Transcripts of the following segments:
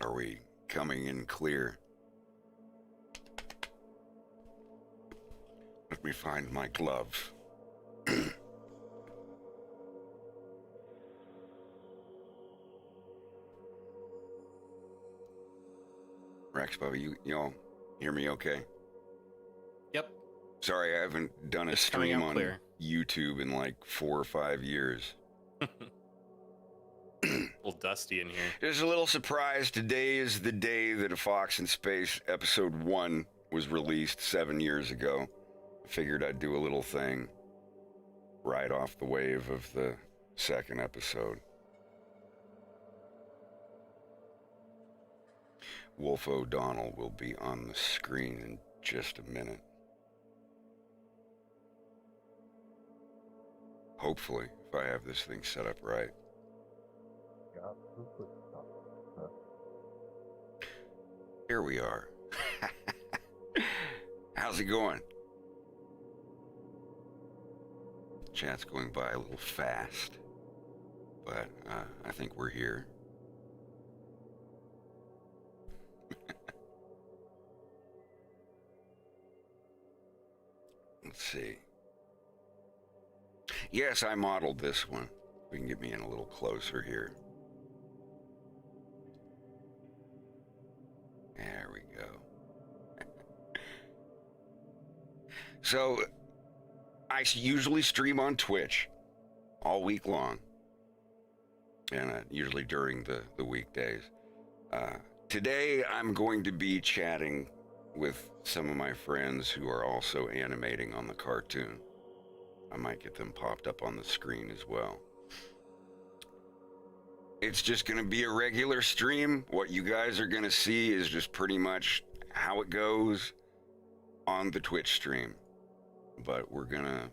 Are we coming in clear? Let me find my glove. Rex, Bubba, you all hear me okay? Yep. Sorry, I haven't done a stream on YouTube in like 4 or 5 years. A little dusty in here. There's a little surprise. Today is the day that A Fox in Space episode 1 was released 7 years ago. I figured I'd do a little thing right off the wave of the second episode. Wolf O'Donnell will be on the screen in just a minute. Hopefully, if I have this thing set up right. Here we are. How's it going? Chat's going by a little fast, but I think we're here. Let's see. Yes, I modeled this one. We can get me in a little closer here. There we go. So, I usually stream on Twitch all week long, and usually during the weekdays. Today, I'm going to be chatting with some of my friends who are also animating on the cartoon. I might get them popped up on the screen as well. It's just going to be a regular stream. What you guys are going to see is just pretty much how it goes on the Twitch stream. But we're gonna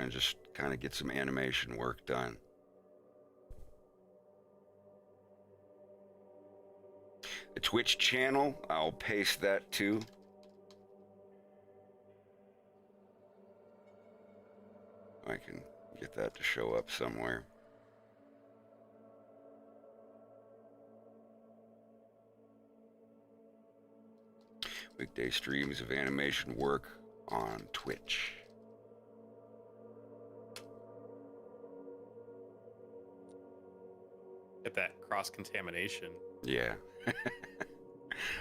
just kind of get some animation work done. The Twitch channel, I'll paste that too. I can get that to show up somewhere. Weekday streams of animation work on Twitch. Get that cross-contamination. Yeah.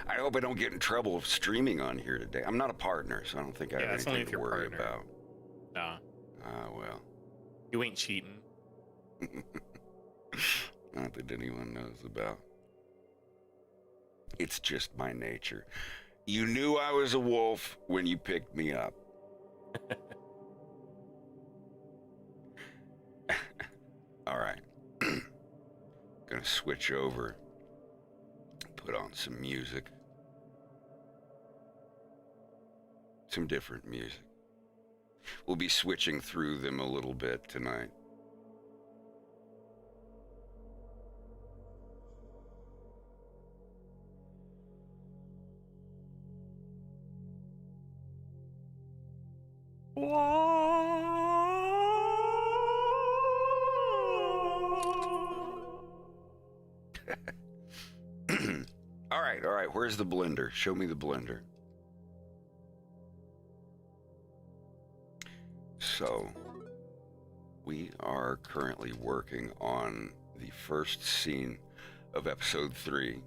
I hope I don't get in trouble of streaming on here today. I'm not a partner, so I don't think I have anything to worry about. Nah. Ah, well. You ain't cheating. Not that anyone knows about. It's just my nature. You knew I was a wolf when you picked me up. All right. Gonna switch over. Put on some music. Some different music. We'll be switching through them a little bit tonight. All right, where's the blender? Show me the blender. So, we are currently working on the first scene of episode 3.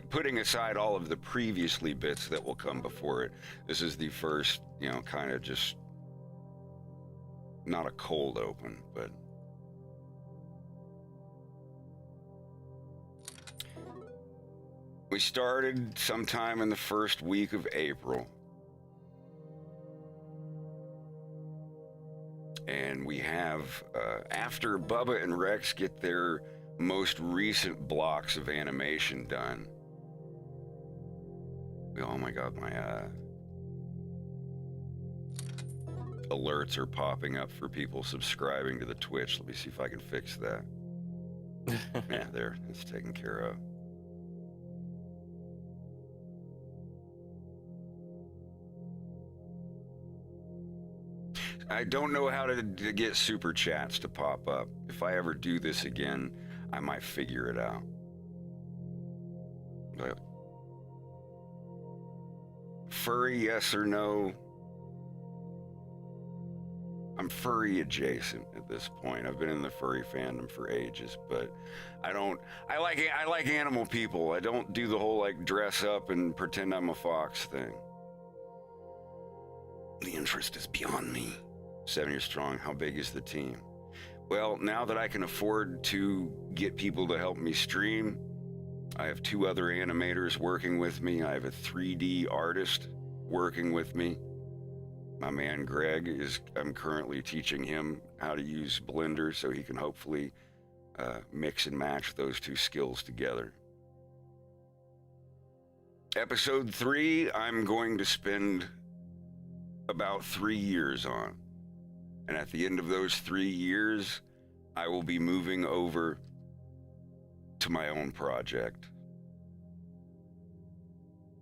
Putting aside all of the previously bits that will come before it, this is the first, kind of just, not a cold open, but we started sometime in the first week of April. And we have, after Bubba and Rex get their most recent blocks of animation done. Oh my God, my alerts are popping up for people subscribing to the Twitch. Let me see if I can fix that. Yeah, there, it's taken care of. I don't know how to get super chats to pop up. If I ever do this again, I might figure it out. Furry, yes or no? I'm furry adjacent at this point. I've been in the furry fandom for ages, but I like animal people. I don't do the whole like dress up and pretend I'm a fox thing. The interest is beyond me. 7 years strong. How big is the team? Well, now that I can afford to get people to help me stream, I have 2 other animators working with me. I have a 3D artist working with me. My man Greg I'm currently teaching him how to use Blender so he can hopefully mix and match those 2 skills together. Episode 3, I'm going to spend about 3 years on. And at the end of those 3 years, I will be moving over to my own project.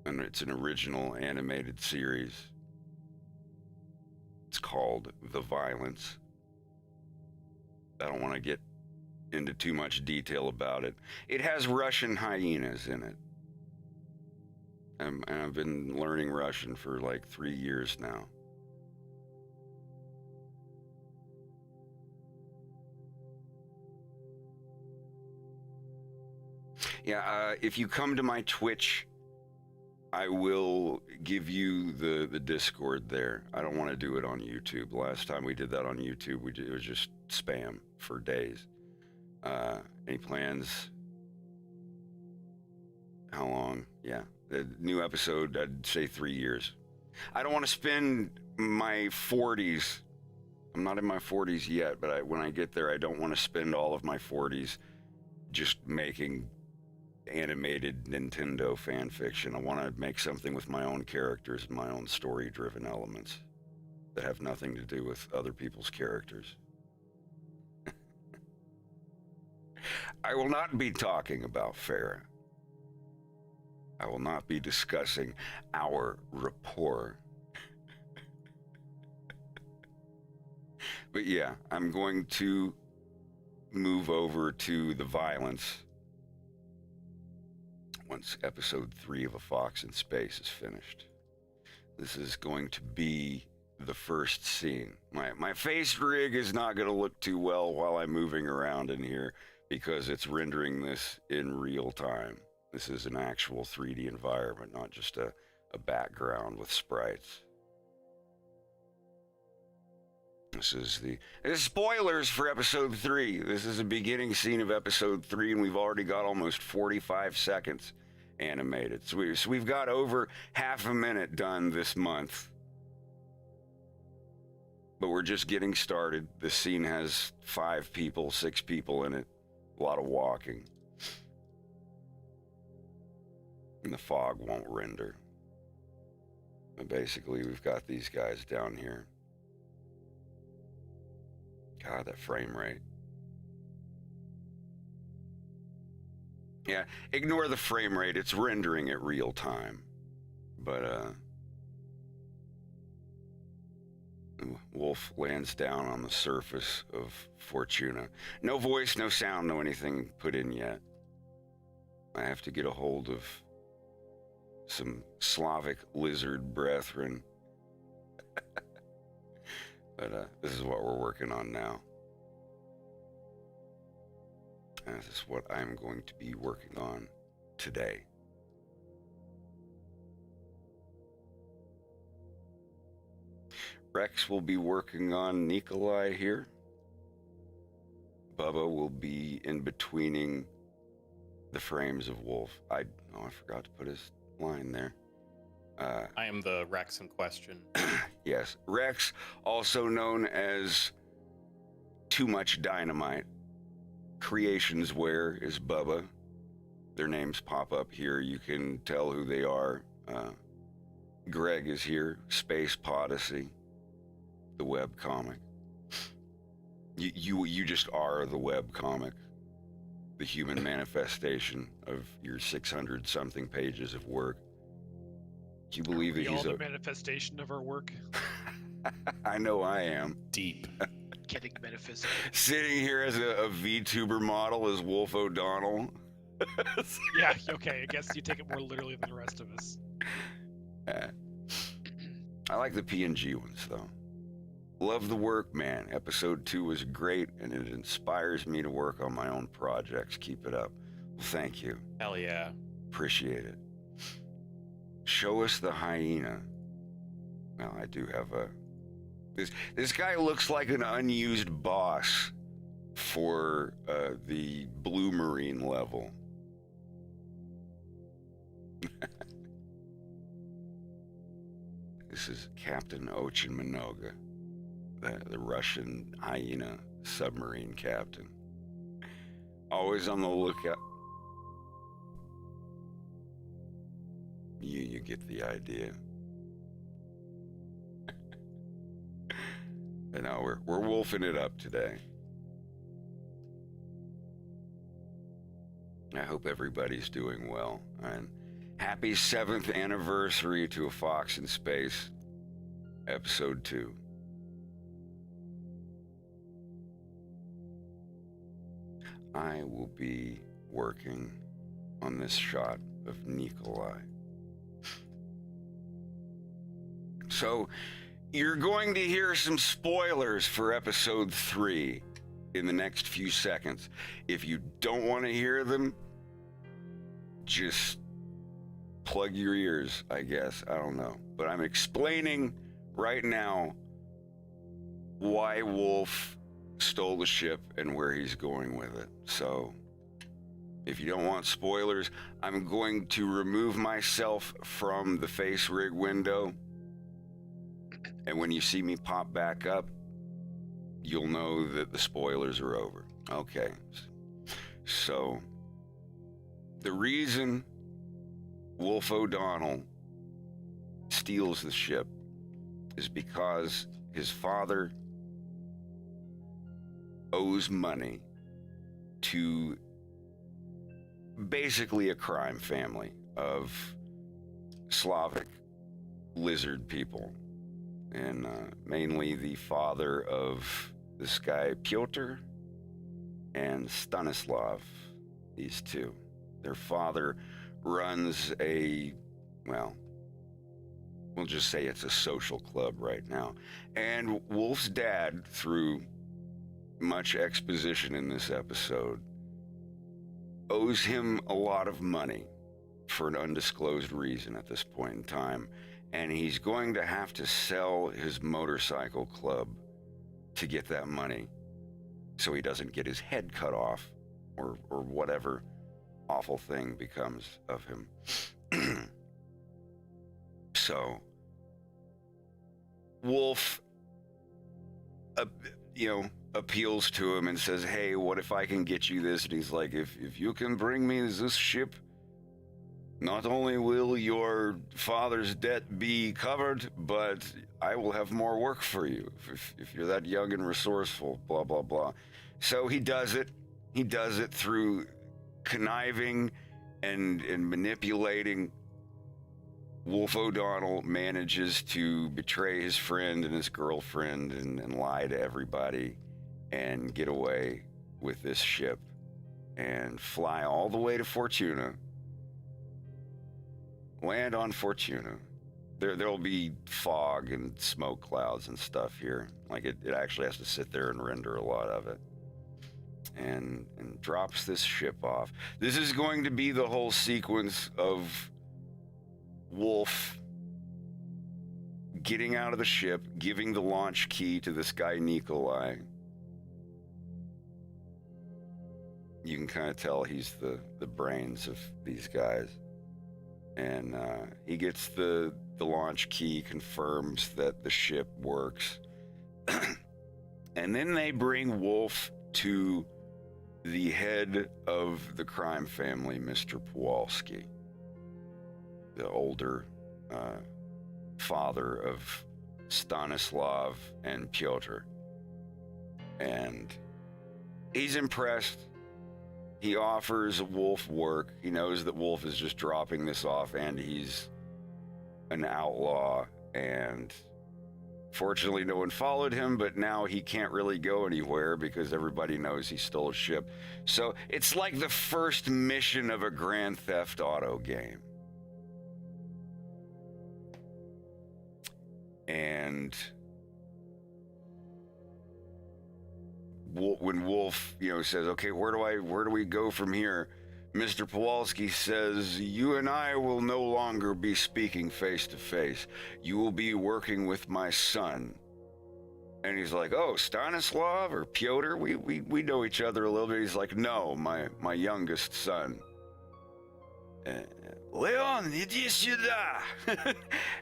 And it's an original animated series. It's called The Violence. I don't want to get into too much detail about it. It has Russian hyenas in it. And I've been learning Russian for like 3 years now. Yeah, if you come to my Twitch, I will give you the Discord there. I don't want to do it on YouTube. Last time we did that on YouTube, it was just spam for days. Any plans? How long? Yeah, the new episode, I'd say 3 years. I don't want to spend my 40s. I'm not in my 40s yet, but when I get there, I don't want to spend all of my 40s just making animated Nintendo fan fiction. I want to make something with my own characters and my own story-driven elements that have nothing to do with other people's characters. I will not be talking about Farah. I will not be discussing our rapport. But yeah, I'm going to move over to The Violence once episode 3 of A Fox in Space is finished. This is going to be the first scene. My face rig is not going to look too well while I'm moving around in here because it's rendering this in real time. This is an actual 3D environment, not just a background with sprites. This is spoilers for episode 3. This is the beginning scene of episode 3, and we've already got almost 45 seconds animated. So we've got over half a minute done this month. But we're just getting started. This scene has 5 people, 6 people in it. A lot of walking. And the fog won't render. But basically, we've got these guys down here. God, that frame rate. Yeah, ignore the frame rate. It's rendering at real time. But, Wolf lands down on the surface of Fortuna. No voice, no sound, no anything put in yet. I have to get a hold of some Slavic lizard brethren. But this is what we're working on now. And this is what I'm going to be working on today. Rex will be working on Nikolai here. Bubba will be in betweening the frames of Wolf. I forgot to put his line there. I am the Rex in question. Yes, Rex, also known as Too Much Dynamite. Creations Where is Bubba. Their names pop up here. You can tell who they are. Greg is here. Space Podyssey, the web comic. You just are the web comic, the human manifestation of your 600 something pages of work. Do you believe that he's the manifestation of our work? I know I am. Deep. Getting metaphysical. Sitting here as a VTuber model as Wolf O'Donnell. Yeah, okay, I guess you take it more literally than the rest of us. I like the PNG ones, though. Love the work, man. Episode 2 was great, and it inspires me to work on my own projects. Keep it up. Well, thank you. Hell yeah. Appreciate it. Show us the hyena. Well, I do have a... This guy looks like an unused boss for the Blue Marine level. This is Captain Ochin Minoga, the Russian hyena submarine captain. Always on the lookout. You get the idea. But no, we're wolfing it up today. I hope everybody's doing well. And happy 7th anniversary to A Fox in Space, Episode 2. I will be working on this shot of Nikolai. So, you're going to hear some spoilers for Episode 3 in the next few seconds. If you don't want to hear them, just plug your ears, I guess. I don't know. But I'm explaining right now why Wolf stole the ship and where he's going with it. So, if you don't want spoilers, I'm going to remove myself from the face rig window. And when you see me pop back up, you'll know that the spoilers are over. Okay. So, the reason Wolf O'Donnell steals the ship is because his father owes money to basically a crime family of Slavic lizard people. And mainly the father of this guy, Pyotr, and Stanislav, these two. Their father runs we'll just say it's a social club right now. And Wolf's dad, through much exposition in this episode, owes him a lot of money for an undisclosed reason at this point in time. And he's going to have to sell his motorcycle club to get that money so he doesn't get his head cut off or whatever awful thing becomes of him. So, Wolf, appeals to him and says, hey, what if I can get you this? And he's like, if you can bring me this ship, not only will your father's debt be covered, but I will have more work for you if you're that young and resourceful, blah, blah, blah. So he does it. He does it through conniving and manipulating. Wolf O'Donnell manages to betray his friend and his girlfriend and lie to everybody and get away with this ship and fly all the way to Fortuna. Land on Fortuna. There'll be fog and smoke clouds and stuff here. Like it actually has to sit there and render a lot of it. And drops this ship off. This is going to be the whole sequence of Wolf getting out of the ship, giving the launch key to this guy Nikolai. You can kind of tell he's the brains of these guys. And he gets the launch key, confirms that the ship works. And then they bring Wolf to the head of the crime family, Mr. Pawlowski, the older father of Stanislav and Pyotr. And he's impressed. He offers Wolf work. He knows that Wolf is just dropping this off and he's an outlaw and Fortunately, no one followed him, but now he can't really go anywhere because everybody knows he stole a ship. So it's like the first mission of a Grand Theft Auto game. And when Wolf, says, "Okay, where do we go from here?" Mr. Kowalski says, "You and I will no longer be speaking face to face. You will be working with my son." And he's like, "Oh, Stanislav or Pyotr? We know each other a little bit." He's like, "No, my youngest son." "Leon, iди сюда."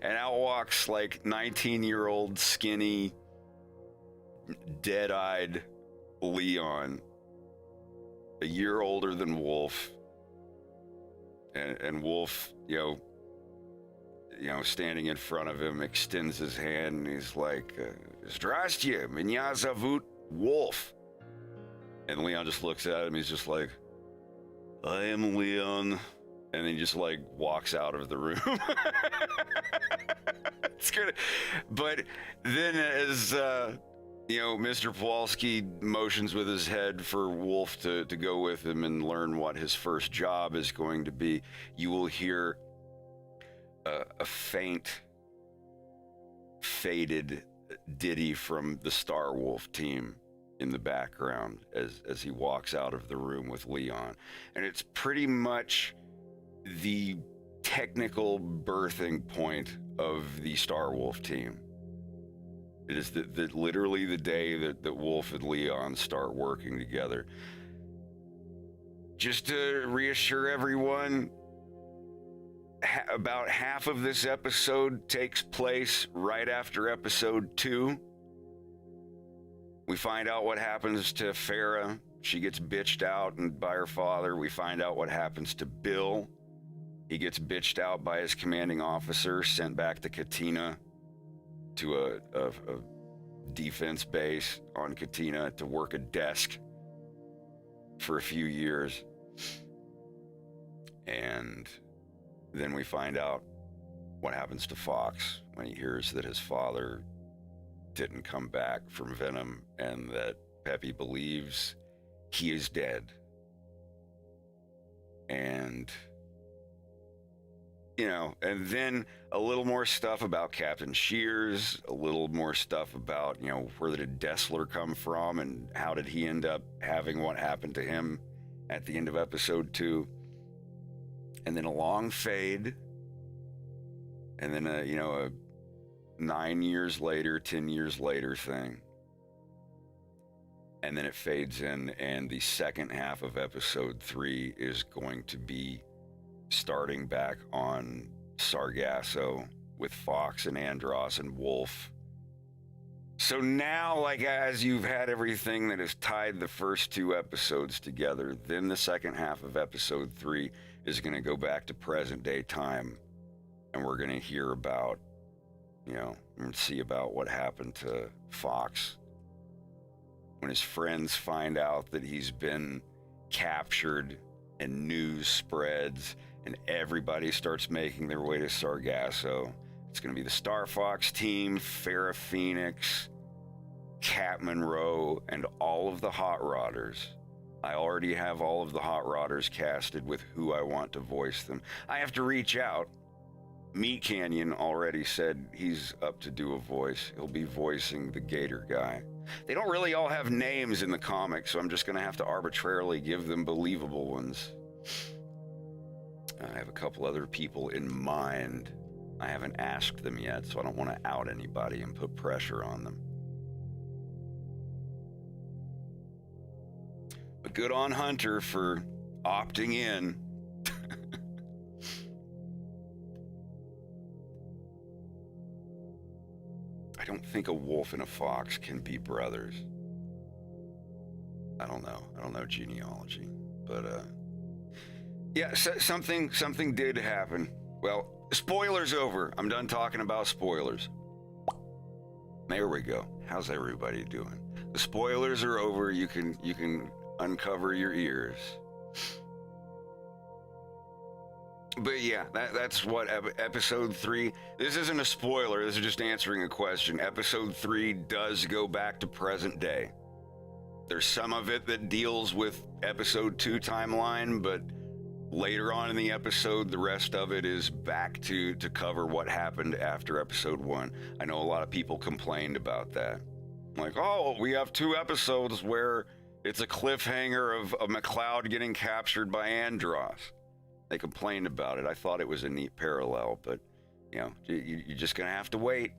And out walks like 19-year-old skinny, dead-eyed Leon, a year older than Wolf. And Wolf, standing in front of him, extends his hand, and he's like, "Здрасте, меня зовут Wolf." And Leon just looks at him, he's just like, "I am Leon." And then he just like walks out of the room. It's good. But then as, Mr. Kowalski motions with his head for Wolf to go with him and learn what his first job is going to be, you will hear a faint, faded ditty from the Star Wolf team in the background as he walks out of the room with Leon. And it's pretty much the technical birthing point of the Star Wolf team. It is literally the day that Wolf and Leon start working together. Just to reassure everyone, about half of this episode takes place right after episode 2. We find out what happens to Farah. She gets bitched out by her father. We find out what happens to Bill. He gets bitched out by his commanding officer, sent back to Katina, to a defense base on Katina to work a desk for a few years. And then we find out what happens to Fox when he hears that his father didn't come back from Venom and that Peppy believes he is dead. And and then a little more stuff about Captain Shears, a little more stuff about, where did Dessler come from and how did he end up having what happened to him at the end of episode 2. And then a long fade. And then a 9 years later, 10 years later thing. And then it fades in, and the second half of episode 3 is going to be starting back on Sargasso with Fox and Andros and Wolf. So now, as you've had everything that has tied the first 2 episodes together, then the second half of episode 3 is going to go back to present day time, and we're going to hear about, and see about what happened to Fox when his friends find out that he's been captured and news spreads and everybody starts making their way to Sargasso. It's going to be the Star Fox team, Farrah Phoenix, Cat Monroe, and all of the Hot Rodders. I already have all of the Hot Rodders casted with who I want to voice them. I have to reach out. Meat Canyon already said he's up to do a voice. He'll be voicing the Gator guy. They don't really all have names in the comics, so I'm just going to have to arbitrarily give them believable ones. I have a couple other people in mind. I haven't asked them yet, so I don't want to out anybody and put pressure on them. But good on Hunter for opting in. I don't think a wolf and a fox can be brothers. I don't know genealogy, but yeah, something did happen. Well, spoilers over. I'm done talking about spoilers. There we go. How's everybody doing? The spoilers are over. You can uncover your ears. But yeah, that's what episode 3. This isn't a spoiler. This is just answering a question. Episode 3 does go back to present day. There's some of it that deals with episode 2 timeline, but later on in the episode, the rest of it is back to cover what happened after episode 1. I know a lot of people complained about that. Like, oh, we have 2 episodes where it's a cliffhanger of McLeod getting captured by Andros. They complained about it. I thought it was a neat parallel, but, you know, you're just going to have to wait.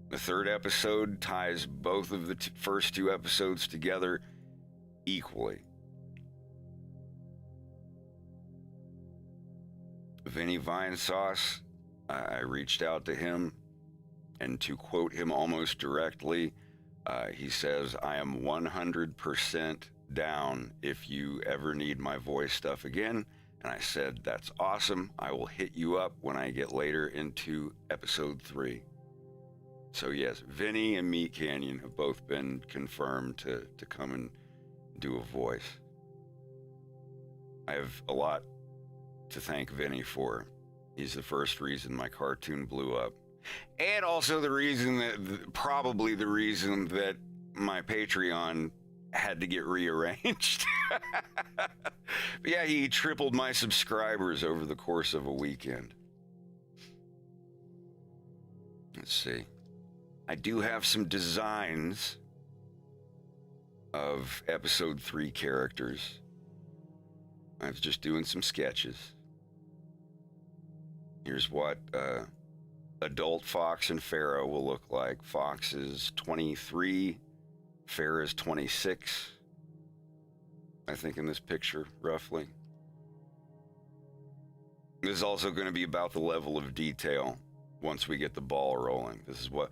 The 3rd episode ties both of the first 2 episodes together equally. Vinny Vinesauce, I reached out to him, and to quote him almost directly, he says, I am 100% down if you ever need my voice stuff again. And I said, that's awesome. I will hit you up when I get later into episode 3. So yes, Vinny and Meat Canyon have both been confirmed to come and do a voice. I have a lot to thank Vinny for. He's the first reason my cartoon blew up. And also the reason that, probably the reason that my Patreon had to get rearranged. But yeah, he tripled my subscribers over the course of a weekend. Let's see. I do have some designs of episode 3 characters. I was just doing some sketches. Here's what adult Fox and Pharaoh will look like. Fox is 23, Pharaoh is 26. I think in this picture, roughly. This is also going to be about the level of detail once we get the ball rolling. This is what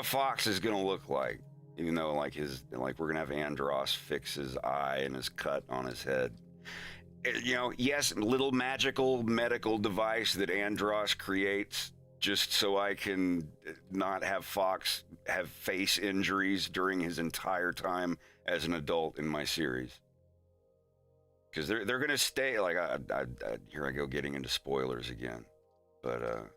Fox is going to look like. Even though we're going to have Andros fix his eye and his cut on his head. You know, yes, little magical medical device that Andros creates just so I can not have Fox have face injuries during his entire time as an adult in my series. Because they're going to stay, like, here I go getting into spoilers again. But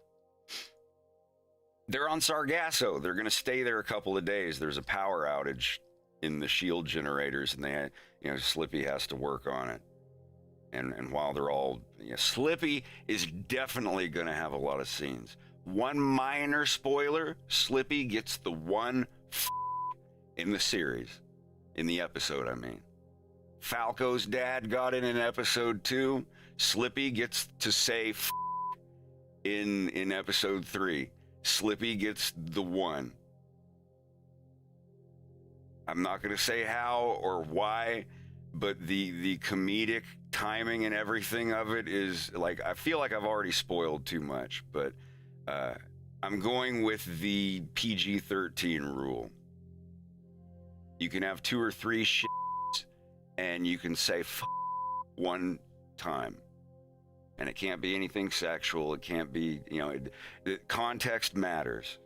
they're on Sargasso. They're going to stay there a couple of days. There's a power outage in the shield generators, and Slippy has to work on it. And while they're all, Slippy is definitely going to have a lot of scenes. One minor spoiler, Slippy gets the one in the series, in the episode, I mean. Falco's dad got in episode 2. Slippy gets to say in episode 3. Slippy gets the one. I'm not going to say how or why, but the comedic timing and everything of it is, like, I feel like I've already spoiled too much, but I'm going with the PG-13 rule. You can have 2 or 3 shits, and you can say one time. And it can't be anything sexual. It can't be, context matters.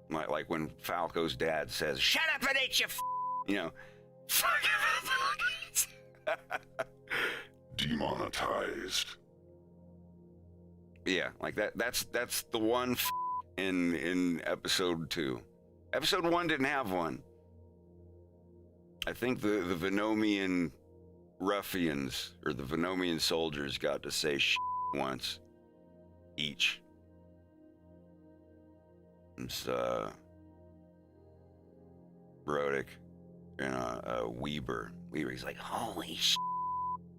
Like when Falco's dad says, "Shut up and eat your demonetized." Yeah, like that. That's the one in episode 2. Episode 1 didn't have one. I think the Venomian ruffians or the Venomian soldiers got to say once each. It's Rodick and Weber. He's like, "Holy shit,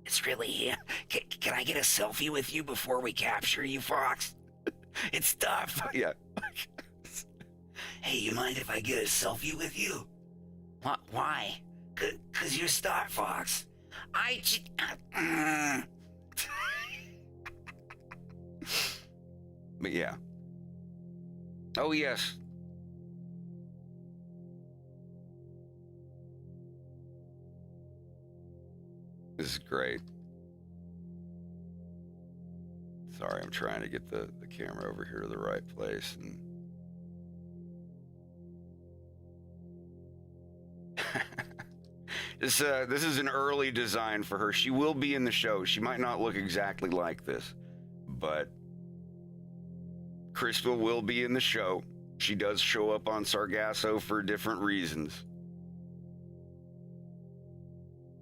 it's really him. Can I get a selfie with you before we capture you, Fox? It's tough." Yeah. "Hey, you mind if I get a selfie with you?" "Why?" "'Cause you're Star Fox. But yeah. Oh, yes. This is great. Sorry, I'm trying to get the camera over here to the right place. And This is an early design for her. She will be in the show. She might not look exactly like this, but Crystal will be in the show. She does show up on Sargasso for different reasons.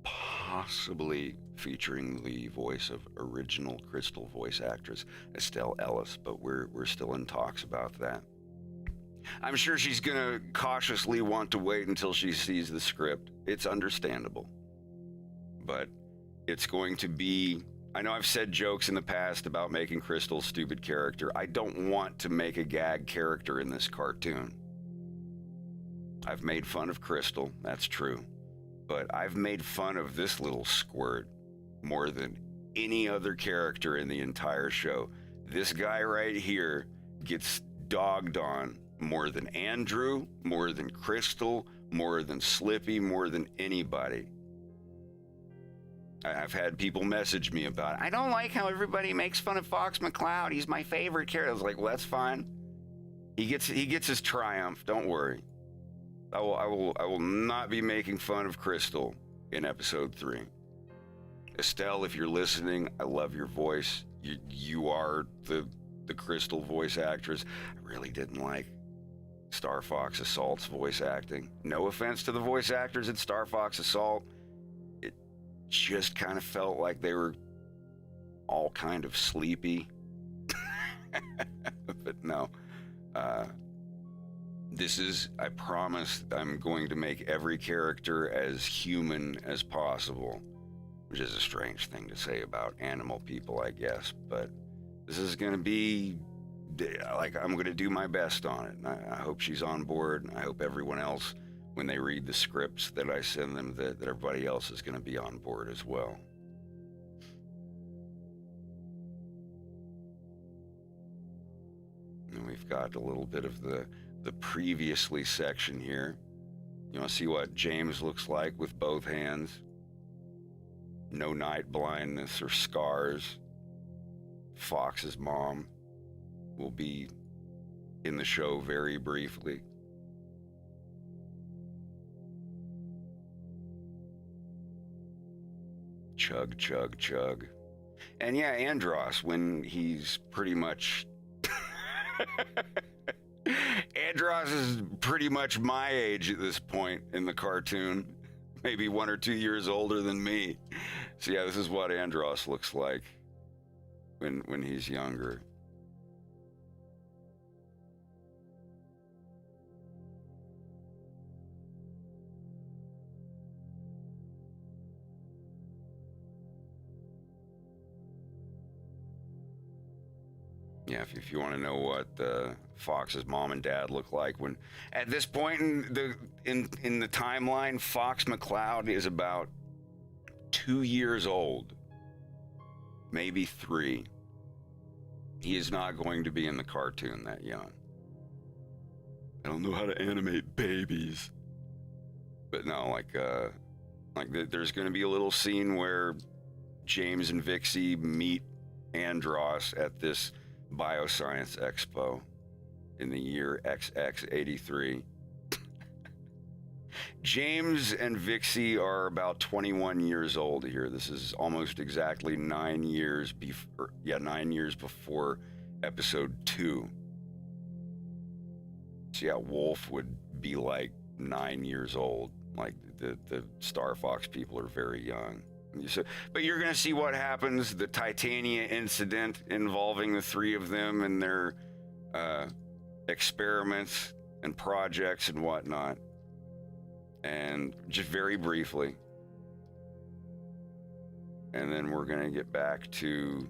Possibly featuring the voice of original Crystal voice actress Estelle Ellis, but we're still in talks about that. I'm sure she's gonna cautiously want to wait until she sees the script. It's understandable. But it's going to be, I know I've said jokes in the past about making Crystal a stupid character. I don't want to make a gag character in this cartoon. I've made fun of Crystal, that's true. But I've made fun of this little squirt more than any other character in the entire show. This guy right here gets dogged on more than Andrew, more than Crystal, more than Slippy, more than anybody. I've had people message me about it. I don't like how everybody makes fun of Fox McCloud. He's my favorite character. I was like, well, that's fine. He gets his triumph. Don't worry. I will not be making fun of Crystal in episode 3. Estelle, if you're listening, I love your voice. You are the Crystal voice actress. I really didn't like Star Fox Assault's voice acting. No offense to the voice actors in Star Fox Assault. It just kind of felt like they were all kind of sleepy. But no. I promise I'm going to make every character as human as possible, which is a strange thing to say about animal people, I guess, but this is going to be, like, I'm going to do my best on it. And I hope she's on board, and I hope everyone else, when they read the scripts that I send them, that everybody else is going to be on board as well. And we've got a little bit of the previously section here. You want to see what James looks like with both hands? No night blindness or scars. Fox's mom will be in the show very briefly. Chug, chug, chug. And yeah, Andros, when he's pretty much... Andros is pretty much my age at this point in the cartoon. Maybe 1 or 2 years older than me. So yeah, this is what Andros looks like when he's younger. Yeah, if you want to know what Fox's mom and dad look like when, at this point in the timeline, Fox McCloud is about 2 years old, maybe 3. He is not going to be in the cartoon that young. I don't know how to animate babies, but no, there's going to be a little scene where James and Vixie meet Andros at this Bioscience Expo in the year XX83. James and Vixie are about 21 years old here. This is almost exactly 9 years before, 9 years before episode 2. So yeah, Wolf would be like 9 years old. Like the Star Fox people are very young. But you're going to see what happens, the Titania incident involving the 3 of them and their experiments and projects and whatnot. And just very briefly. And then we're going to get back to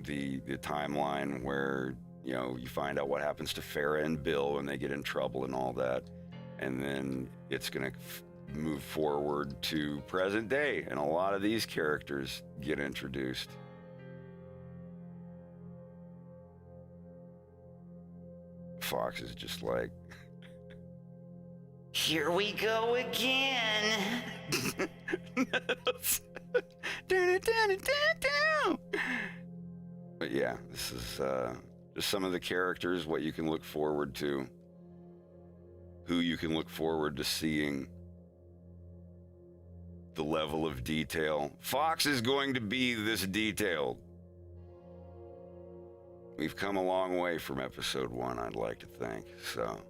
the timeline where, you find out what happens to Farrah and Bill when they get in trouble and all that. And then it's going to move forward to present day, and a lot of these characters get introduced. Fox is just like, here we go again. But yeah, this is just some of the characters, what you can look forward to, who you can look forward to seeing. the level of detail. Fox is going to be this detailed. We've come a long way from episode 1, I'd like to think. So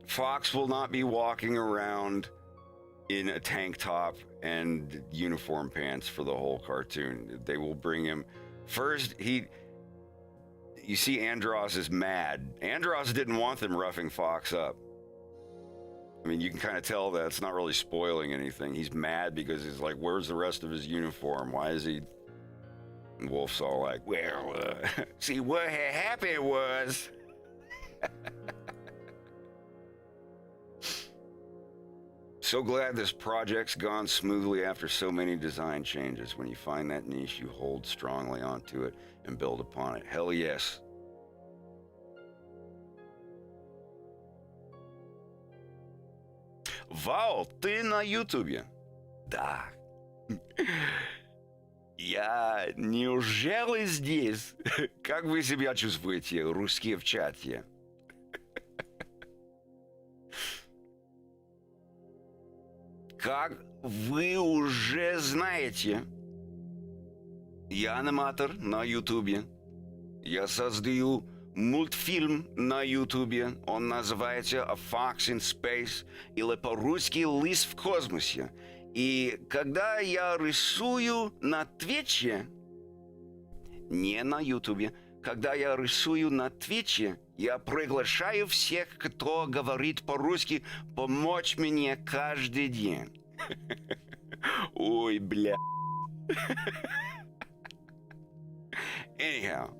Fox will not be walking around in a tank top and uniform pants for the whole cartoon. They will bring him first. You see Andros is mad. Andros didn't want them roughing Fox up. I mean, you can kind of tell that it's not really spoiling anything. He's mad because he's like, where's the rest of his uniform? Why is he? And Wolf's all like, well, see, what had happened was... So glad this project's gone smoothly after so many design changes. When you find that niche, you hold strongly onto it and build upon it. Hell yes. Вау, ты на Ютубе? Да. Я неужели здесь? Как вы себя чувствуете, русские в чате? Как вы уже знаете, я аниматор на Ютубе. Я создаю мультфильм на Ютубе. Он называется «A Fox in Space» или по-русски «Лис в космосе». И когда я рисую на Твиче, не на Ютубе, когда я рисую на Твиче, я приглашаю всех, кто говорит по-русски, помочь мне каждый день. Ой, бля. Anyhow.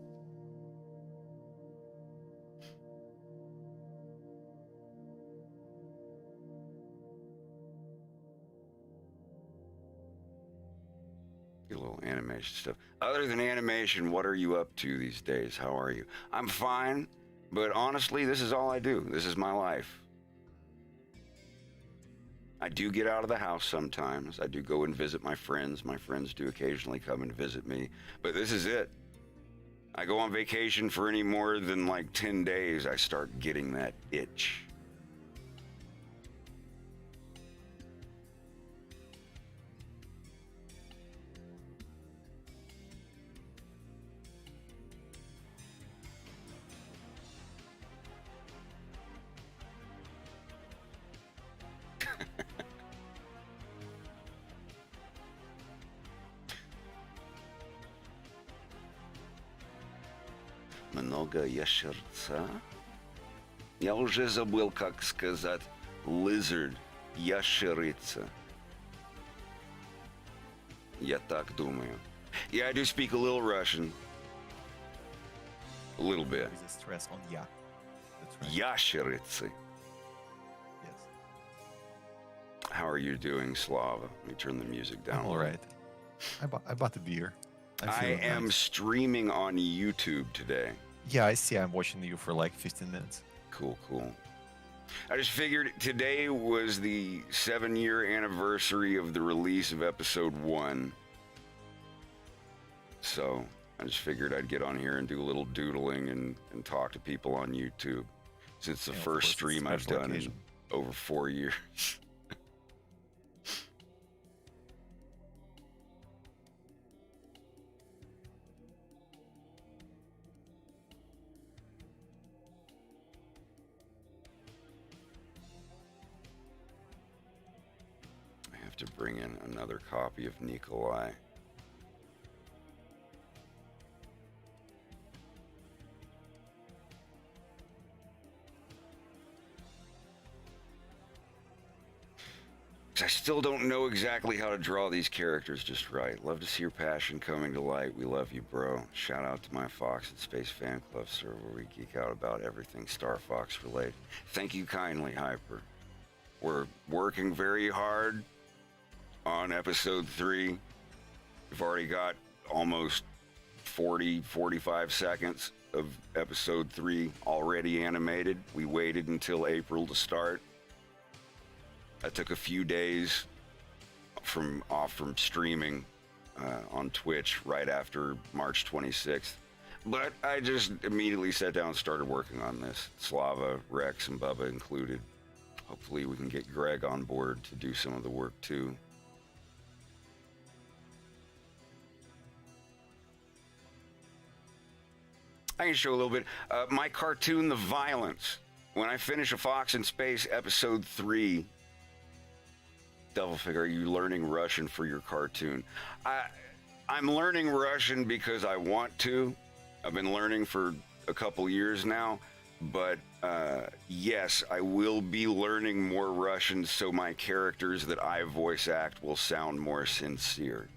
A little animation stuff. Other than animation, what are you up to these days? How are you? I'm fine, but honestly, this is all I do. This is my life. I do get out of the house sometimes. I do go and visit my friends. My friends do occasionally come and visit me, but this is it. I go on vacation for any more than like 10 days, I start getting that itch. Много ящерца? Я уже забыл, как сказать lizard, ящерица. Я так думаю. Yeah, I do speak a little Russian. A little bit. With a stress on ya. That's right. Ящерицы. Yes. How are you doing, Slava? Let me turn the music down. I'm all right. I bought a beer. I am nice. streaming on YouTube today. Yeah, I see. I'm watching you for like 15 minutes. Cool, cool. I just figured today was the 7-year anniversary of the release of episode 1. So I just figured I'd get on here and do a little doodling and talk to people on YouTube. Since the Yeah, of first course, stream it's a I've special done occasion. in over 4 years. I have to bring in another copy of Nikolai. I still don't know exactly how to draw these characters just right. Love to see your passion coming to light. We love you, bro. Shout out to my Fox and Space fan club server where we geek out about everything Star Fox related. Thank you kindly, Hyper. We're working very hard on episode 3. We've already got almost 45 seconds of episode 3 already animated. We waited until April to start. I took a few days off from streaming on Twitch right after March 26th. But I just immediately sat down and started working on this. Slava, Rex, and Bubba included. hopefully we can get Greg on board to do some of the work too. I can show a little bit. My cartoon, The Violence. When I finish A Fox in Space, episode 3, Devilfig, are you learning Russian for your cartoon? I'm learning Russian because I want to. I've been learning for a couple years now. But yes, I will be learning more Russian so my characters that I voice act will sound more sincere.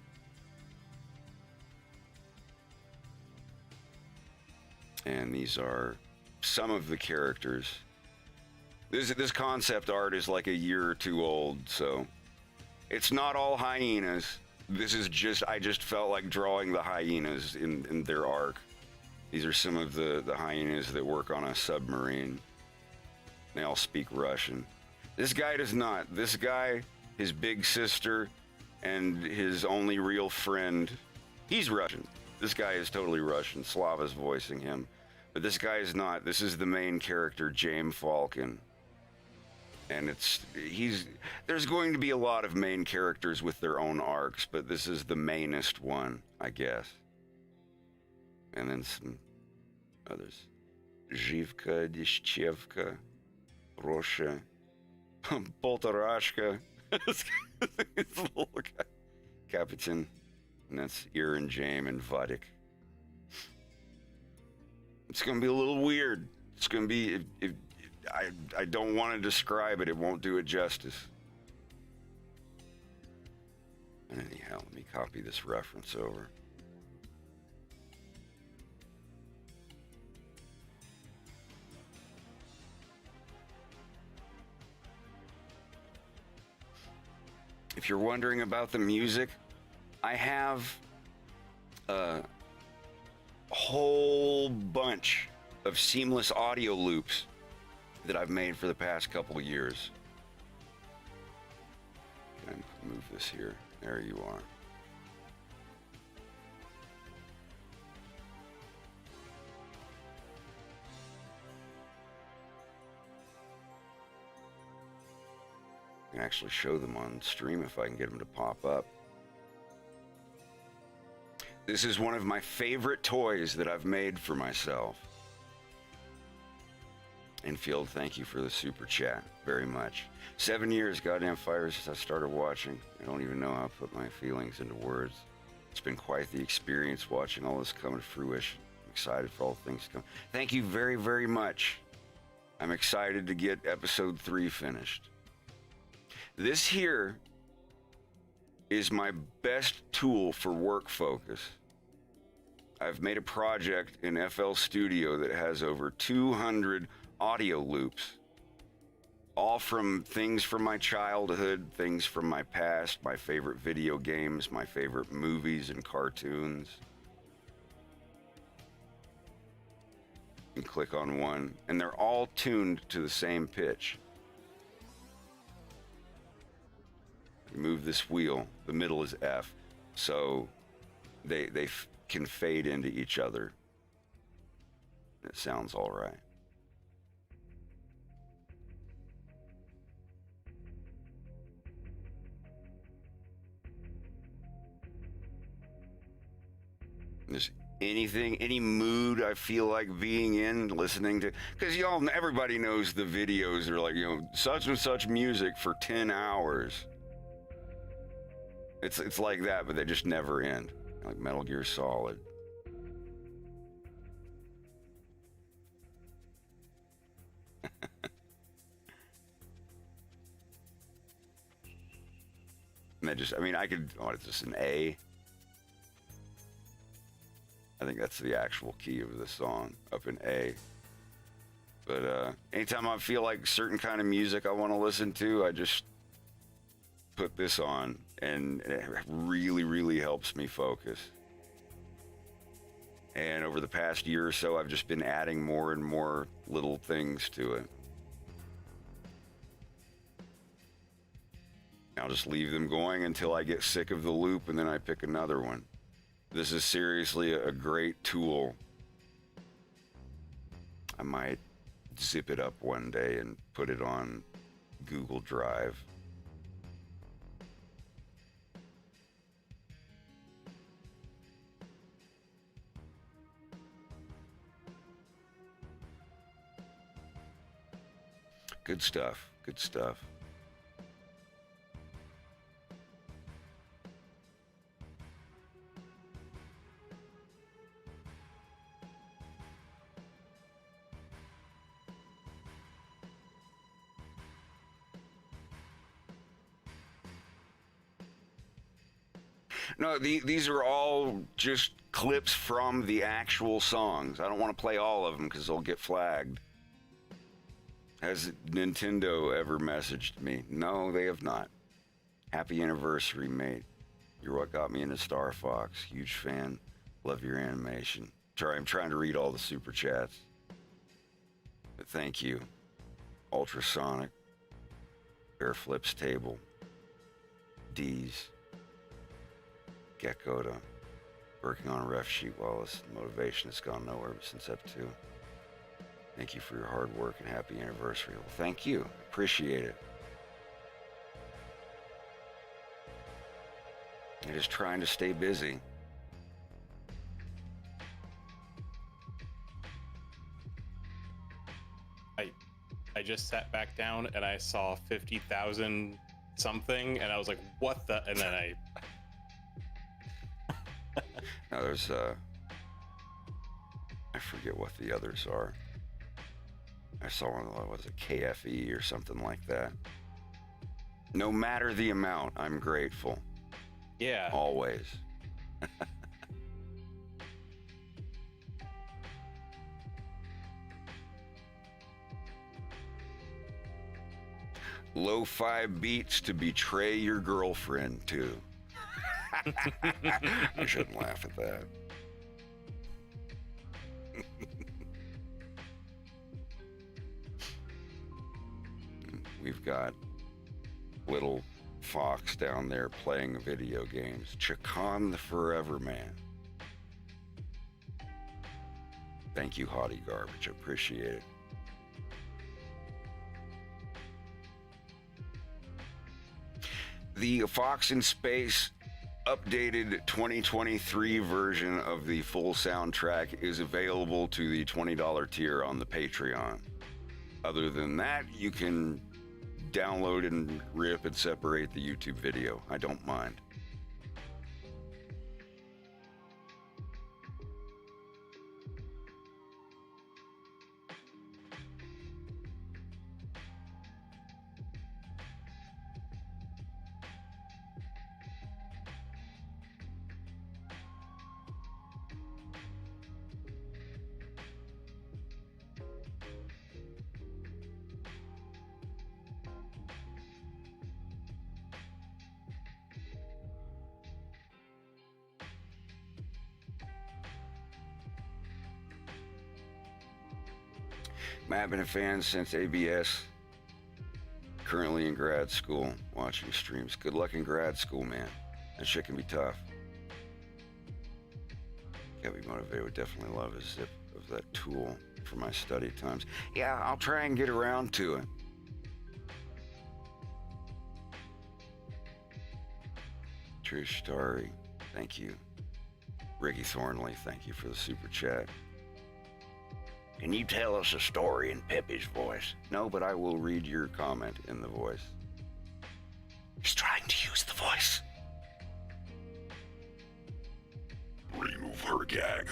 And these are some of the characters. This concept art is like a year or two old, so it's not all hyenas. This is just, I just felt like drawing the hyenas in their arc. These are some of the hyenas that work on a submarine. They all speak Russian. This guy does not. This guy, his big sister, and his only real friend, he's Russian. This guy is totally Russian. Slava's voicing him. But this guy is not. This is the main character, James Falcon. And there's going to be a lot of main characters with their own arcs, but this is the mainest one, I guess. And then some others. Zhivka, Dishchevka, Rosha, Poltorashka. This little guy. Captain. And that's Iran, James, and Vadik. It's going to be a little weird. It's going to be... I don't want to describe it. It won't do it justice. Anyhow, let me copy this reference over. If you're wondering about the music, I have a whole bunch of seamless audio loops that I've made for the past couple of years. Can I move this here? There you are. I can actually show them on stream if I can get them to pop up. This is one of my favorite toys that I've made for myself. Infield, thank you for the super chat very much. 7 years, goddamn fires, since I started watching. I don't even know how to put my feelings into words. It's been quite the experience watching all this come to fruition. I'm excited for all things to come. Thank you very, very much. I'm excited to get episode 3 finished. This here is my best tool for work focus. I've made a project in FL Studio that has over 200 audio loops, all from things from my childhood, things from my past, my favorite video games, my favorite movies and cartoons. You can click on one, and they're all tuned to the same pitch. You move this wheel, the middle is F, so they can fade into each other. It sounds all right. There's anything, any mood I feel like being in, listening to, because y'all, everybody knows the videos are like, you know, such and such music for 10 hours. It's like that, but they just never end. Like Metal Gear Solid. And they just, I mean, I could, what is this, an A? I think that's the actual key of the song, up in A. But anytime I feel like certain kind of music I want to listen to, I just put this on, and it really, really helps me focus. And over the past year or so, I've just been adding more and more little things to it. I'll just leave them going until I get sick of the loop, and then I pick another one. This is seriously a great tool. I might zip it up one day and put it on Google Drive. Good stuff. Good stuff. No, these are all just clips from the actual songs. I don't want to play all of them because they'll get flagged. Has Nintendo ever messaged me? No, they have not. Happy anniversary, mate. You're what got me into Star Fox. Huge fan. Love your animation. Sorry, I'm trying to read all the super chats. But thank you. Ultrasonic. Bear Flips Table. D's. Gecko to working on a ref sheet while this motivation has gone nowhere since Ep 2. Thank you for your hard work and happy anniversary. Well, thank you. Appreciate it. I'm just trying to stay busy. I just sat back down and I saw 50,000 something, and I was like, what the? And then I... Now there's, I forget what the others are. I saw one that was a KFE or something like that. No matter the amount, I'm grateful. Yeah. Always. Lo-fi beats to betray your girlfriend to. I shouldn't laugh at that. We've got little Fox down there playing video games. Chakan the Forever Man. Thank you, Hottie Garbage. Appreciate it. The Fox in Space updated 2023 version of the full soundtrack is available to the $20 tier on the Patreon. Other than that, you can download and rip and separate the YouTube video. I don't mind. I've been a fan since ABS. Currently in grad school, watching streams. Good luck in grad school, man. That shit can be tough. Gotta be motivated. Would definitely love a zip of that tool for my study times. Yeah, I'll try and get around to it. Trish Starry, thank you. Ricky Thornley, thank you for the super chat. Can you tell us a story in Pepe's voice? No, but I will read your comment in the voice. He's trying to use the voice. Remove her gag.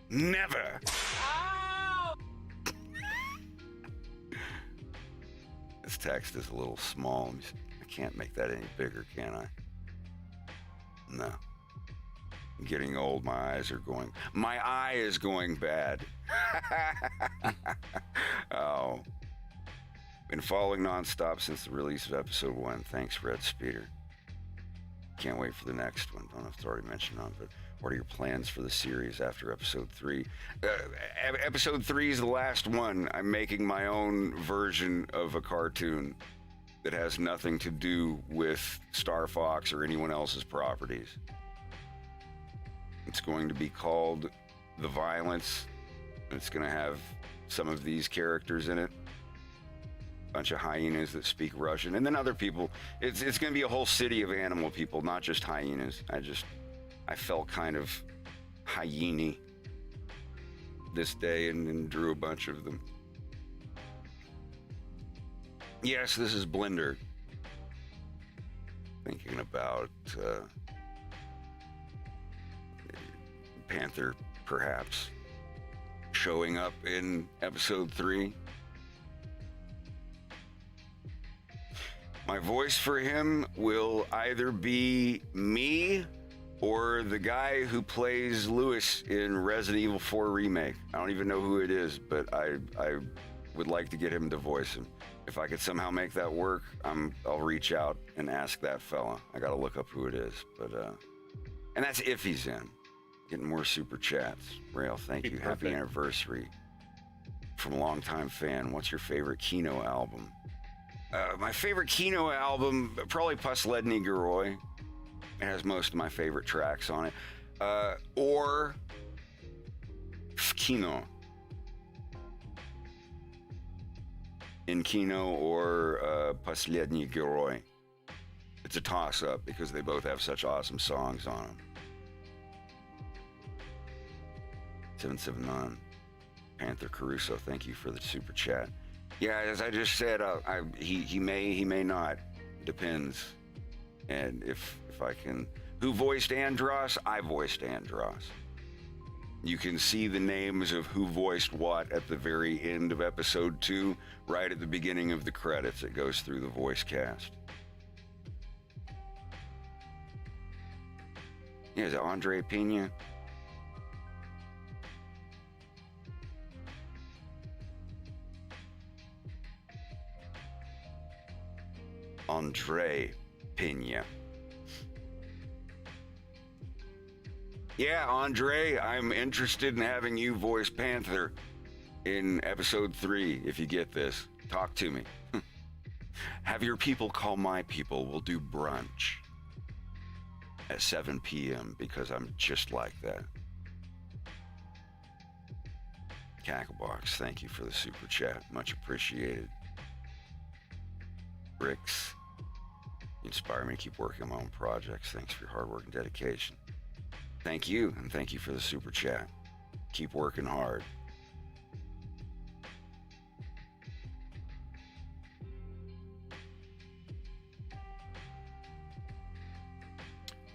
Never. Ow! This text is a little small. I can't make that any bigger, can I? No. I'm getting old. My eyes are going. My eye is going bad. Oh. Been following nonstop since the release of episode 1. Thanks, Red Speeder. Can't wait for the next one. Don't know if it's already mentioned on, but what are your plans for the series after episode 3? Episode 3 is the last one. I'm making my own version of a cartoon that has nothing to do with Star Fox or anyone else's properties. It's going to be called The Violence. It's going to have some of these characters in it. bunch of hyenas that speak Russian, and then other people. It's going to be a whole city of animal people, not just hyenas. I felt kind of hyena this day and drew a bunch of them. Yes, this is Blender. Thinking about Panther, perhaps, showing up in episode 3. My voice for him will either be me or the guy who plays Lewis in Resident Evil 4 Remake. I don't even know who it is, but I would like to get him to voice him. If I could somehow make that work, I'll reach out and ask that fella. I gotta look up who it is, but and that's if he's in. Getting more super chats. Rail, thank you. Perfect. Happy anniversary from a longtime fan. What's your favorite Kino album? My favorite Kino album, probably Posledny Geroi. It has most of my favorite tracks on it. Or Kino. In Kino or Posledny Geroi. It's a toss-up because they both have such awesome songs on them. 779. Panther Caruso, thank you for the super chat. Yeah, as I just said, he may not. Depends. And if I can... Who voiced Andros? I voiced Andros. You can see the names of who voiced what at the very end of episode 2, right at the beginning of the credits. It goes through the voice cast. Yeah, is it Andre Pena? Andre Pena. Yeah, Andre, I'm interested in having you voice Panther in episode 3, if you get this. Talk to me. Have your people call my people. We'll do brunch at 7 p.m. because I'm just like that. Cacklebox, thank you for the super chat. Much appreciated. Bricks, you inspire me to keep working on my own projects. Thanks for your hard work and dedication. Thank you, and thank you for the super chat. Keep working hard.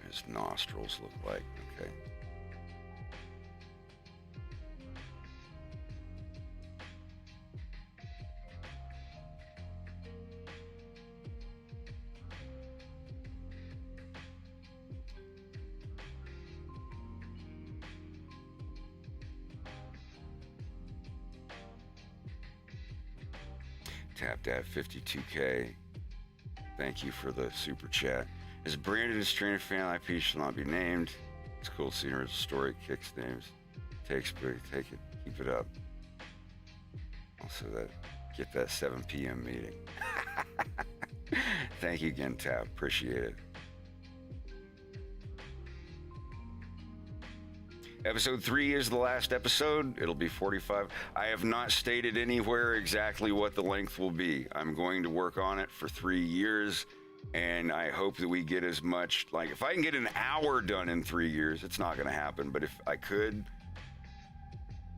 His nostrils look like, okay. Tapped at 52K. Thank you for the super chat. As Brandon is trained fan, IP shall not be named. It's cool to see her story kicks names. Takes, but take it. Keep it up. Also, get that 7 p.m. meeting. Thank you again, Tap. Appreciate it. Episode 3 is the last episode. It'll be 45. I have not stated anywhere exactly what the length will be. I'm going to work on it for 3 years, and I hope that we get as much, like, if I can get an hour done in 3 years, it's not going to happen, but if I could,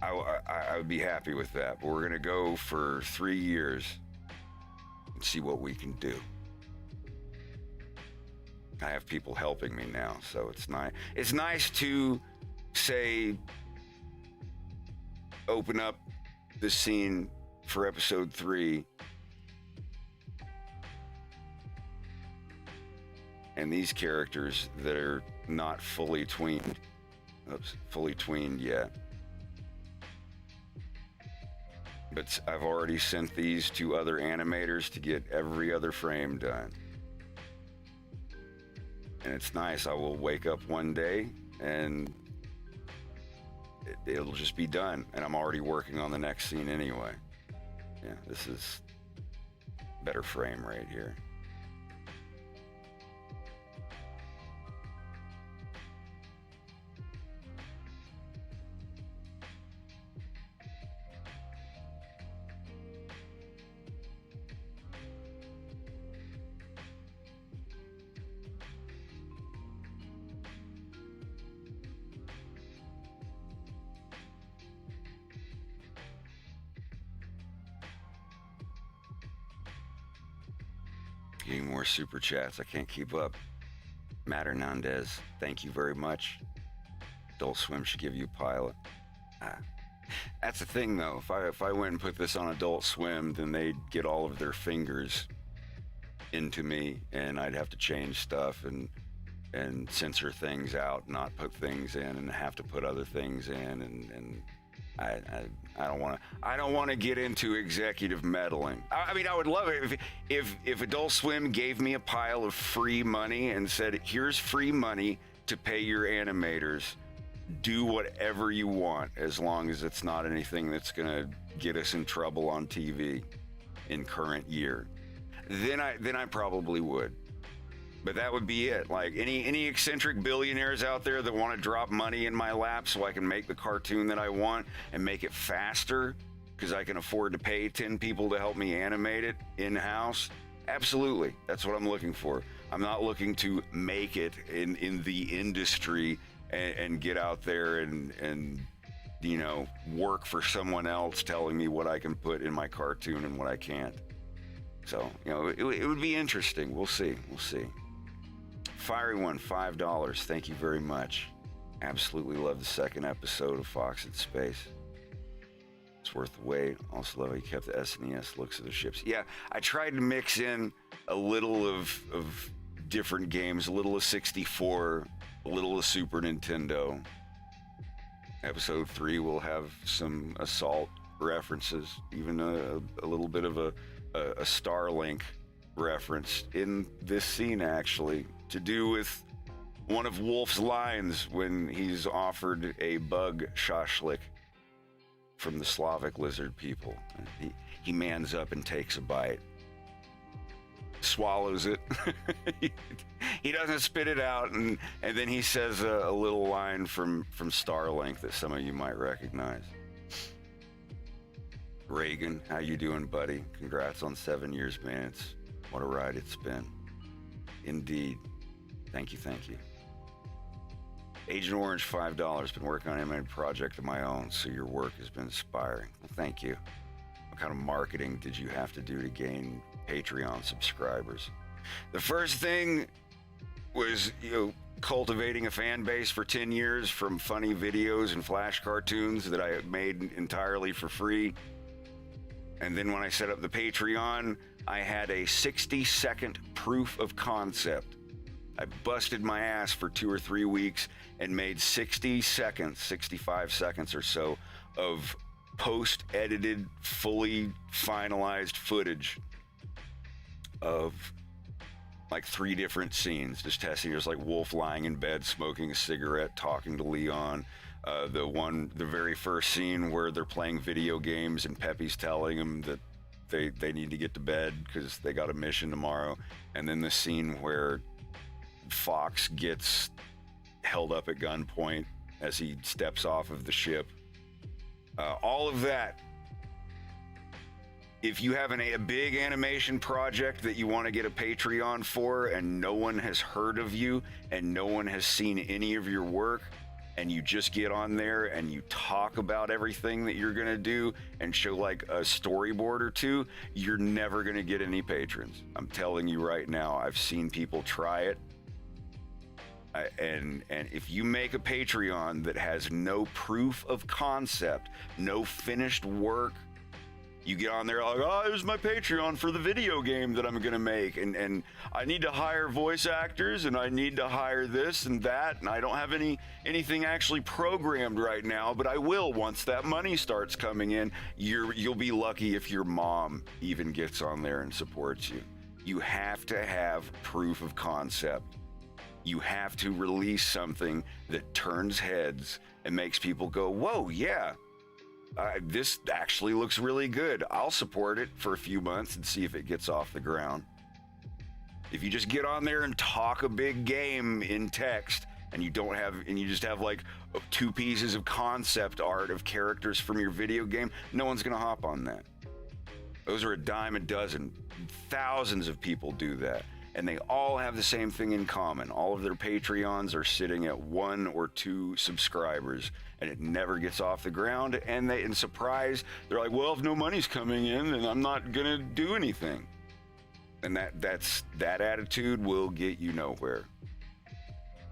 I would be happy with that. But we're going to go for 3 years and see what we can do. I have people helping me now, so it's nice. It's nice to say, open up the scene for episode 3, and these characters that are not fully tweened yet, but I've already sent these to other animators to get every other frame done, and it's nice. I will wake up one day and it'll just be done, and I'm already working on the next scene anyway. Yeah, this is better frame rate here. more super chats. I can't keep up. Matt Hernandez, thank you very much. Adult Swim should give you a pilot. That's the thing, though. If I went and put this on Adult Swim, then they'd get all of their fingers into me, and I'd have to change stuff and censor things out, not put things in, and have to put other things in, and I don't want to get into executive meddling. I mean, I would love it if Adult Swim gave me a pile of free money and said, "Here's free money to pay your animators. Do whatever you want, as long as it's not anything that's gonna get us in trouble on TV in current year." Then I probably would. But that would be it. Like any eccentric billionaires out there that want to drop money in my lap so I can make the cartoon that I want and make it faster because I can afford to pay 10 people to help me animate it in-house, absolutely. That's what I'm looking for. I'm not looking to make it in the industry and get out there and you know, work for someone else telling me what I can put in my cartoon and what I can't. So, you know, it would be interesting. We'll see. We'll see. Fiery One, $5. Thank you very much. Absolutely love the second episode of Fox in Space. It's worth the wait. Also love how you kept the SNES looks of the ships. Yeah, I tried to mix in a little of different games, a little of 64, a little of Super Nintendo. Episode 3 will have some Assault references, even a little bit of a Starlink reference in this scene, actually, to do with one of Wolf's lines when he's offered a bug shashlik from the Slavic lizard people. He mans up and takes a bite, swallows it. He doesn't spit it out, and then he says a little line from Starlink that some of you might recognize. Reagan, how you doing, buddy? Congrats on 7 years, man. What a ride it's been. Indeed. Thank you, thank you. Agent Orange, $5. Been working on an animated project of my own, so your work has been inspiring. Well, thank you. What kind of marketing did you have to do to gain Patreon subscribers? The first thing was, you know, cultivating a fan base for 10 years from funny videos and flash cartoons that I made entirely for free. And then when I set up the Patreon, I had a 60-second proof of concept. I busted my ass for 2 or 3 weeks and made 60 seconds, 65 seconds or so of post-edited, fully finalized footage of like 3 different scenes, just testing. There's like Wolf lying in bed, smoking a cigarette, talking to Leon. The very first scene where they're playing video games and Peppy's telling them that they need to get to bed because they got a mission tomorrow. And then the scene where Fox gets held up at gunpoint as he steps off of the ship. All of that. If you have a big animation project that you want to get a Patreon for and no one has heard of you and no one has seen any of your work, and you just get on there and you talk about everything that you're going to do and show like a storyboard or two, you're never going to get any patrons. I'm telling you right now, I've seen people try it. And if you make a Patreon that has no proof of concept, no finished work, you get on there like, oh, here's my Patreon for the video game that I'm gonna make, and I need to hire voice actors, and I need to hire this and that, and I don't have anything actually programmed right now, but I will once that money starts coming in. You'll be lucky if your mom even gets on there and supports you. You have to have proof of concept. You have to release something that turns heads and makes people go, whoa, yeah. This actually looks really good. I'll support it for a few months and see if it gets off the ground. If you just get on there and talk a big game in text and you just have like 2 pieces of concept art of characters from your video game, no one's gonna hop on that. Those are a dime a dozen. Thousands of people do that. And they all have the same thing in common. All of their Patreons are sitting at 1 or 2 subscribers, and it never gets off the ground. And in surprise, they're like, well, if no money's coming in, then I'm not gonna do anything. And that attitude will get you nowhere.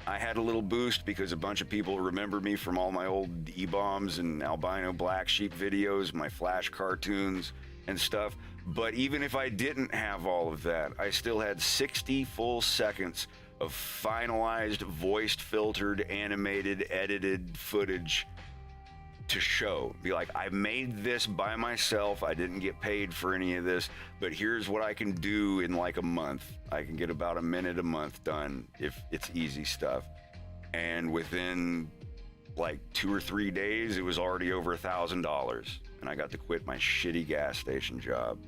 I had a little boost because a bunch of people remember me from all my old E-bombs and albino black sheep videos, my Flash cartoons and stuff. But even if I didn't have all of that, I still had 60 full seconds of finalized, voiced, filtered, animated, edited footage to show. Be like, I made this by myself. I didn't get paid for any of this, but here's what I can do in like a month. I can get about a minute a month done if it's easy stuff. And within like 2 or 3 days, it was already over $1,000. And I got to quit my shitty gas station job.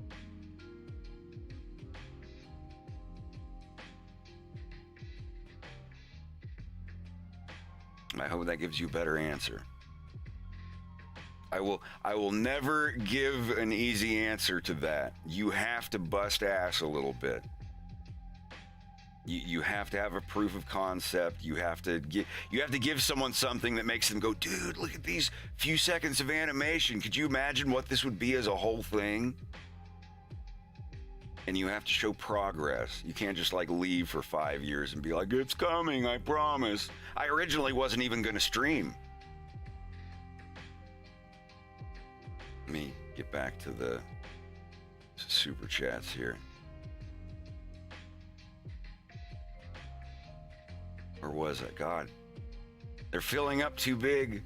I hope that gives you a better answer. I will never give an easy answer to that. You have to bust ass a little bit. You have to have a proof of concept. You have to give someone something that makes them go, dude, look at these few seconds of animation. Could you imagine what this would be as a whole thing? And you have to show progress. You can't just like leave for 5 years and be like, it's coming, I promise. I originally wasn't even going to stream. Let me get back to the super chats here. Or was it? God, they're filling up too big.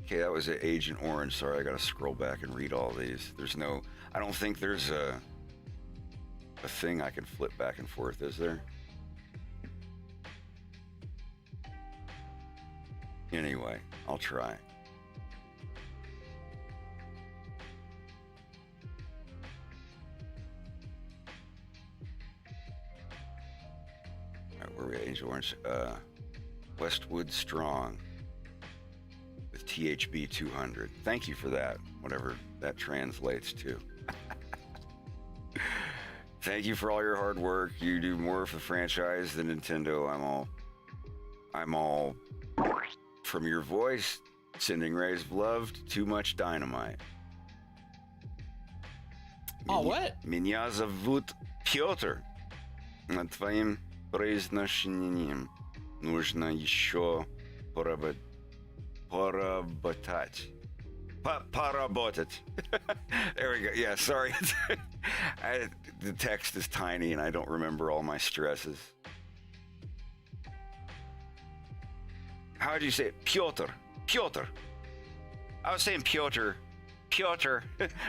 Okay, that was Agent Orange. Sorry, I gotta scroll back and read all these. I don't think there's a thing I can flip back and forth, is there? Anyway, I'll try. Where we at? Angel Orange, Westwood Strong with THB 200. Thank you for that, whatever that translates to. Thank you for all your hard work. You do more for the franchise than Nintendo. I'm all from your voice, sending rays of love to Too Much Dynamite. Oh, what? Меня зовут Пётр. Над твоим произношением нужно еще поработать. Поработать. There we go. Yeah, sorry. The text is tiny and I don't remember all my stresses. How do you say it? Piotr. Piotr. I was saying Piotr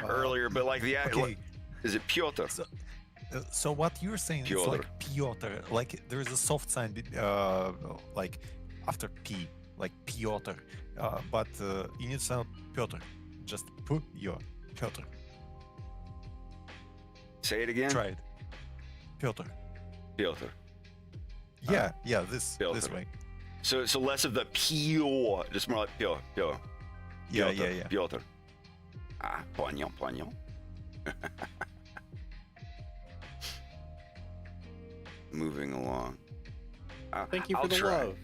earlier, but like the Okay. is it Piotr? So what you're saying is like Piotr, like there's a soft sign like after P, like Piotr, but you need to sound Piotr, just Piotr. Say it again. Try it. Piotr. Piotr. Yeah, this Piotr. way. So less of the pio, just more like pio. Yeah. Piotr. Poignon. Moving along. Thank you I'll for the try. love.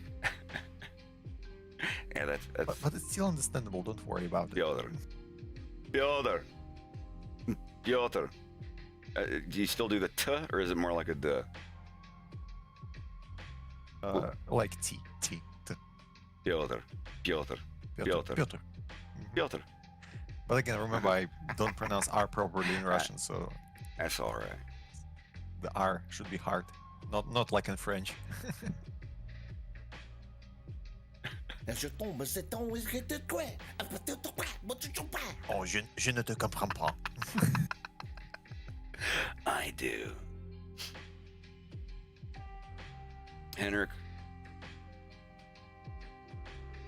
Yeah, that's But it's still understandable. Don't worry about it. Piotr. Do you still do the t, or is it more like a d? Like T. Piotr. Mhm. But again, remember, I don't pronounce R properly in Russian, so That's all right. the R should be hard, not like in French. Oh, je ne te comprends pas. I do. Henrik.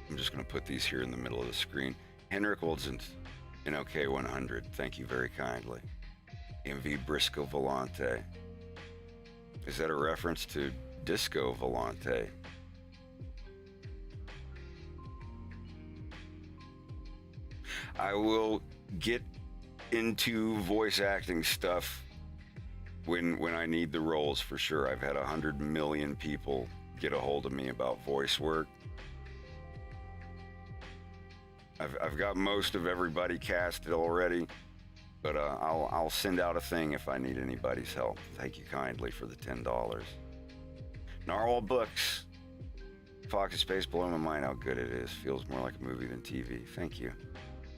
I'm just going to put these here in the middle of the screen. Henrik Oldsent, NLK 100. Thank you very kindly. MV Briscoe Volante. Is that a reference to Disco Volante? I will get into voice acting stuff when I need the roles, for sure. I've had 100 million people get a hold of me about voice work. I've got most of everybody casted already. But I'll send out a thing if I need anybody's help. Thank you kindly for the $10. Narwhal Books. Fox Space blowing my mind how good it is. Feels more like a movie than TV. Thank you.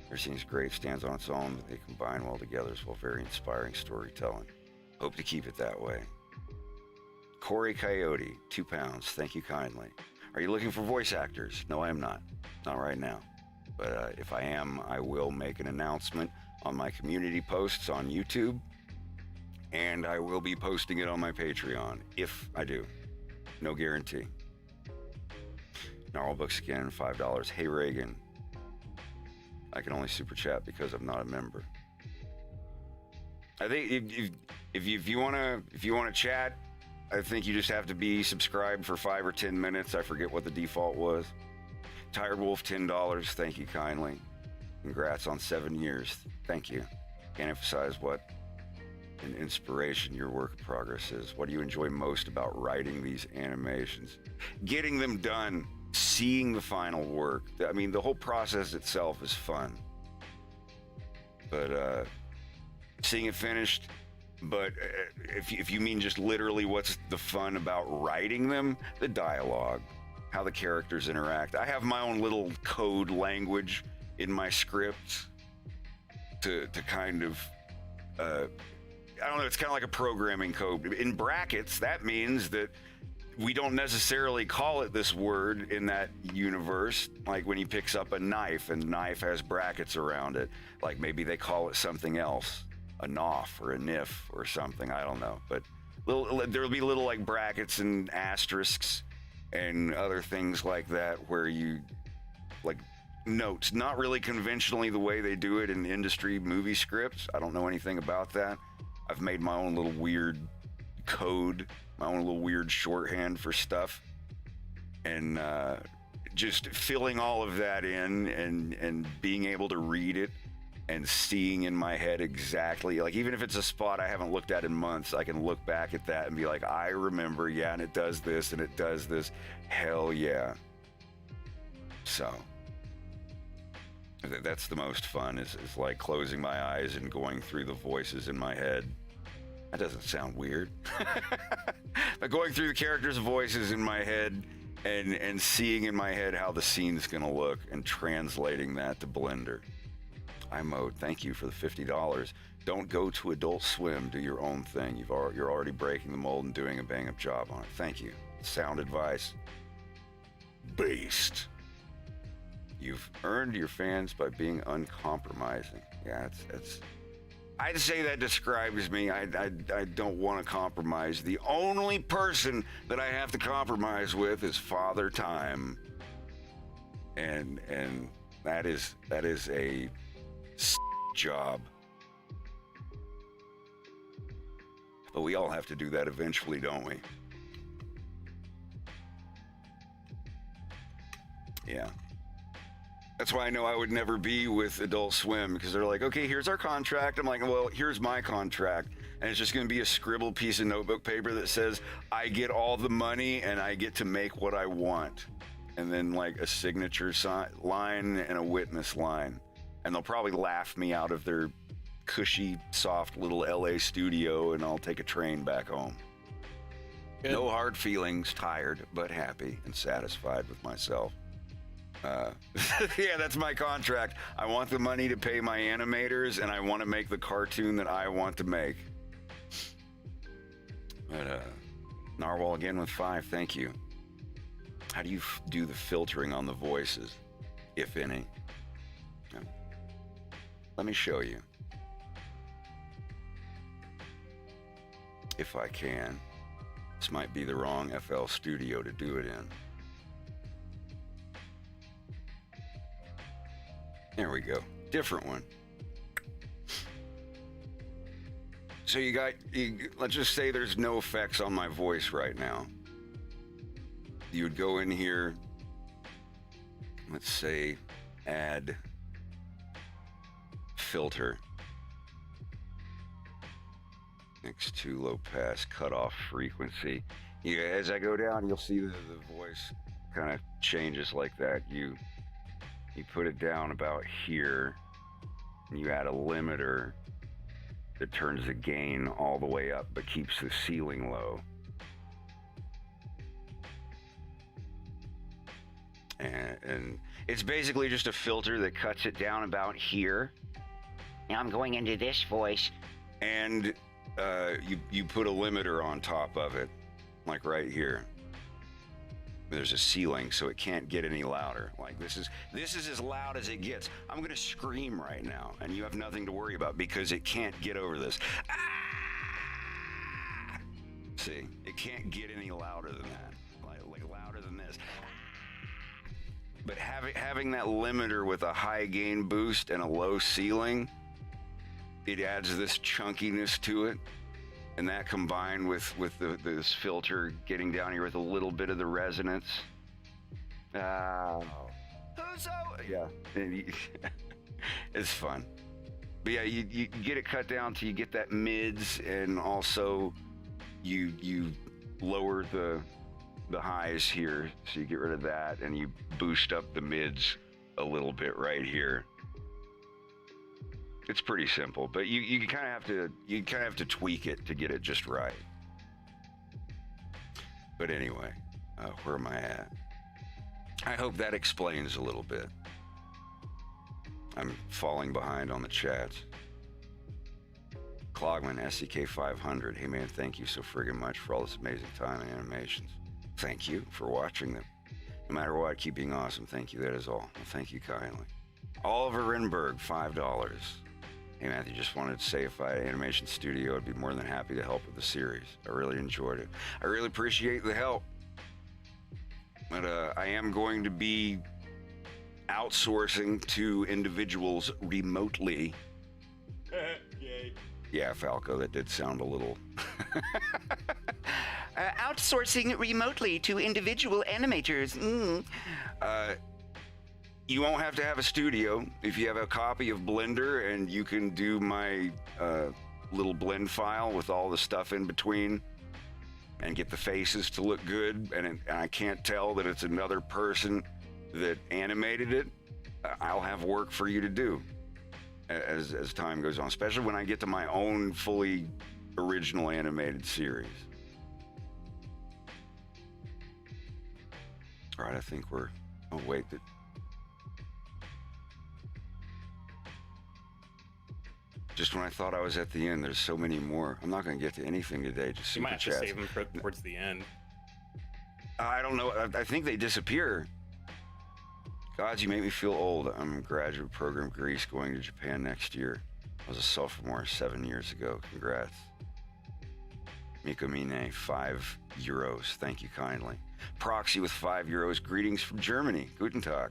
Everything's great. Stands on its own, but they combine well together as well. Very inspiring storytelling. Hope to keep it that way. Corey Coyote, 2 pounds. Thank you kindly. Are you looking for voice actors? No, I am not. Not right now. But if I am, I will make an announcement on my community posts on YouTube, and I will be posting it on my Patreon if I do. No guarantee. Narwhal Books again, $5. Hey Reagan, I can only super chat because I'm not a member. I think if you wanna chat, I think you just have to be subscribed for 5 or 10 minutes. I forget what the default was. Tired Wolf, $10. Thank you kindly. Congrats on 7 years. Thank you. Can't emphasize what an inspiration your work in progress is. What do you enjoy most about writing these animations? Getting them done, seeing the final work. I mean, the whole process itself is fun. But seeing it finished, but if you mean just literally what's the fun about writing them, the dialogue, how the characters interact. I have my own little code language in my scripts to kind of, I don't know, it's kind of like a programming code. In brackets, that means that we don't necessarily call it this word in that universe. Like when he picks up a knife and knife has brackets around it, like maybe they call it something else, a noff or a nif or something, I don't know. But there'll be little like brackets and asterisks and other things like that where you, like, notes, not really conventionally the way they do it in industry movie scripts. I don't know anything about that. I've made my own little weird code, my own little weird shorthand for stuff, and just filling all of that in and being able to read it and seeing in my head exactly, like, even if it's a spot I haven't looked at in months, I can look back at that and be like, I remember, yeah, and it does this and it does this. Hell yeah. So that's the most fun, is like closing my eyes and going through the voices in my head. That doesn't sound weird. But going through the characters' voices in my head and seeing in my head how the scene's gonna look and translating that to Blender. iMode, thank you for the $50. Don't go to Adult Swim, do your own thing. You're already breaking the mold and doing a bang-up job on it. Thank you. Sound advice. Based. You've earned your fans by being uncompromising. Yeah, it's I'd say that describes me. I don't want to compromise. The only person that I have to compromise with is Father Time. And that is a job. But we all have to do that eventually, don't we? Yeah. That's why I know I would never be with Adult Swim, because they're like, okay, here's our contract. I'm like, well, here's my contract. And it's just going to be a scribbled piece of notebook paper that says, I get all the money and I get to make what I want. And then like a signature line and a witness line. And they'll probably laugh me out of their cushy, soft little LA studio, and I'll take a train back home. Good. No hard feelings, tired, but happy and satisfied with myself. Yeah, that's my contract. I want the money to pay my animators, and I want to make the cartoon that I want to make. But, Narwhal again with 5, thank you. How do you do the filtering on the voices, if any? Let me show you. If I can. This might be the wrong FL Studio to do it in. There we go. Different one. So let's just say there's no effects on my voice right now. You would go in here, let's say, add filter next to low pass cutoff frequency. Yeah, as I go down, you'll see the voice kind of changes like that. You put it down about here, and you add a limiter, that turns the gain all the way up but keeps the ceiling low. And it's basically just a filter that cuts it down about here. Now I'm going into this voice. And you put a limiter on top of it, like right here. There's a ceiling, so it can't get any louder. Like this is as loud as it gets. I'm gonna scream right now, and you have nothing to worry about because it can't get over this. Ah! See, it can't get any louder than that. Like louder than this. But having that limiter with a high gain boost and a low ceiling, it adds this chunkiness to it. And that combined with this filter getting down here with a little bit of the resonance. Yeah. It's fun. But yeah, you get it cut down till you get that mids, and also you lower the highs here, so you get rid of that, and you boost up the mids a little bit right here. It's pretty simple, but you kind of have to tweak it to get it just right. But anyway, where am I at? I hope that explains a little bit. I'm falling behind on the chats. Clogman, SCK 500. Hey man, thank you so friggin' much for all this amazing time and animations. Thank you for watching them. No matter what, keep being awesome. Thank you, that is all. Well, thank you kindly. Oliver Renberg, $5. Hey Matthew, just wanted to say if I had an animation studio, I'd be more than happy to help with the series. I really enjoyed it. I really appreciate the help. But I am going to be outsourcing to individuals remotely. Yay. Yeah, Falco, that did sound a little... Outsourcing remotely to individual animators. You won't have to have a studio if you have a copy of Blender, and you can do my little blend file with all the stuff in between and get the faces to look good, and I can't tell that it's another person that animated it. I'll have work for you to do as time goes on, especially when I get to my own fully original animated series. All right, I think we're... Oh, wait. Just when I thought I was at the end, there's so many more. I'm not going to get to anything today. Just You might have to super save them for towards the end. I don't know. I think they disappear. Gods, you make me feel old. I'm a graduate program Greece going to Japan next year. I was a sophomore 7 years ago. Congrats. Mikomine, €5. Thank you kindly. Proxy with €5. Greetings from Germany. Guten Tag.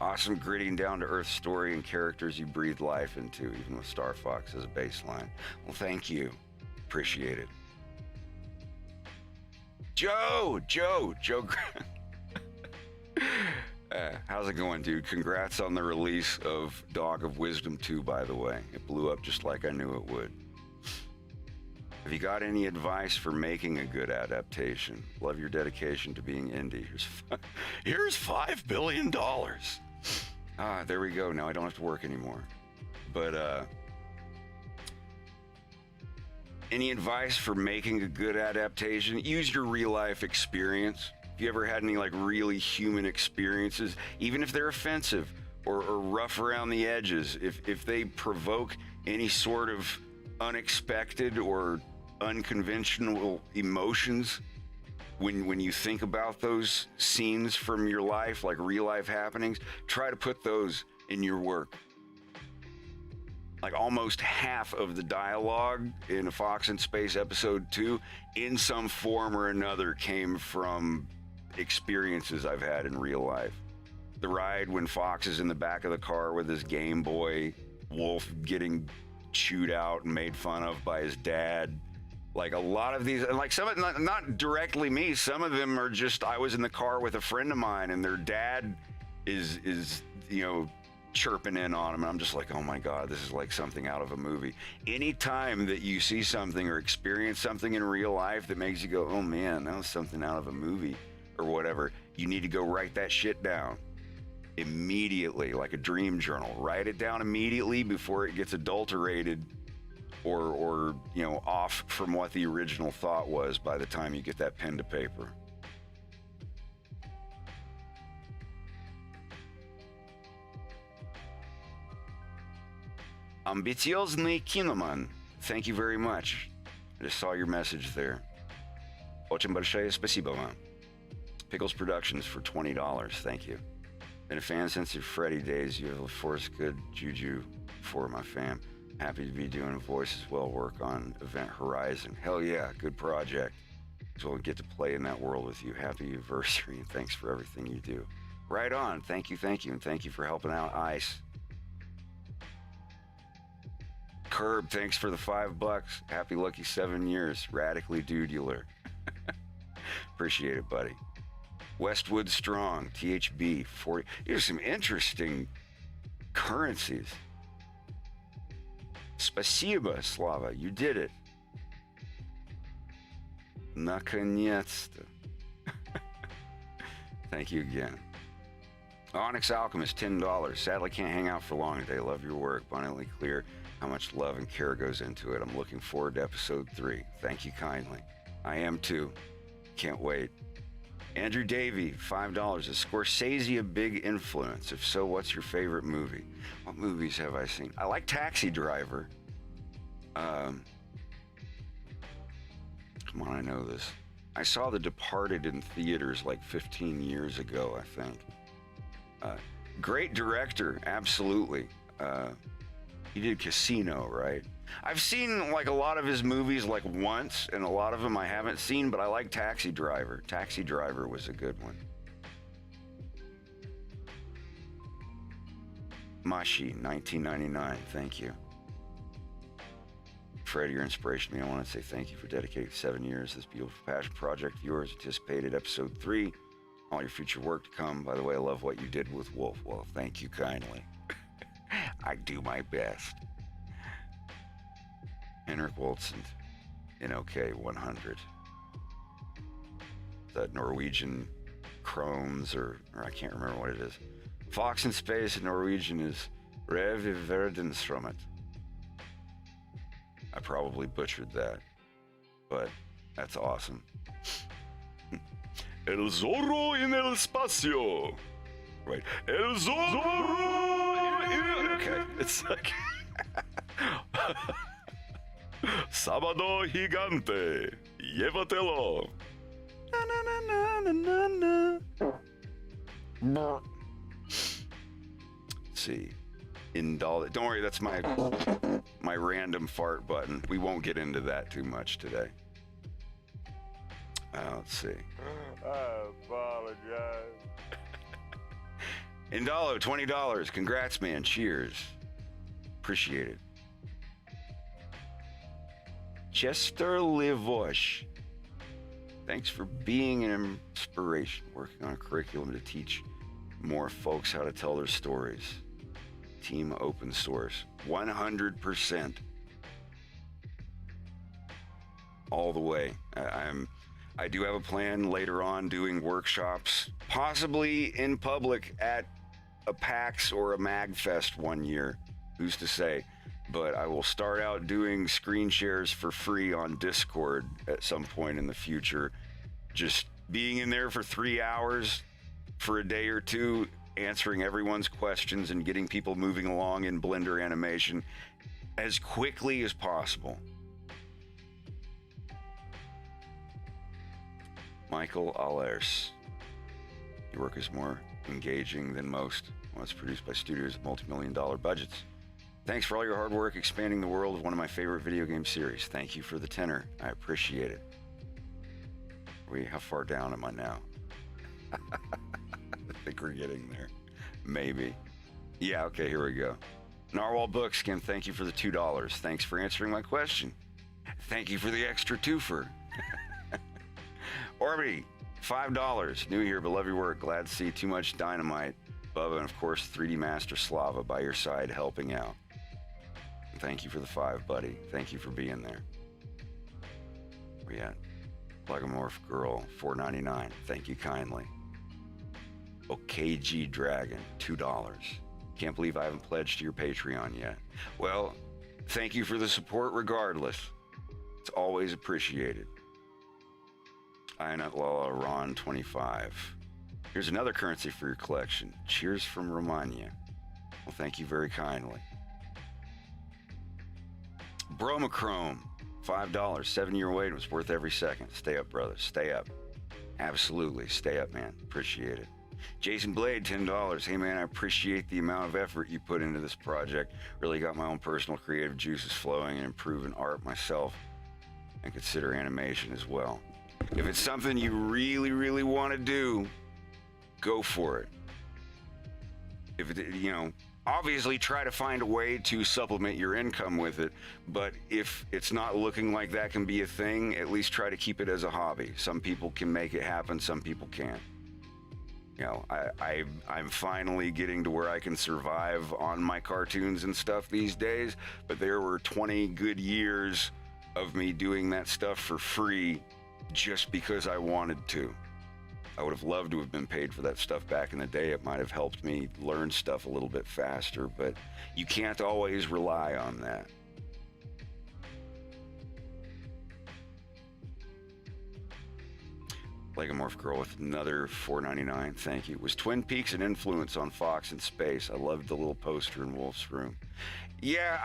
Awesome gritty and down-to-earth story and characters you breathe life into, even with Star Fox as a baseline. Well, thank you. Appreciate it. Joe. How's it going, dude? Congrats on the release of Dog of Wisdom 2, by the way. It blew up just like I knew it would. Have you got any advice for making a good adaptation? Love your dedication to being indie. Here's $5 billion. There we go. Now I don't have to work anymore. But any advice for making a good adaptation? Use your real life experience. If you ever had any like really human experiences, even if they're offensive or rough around the edges, if they provoke any sort of unexpected or unconventional emotions when you think about those scenes from your life, like real life happenings, try to put those in your work. Like almost half of the dialogue in A Fox in Space episode 2 in some form or another came from experiences I've had in real life. The ride when Fox is in the back of the car with his Game Boy, Wolf getting chewed out and made fun of by his dad. Like a lot of these, and like some of them, not directly me, some of them are just, I was in the car with a friend of mine and their dad is you know, chirping in on him, and I'm just like, oh my God, this is like something out of a movie. Anytime that you see something or experience something in real life that makes you go, oh man, that was something out of a movie or whatever, you need to go write that shit down immediately, like a dream journal. Write it down immediately before it gets adulterated or off from what the original thought was by the time you get that pen to paper. Ambitiozny Kinoman, thank you very much. I just saw your message there. Очень большое спасибо вам. Pickles Productions for $20, thank you. Been a fan since your Freddy days. You have forced good juju for my fam. Happy to be doing voice as well, work on Event Horizon. Hell yeah, good project. So we'll get to play in that world with you. Happy anniversary, and thanks for everything you do. Right on, thank you, and thank you for helping out Ice. Curb, thanks for the $5. Happy lucky 7 years. Radically dudular. Appreciate it, buddy. Westwood Strong, THB, 40. Here's some interesting currencies. Спасибо, Slava, you did it. Наконец-то. Thank you again. Onyx Alchemist, $10. Sadly can't hang out for long today. Love your work. Abundantly clear how much love and care goes into it. I'm looking forward to episode 3. Thank you kindly. I am too. Can't wait. Andrew Davey, $5. Is Scorsese a big influence? If so, what's your favorite movie? What movies have I seen? I like Taxi Driver. Come on, I know this. I saw The Departed in theaters like 15 years ago, I think. Great director, absolutely. He did Casino, right? I've seen like a lot of his movies like once, and a lot of them I haven't seen, but I like Taxi Driver. Taxi Driver was a good one. Mashi, 1999, thank you. Fred, your inspiration to me. I want to say thank you for dedicating 7 years to this beautiful passion project of yours. Anticipated episode 3. All your future work to come. By the way, I love what you did with Wolf. Well, thank you kindly. I do my best. Henrik Woltson, NOK 100. The Norwegian Chromes, or I can't remember what it is. Fox in Space in Norwegian is Revi Verdensrommet. I probably butchered that, but that's awesome. El Zorro en el Espacio. Right. El Zorro in... Okay, it's like... Sábado Gigante. Llévatelo. Na, na, na, na, na, na. Let's see. Don't worry, that's my random fart button. We won't get into that too much today. Let's see. I apologize. Indalo, $20. Congrats, man. Cheers. Appreciate it. Chester Livosh. Thanks for being an inspiration. Working on a curriculum to teach more folks how to tell their stories. Team open source. 100%. All the way. I do have a plan later on doing workshops, possibly in public at a PAX or a MagFest one year. Who's to say? But I will start out doing screen shares for free on Discord at some point in the future. Just being in there for 3 hours for a day or two, answering everyone's questions and getting people moving along in Blender animation as quickly as possible. Michael Allers. Your work is more engaging than most when it's produced by studios with multi-million-dollar budgets. Thanks for all your hard work expanding the world of one of my favorite video game series. Thank you for the tenor. I appreciate it. How far down am I now? I think we're getting there. Maybe. Yeah, okay, here we go. Narwhal Bookskin, thank you for the $2. Thanks for answering my question. Thank you for the extra twofer. Orby, $5. New here, but love your work. Glad to see Too Much Dynamite. Bubba, and of course, 3D Master Slava by your side helping out. Thank you for the 5, buddy. Thank you for being there. Where you at? Legomorph Girl, $4.99. Thank you kindly. OKG Dragon, $2. Can't believe I haven't pledged to your Patreon yet. Well, thank you for the support regardless. It's always appreciated. Ionut Lala Ron 25. Here's another currency for your collection. Cheers from Romania. Well, thank you very kindly. Bromachrome, $5. 7-year wait was worth every second. Stay up, brother. Stay up. Absolutely. Stay up, man. Appreciate it. Jason Blade, $10. Hey, man, I appreciate the amount of effort you put into this project. Really got my own personal creative juices flowing and improving art myself, and consider animation as well. If it's something you really, really want to do, go for it. If it, obviously try to find a way to supplement your income with it, but if it's not looking like that can be a thing, at least try to keep it as a hobby. Some people can make it happen, some people can't. I'm finally getting to where I can survive on my cartoons and stuff these days, but there were 20 good years of me doing that stuff for free just because I wanted to. I would have loved to have been paid for that stuff back in the day. It might have helped me learn stuff a little bit faster, but you can't always rely on that. Legomorph Girl with another $4.99. Thank you. Was Twin Peaks an influence on Fox in space? I loved the little poster in Wolf's room. Yeah,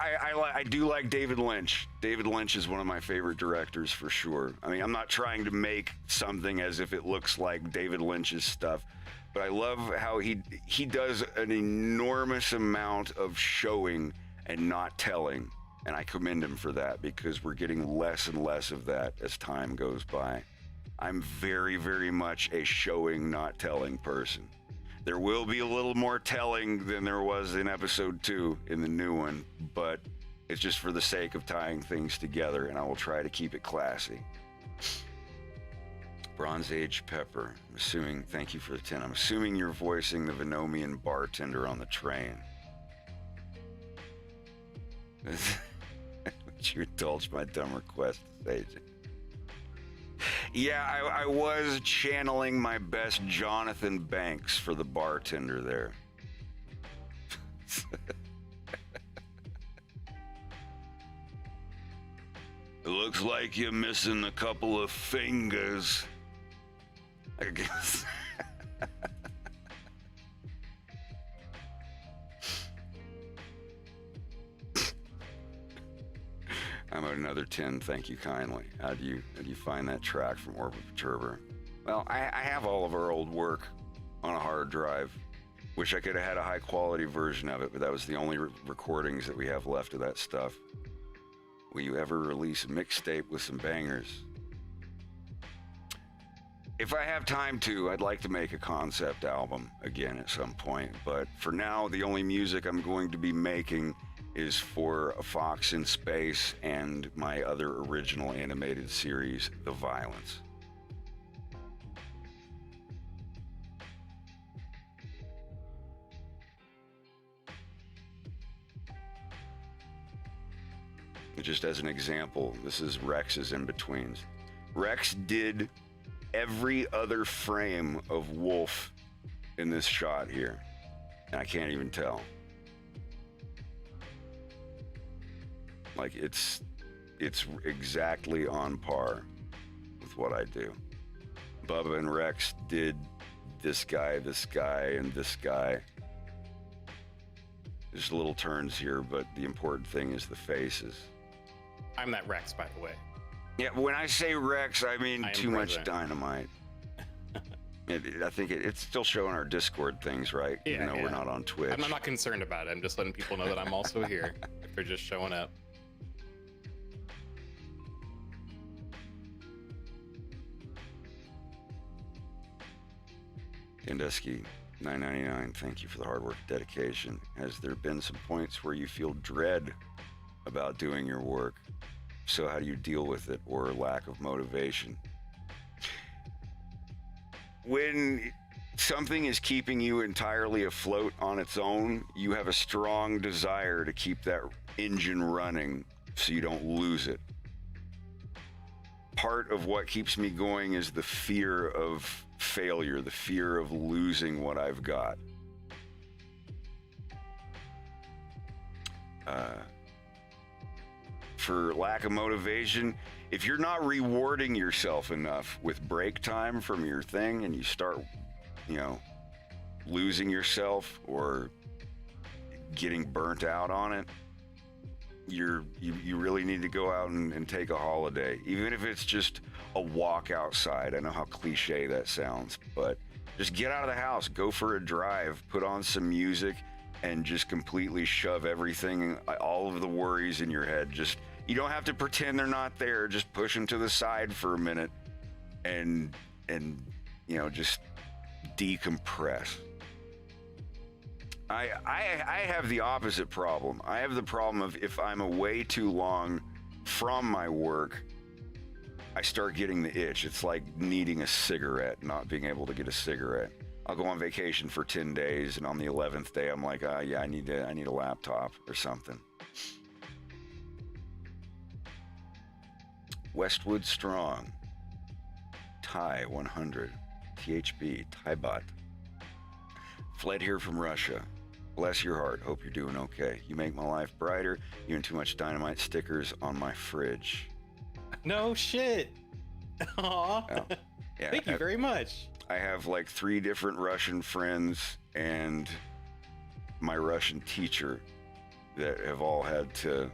I do like David Lynch. David Lynch is one of my favorite directors for sure. I mean, I'm not trying to make something as if it looks like David Lynch's stuff, but I love how he does an enormous amount of showing and not telling, and I commend him for that because we're getting less and less of that as time goes by. I'm very, very much a showing, not telling person. There will be a little more telling than there was in episode 2 in the new one, but it's just for the sake of tying things together, and I will try to keep it classy. Bronze Age Pepper, I'm assuming, thank you for the 10. I'm assuming you're voicing the Venomian bartender on the train. Would you indulge my dumb request, Sage? Yeah, I was channeling my best Jonathan Banks for the bartender there. It looks like you're missing a couple of fingers, I guess. I'm at another 10, thank you kindly. How do you find that track from Orbit Perturber? Well, I have all of our old work on a hard drive. Wish I could have had a high quality version of it, but that was the only recordings that we have left of that stuff. Will you ever release a mixtape with some bangers? If I have time to, I'd like to make a concept album again at some point, but for now, the only music I'm going to be making is for A Fox in Space and my other original animated series, The Violence. Just as an example, this is Rex's in-betweens. Rex did every other frame of Wolf in this shot here, and I can't even tell. Like, it's exactly on par with what I do. Bubba and Rex did this guy, and this guy. There's little turns here, but the important thing is the faces. I'm that Rex, by the way. Yeah, when I say Rex, I mean too much present. dynamite. I think it's still showing our Discord things, right? Yeah, Even though we're not on Twitch. I'm not concerned about it. I'm just letting people know that I'm also here if they're just showing up. Indusky, $9.99. Thank you for the hard work and dedication. Has there been some points where you feel dread about doing your work? So how do you deal with it, or lack of motivation? When something is keeping you entirely afloat on its own, you have a strong desire to keep that engine running so you don't lose it. Part of what keeps me going is the fear of failure, the fear of losing what I've got. for lack of motivation, if you're not rewarding yourself enough with break time from your thing and you start, losing yourself or getting burnt out on it, you really need to go out and take a holiday, even if it's just a walk outside. I know how cliche that sounds, but just get out of the house, go for a drive, put on some music, and just completely shove everything, all of the worries in your head. You don't have to pretend they're not there. Just push them to the side for a minute and just decompress. I have the opposite problem. I have the problem of if I'm away too long from my work, I start getting the itch. It's like needing a cigarette, not being able to get a cigarette. I'll go on vacation for 10 days, and on the 11th day, I'm like, I need a laptop or something. Westwood Strong, Thai 100, THB, Thaibot. Fled here from Russia. Bless your heart. Hope you're doing okay. You make my life brighter. You and too much dynamite stickers on my fridge. No shit. Aw. Oh, yeah, Thank you very much. I have like 3 different Russian friends and my Russian teacher that have all had to,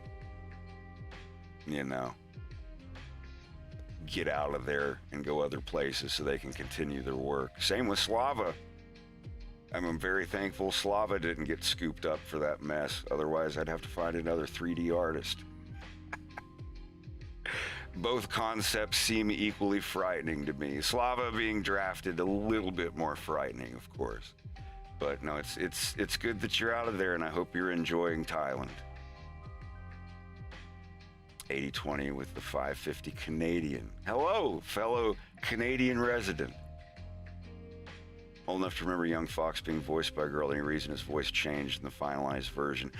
get out of there and go other places so they can continue their work. Same with Slava. I'm very thankful Slava didn't get scooped up for that mess. Otherwise, I'd have to find another 3D artist. Both concepts seem equally frightening to me. Slava being drafted a little bit more frightening, of course. But no, it's good that you're out of there, and I hope you're enjoying Thailand. 80-20 with the 550 Canadian. Hello, fellow Canadian resident. Old enough to remember young Fox being voiced by a girl. Any reason his voice changed in the finalized version?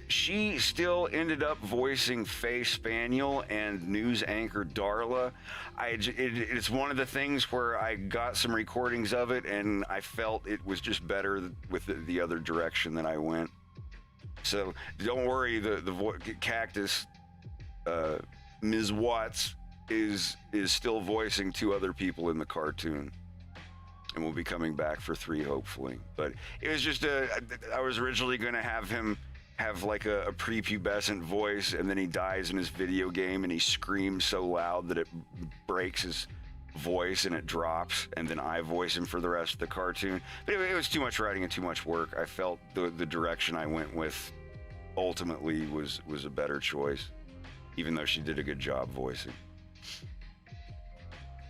She still ended up voicing Faye Spaniel and news anchor Darla. It's one of the things where I got some recordings of it, and I felt it was just better with the other direction that I went. So don't worry, the Cactus, Ms. Watts is still voicing 2 other people in the cartoon. And we'll be coming back for 3, hopefully. But it was just I was originally going to have him have like a prepubescent voice, and then he dies in his video game, and he screams so loud that it breaks his voice and it drops, and then I voice him for the rest of the cartoon. But it was too much writing and too much work. I felt the direction I went with ultimately was a better choice, even though she did a good job voicing.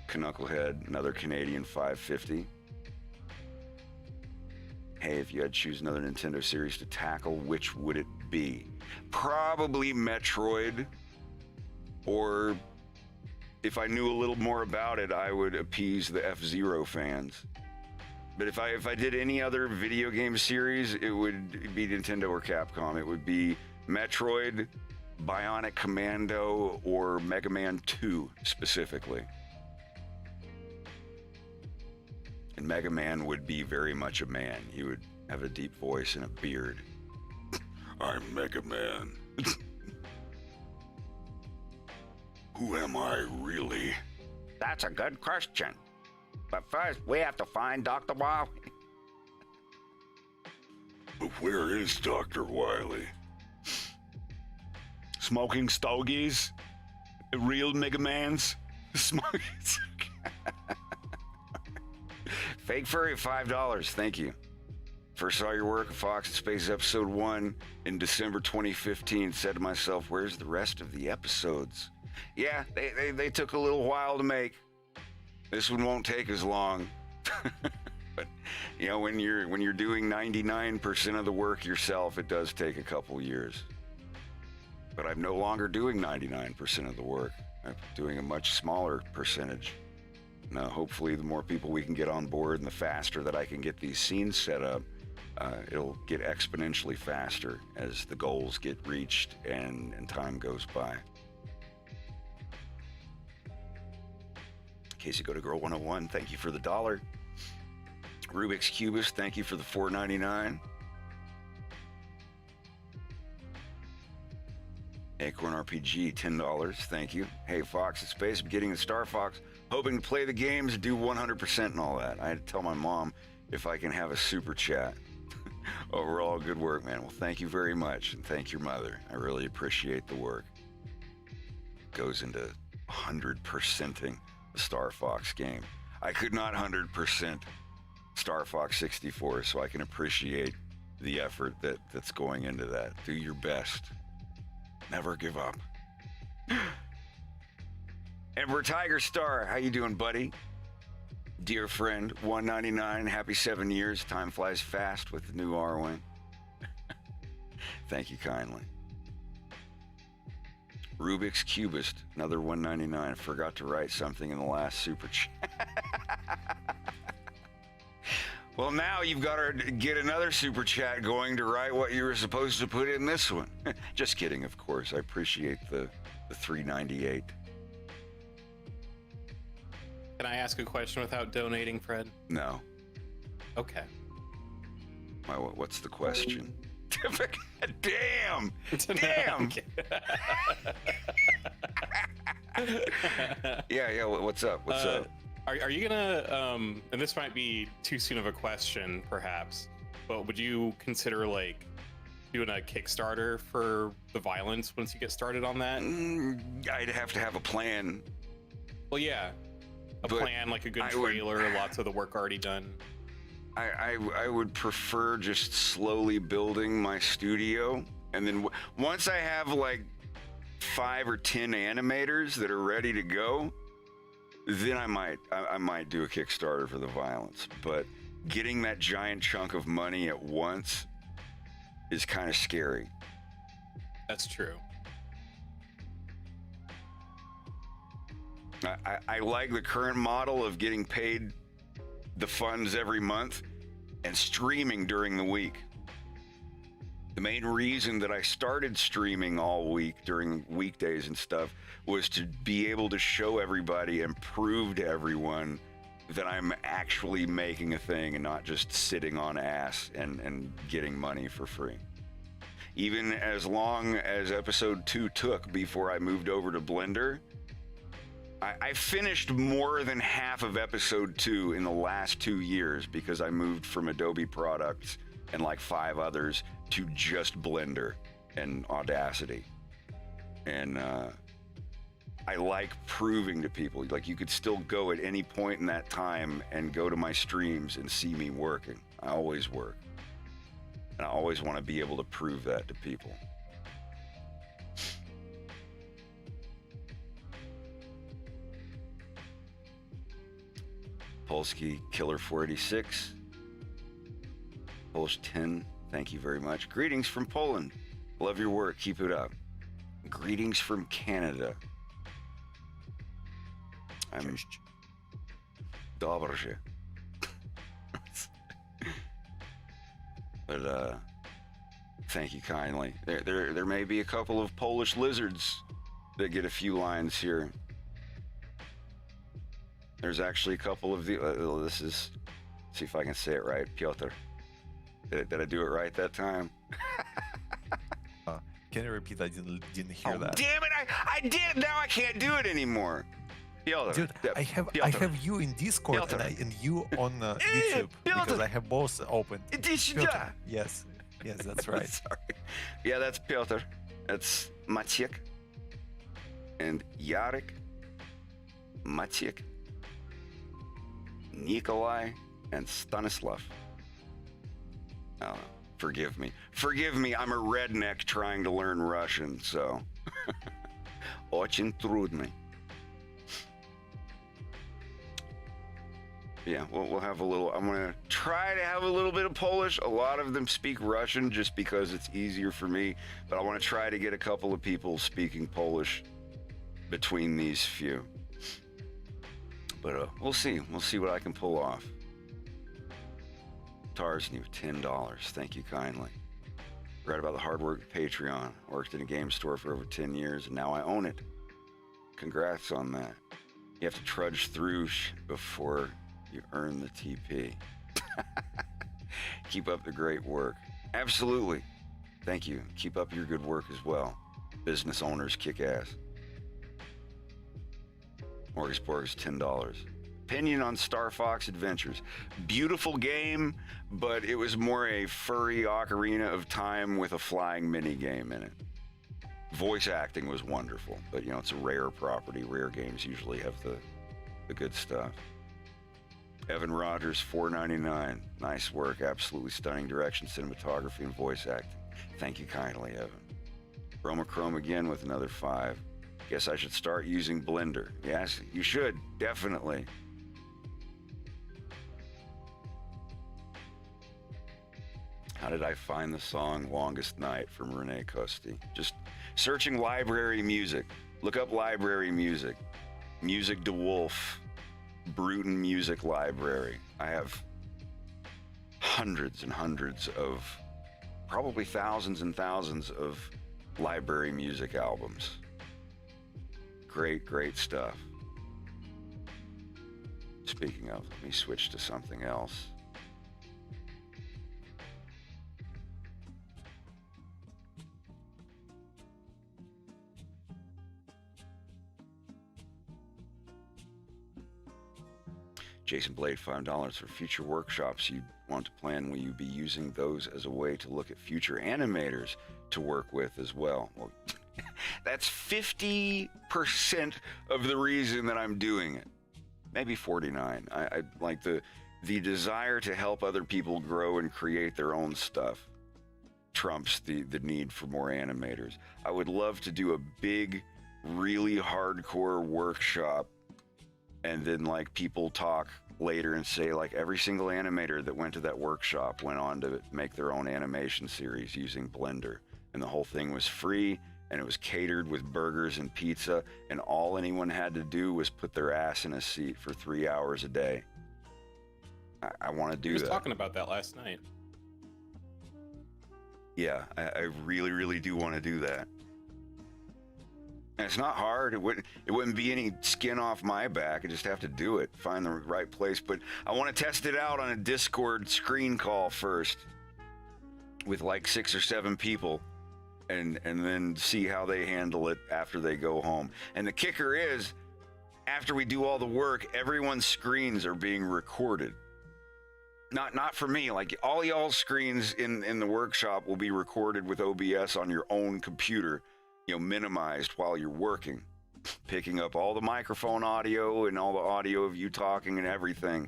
Knucklehead, another Canadian 550. Hey, if you had to choose another Nintendo series to tackle, which would it be? Probably Metroid, or if I knew a little more about it, I would appease the F-Zero fans. But if I did any other video game series, it would be Nintendo or Capcom. It would be Metroid, Bionic Commando, or Mega Man 2 specifically. And Mega Man would be very much a man. He would have a deep voice and a beard. I'm Mega Man. Who am I, really? That's a good question. But first, we have to find Dr. Wily. But where is Dr. Wily? Smoking stogies? Real Mega Mans? Smoking... Fake Furry, $5. Thank you. First saw your work, Fox in Space Episode 1 in December 2015. Said to myself, where's the rest of the episodes? Yeah, they took a little while to make. This one won't take as long. But, when you're doing 99% of the work yourself, it does take a couple years. But I'm no longer doing 99% of the work. I'm doing a much smaller percentage. Now, hopefully, the more people we can get on board and the faster that I can get these scenes set up, it'll get exponentially faster as the goals get reached and time goes by. Casey Go to Girl 101, thank you for the $1. Rubik's Cubist, thank you for the $4.99. Acorn RPG, $10. Thank you. Hey, Fox in Space. I'm getting the Star Fox. Hoping to play the games, do 100% and all that. I had to tell my mom if I can have a super chat. Overall, good work, man. Well, thank you very much. And thank your mother. I really appreciate the work. Goes into 100%ing the Star Fox game. I could not 100% Star Fox 64, so I can appreciate the effort that's going into that. Do your best. Never give up. Emperor Tiger Star, how you doing, buddy? Dear friend, 199, happy 7 years. Time flies fast with the new R-Wing. Thank you kindly. Rubik's Cubist, another 199. Forgot to write something in the last super chat. Well, now you've got to get another super chat going to write what you were supposed to put in this one. Just kidding, of course. I appreciate the 398. Can I ask a question without donating, Fred? No. Okay. What's the question? Damn! Damn! Yeah, what's up? What's up? Are you gonna, and this might be too soon of a question, perhaps, but would you consider, like, doing a Kickstarter for the violence once you get started on that? I'd have to have a plan. Well, yeah. A plan, like a good trailer, lots of the work already done. I would prefer just slowly building my studio, and then once I have like 5 or 10 animators that are ready to go, then I might do a Kickstarter for the violence. But getting that giant chunk of money at once is kind of scary. That's true. I like the current model of getting paid the funds every month and streaming during the week. The main reason that I started streaming all week during weekdays and stuff was to be able to show everybody and prove to everyone that I'm actually making a thing and not just sitting on ass and getting money for free. Even as long as episode 2 took before I moved over to Blender, I finished more than half of episode 2 in the last 2 years because I moved from Adobe products and like 5 others to just Blender and Audacity. And I like proving to people, like, you could still go at any point in that time and go to my streams and see me working. I always work. And I always want to be able to prove that to people. Polsky Killer 486. Polish 10, thank you very much. Greetings from Poland. Love your work. Keep it up. Greetings from Canada. I'm Dobrze. But thank you kindly. There may be a couple of Polish lizards that get a few lines here. There's actually a couple of the. This is. See if I can say it right, Piotr. Did I do it right that time? Can you repeat? I didn't hear that. Damn it! I did it. Now I can't do it anymore. Piotr, Dude, I have you in Discord and you on YouTube because I have both open. Piotr. Yes, that's right. Sorry. Yeah, that's Piotr. That's Maciek and Jarek, Maciek, Nikolai, and Stanislav. Forgive me. I'm a redneck trying to learn Russian, so. Очень трудно. Yeah, we'll have a little. I'm going to try to have a little bit of Polish. A lot of them speak Russian just because it's easier for me, but I want to try to get a couple of people speaking Polish between these few. But we'll see. We'll see what I can pull off. Tars new $10. Thank you kindly. Read about the hard work at Patreon. Worked in a game store for over 10 years, and now I own it. Congrats on that. You have to trudge through before you earn the TP. Keep up the great work. Absolutely. Thank you. Keep up your good work as well. Business owners kick ass. Morgasborg is $10. Opinion on Star Fox Adventures. Beautiful game, but it was more a furry Ocarina of Time with a flying mini game in it. Voice acting was wonderful, but you know, it's a rare property. Rare games usually have the good stuff. Evan Rogers, $4.99. Nice work, absolutely stunning direction, cinematography, and voice acting. Thank you kindly, Evan. Chromachrome again with another $5. Guess I should start using Blender. Yes, you should, definitely. How did I find the song Longest Night from Renee Costi? Just searching library music. Look up library music. Music de Wolf. Bruton Music Library. I have hundreds and hundreds of, probably thousands and thousands of library music albums. Great, great stuff. Speaking of, let me switch to something else. Jason Blade, $5 for future workshops you want to plan. Will you be using those as a way to look at future animators to work with as well? Well, that's 50% of the reason that I'm doing it. Maybe 49. I like the desire to help other people grow and create their own stuff trumps the need for more animators. I would love to do a big, really hardcore workshop, and then like people talk later and say like every single animator that went to that workshop went on to make their own animation series using Blender, and the whole thing was free, and it was catered with burgers and pizza, and all anyone had to do was put their ass in a seat for 3 hours a day. I want to do that. I was talking about that last night. Yeah, I really, really do want to do that. And it's not hard. It wouldn't be any skin off my back. I just have to do it, find the right place. But I want to test it out on a Discord screen call first with like 6 or 7 people, and then see how they handle it after they go home. And the kicker is, after we do all the work, everyone's screens are being recorded. Not for me. Like all y'all's screens in the workshop will be recorded with OBS on your own computer, you know, minimized while you're working, picking up all the microphone audio and all the audio of you talking and everything.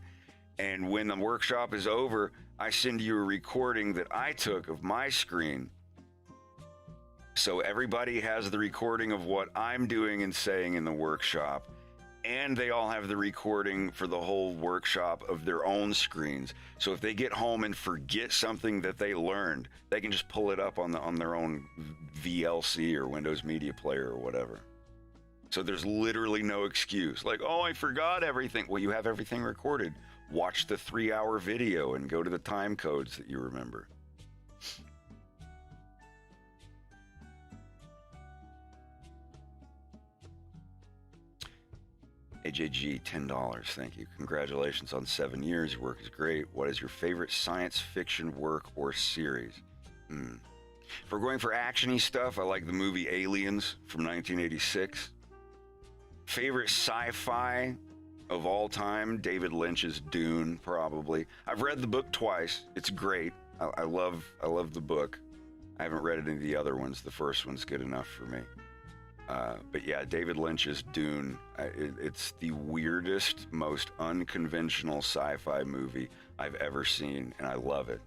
And when the workshop is over, I send you a recording that I took of my screen. So everybody has the recording of what I'm doing and saying in the workshop, and they all have the recording for the whole workshop of their own screens. So if they get home and forget something that they learned, they can just pull it up on their own VLC or Windows Media Player or whatever. So there's literally no excuse. Like, oh, I forgot everything. Well, you have everything recorded. Watch the 3-hour video and go to the time codes that you remember. AJG, $10. Thank you. Congratulations on 7 years. Your work is great. What is your favorite science fiction work or series? If we're going for action-y stuff, I like the movie Aliens from 1986. Favorite sci-fi of all time, David Lynch's Dune, probably. I've read the book twice. It's great. I love the book. I haven't read any of the other ones. The first one's good enough for me. But yeah, David Lynch's Dune, it's the weirdest, most unconventional sci-fi movie I've ever seen, and I love it.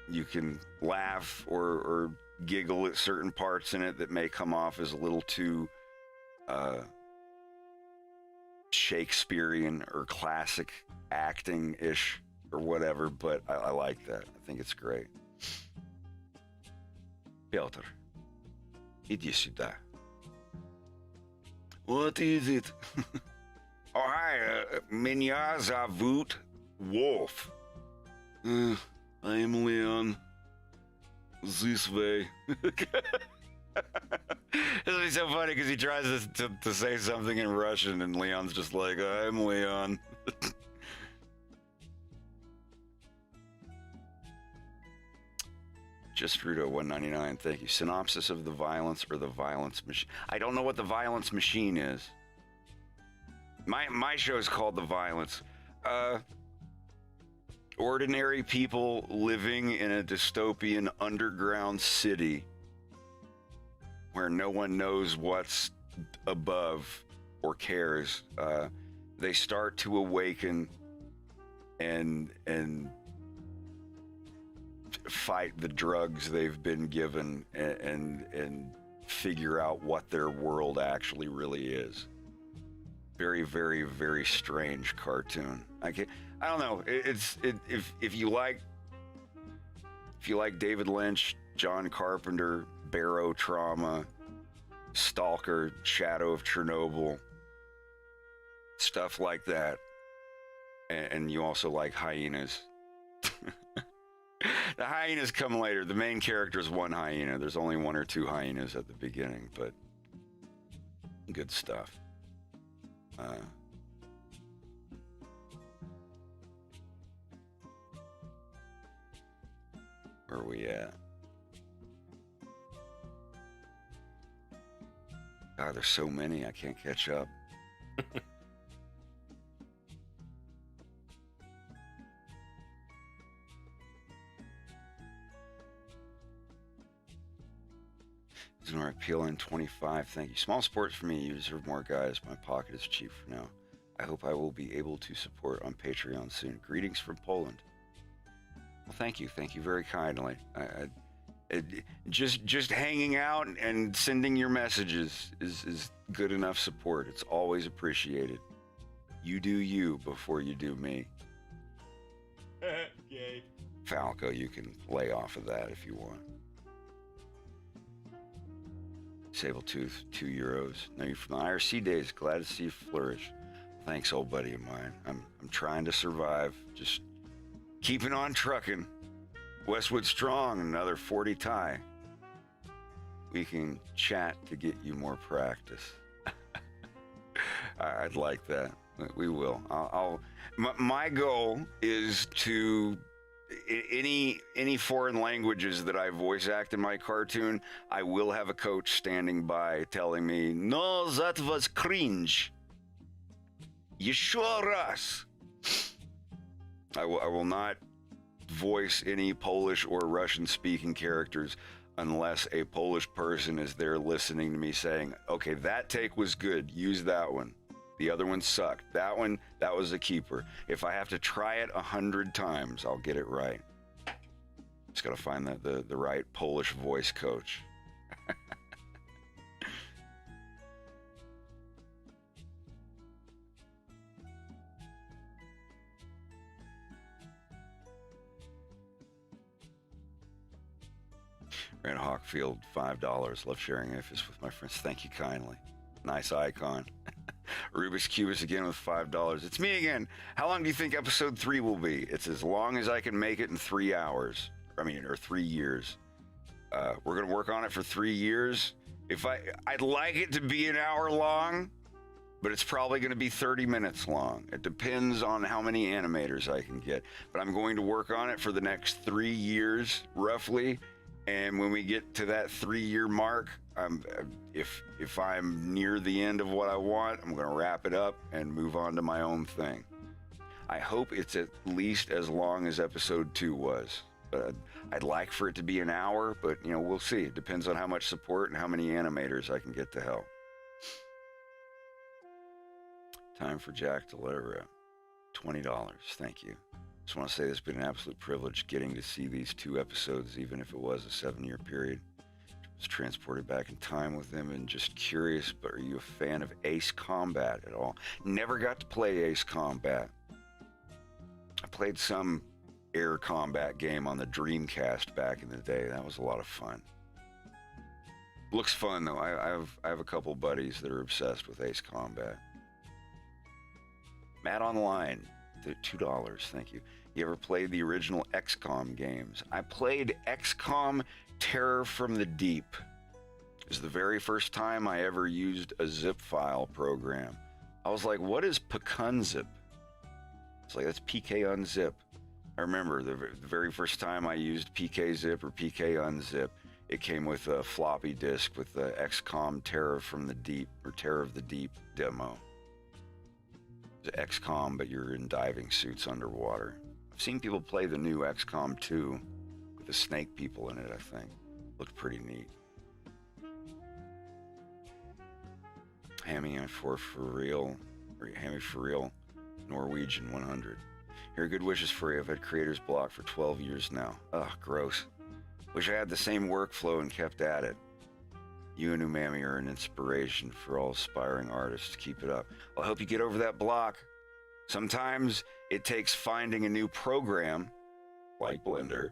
You can laugh or giggle at certain parts in it that may come off as a little too Shakespearean or classic acting-ish or whatever, but I like that. I think it's great. Piotr, иди сюда. What is it? Oh, hi, меня зовут Wolf. I am Leon. This way. This would be so funny because he tries to say something in Russian and Leon's just like, I'm Leon. Just Rudo 199. Thank you. Synopsis of the violence or the violence machine. I don't know what the violence machine is. My show is called The Violence. Ordinary people living in a dystopian underground city where no one knows what's above or cares. They start to awaken and fight the drugs they've been given and figure out what their world actually really is. Very, very, very strange cartoon. I don't know. If you like David Lynch, John Carpenter, Barrow Trauma, Stalker, Shadow of Chernobyl, stuff like that, and you also like hyenas. The hyenas come later. The main character is one hyena. There's only one or two hyenas at the beginning, but good stuff. Where are we at? God, there's so many, I can't catch up. Znora Peeling 25, thank you. Small sports for me, you deserve more, guys. My pocket is cheap for now. I hope I will be able to support on Patreon soon. Greetings from Poland. Well, thank you very kindly. Just hanging out and sending your messages is good enough support. It's always appreciated. You do you before you do me. Yay. Falco, you can lay off of that if you want. Sabletooth, €2. Know you from the IRC days. Glad to see you flourish. Thanks, old buddy of mine. I'm trying to survive. Just keeping on trucking. Westwood Strong, another 40 tie. We can chat to get you more practice. I'd like that. We will. My goal is to any foreign languages that I voice act in my cartoon, I will have a coach standing by telling me, "No, that was cringe. You sure us." I will not voice any Polish or Russian speaking characters unless a Polish person is there listening to me saying, "Okay, that take was good. Use that one. The other one sucked. That one, that was a keeper." If I have to try it 100 times, I'll get it right. Just gotta find the right Polish voice coach. Red Hawkfield, $5. Love sharing ifs with my friends. Thank you kindly. Nice icon. Rubik's Cubus again with $5. It's me again. How long do you think episode 3 will be? It's as long as I can make it in 3 hours. Or 3 years. We're gonna work on it for 3 years. I'd like it to be an hour long, but it's probably gonna be 30 minutes long. It depends on how many animators I can get. But I'm going to work on it for the next 3 years, roughly. And when we get to that 3-year mark, if I'm near the end of what I want, I'm going to wrap it up and move on to my own thing. I hope it's at least as long as episode 2 was. I'd like for it to be an hour, but we'll see. It depends on how much support and how many animators I can get to help. Time for Jack to let her rip. $20. Thank you. Just want to say it's been an absolute privilege getting to see these 2 episodes, even if it was a 7-year period. I was transported back in time with them and just curious, but are you a fan of Ace Combat at all? Never got to play Ace Combat. I played some air combat game on the Dreamcast back in the day. That was a lot of fun. Looks fun though. I have a couple buddies that are obsessed with Ace Combat. Matt Online. $2, thank you. You ever played the original XCOM games? I played XCOM Terror from the Deep. It was the very first time I ever used a zip file program. I was like, what is PKunzip? It's like, that's PK unzip. I remember the very first time I used PK Zip or PK Unzip, it came with a floppy disk with the XCOM Terror from the Deep or Terror of the Deep demo. It's XCOM, but you're in diving suits underwater. I've seen people play the new XCOM 2 with the snake people in it, I think. Looked pretty neat. Hammy for real, or Hammy for real, Norwegian 100. Here, good wishes for you. I've had creator's block for 12 years now. Ugh, gross. Wish I had the same workflow and kept at it. You and Umami are an inspiration for all aspiring artists. Keep it up. Well, I hope you get over that block. Sometimes it takes finding a new program, like Blender,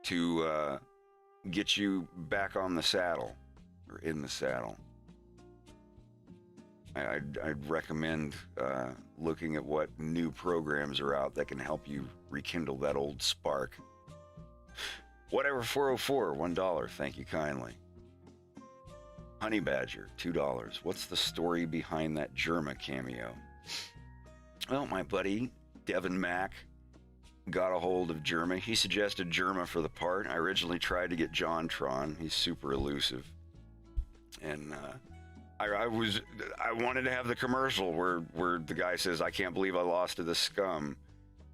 to get you back on the saddle, or in the saddle. I'd recommend looking at what new programs are out that can help you rekindle that old spark. Whatever 404, $1. Thank you kindly. Honey Badger, $2. What's the story behind that Germa cameo? Well, my buddy Devin Mack got a hold of Germa. He suggested Germa for the part. I originally tried to get John Tron. He's super elusive. And I wanted to have the commercial where the guy says, "I can't believe I lost to the scum,"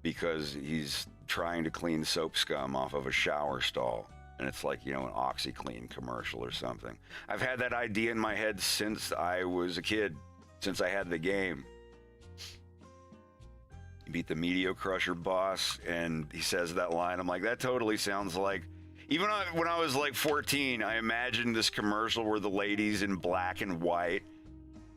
because he's trying to clean soap scum off of a shower stall. And it's like, you know, an OxyClean commercial or something. I've had that idea in my head since I was a kid, since I had the game. You beat the Meteor Crusher boss, and he says that line. I'm like, that totally sounds like... Even when I was like 14, I imagined this commercial where the lady's in black and white.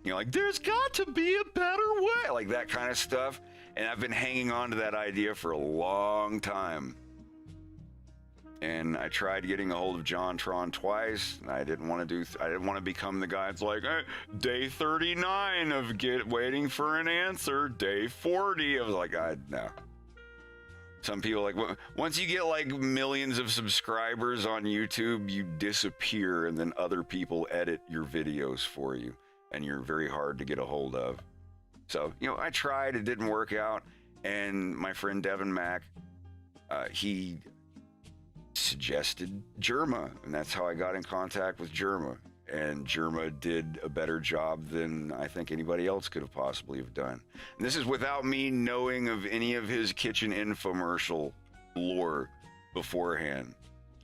You know, like, there's got to be a better way. Like that kind of stuff. And I've been hanging on to that idea for a long time. And I tried getting a hold of John Tron twice. And I didn't want to become the guy that's like, hey, day 39 of waiting for an answer. Day 40. I was like, no. Some people like, once you get like millions of subscribers on YouTube, you disappear, and then other people edit your videos for you, and you're very hard to get a hold of. So, you know, I tried, it didn't work out, and my friend Devin Mack, he suggested Germa, and that's how I got in contact with Germa. And Germa did a better job than I think anybody else could have possibly have done. And this is without me knowing of any of his kitchen infomercial lore beforehand.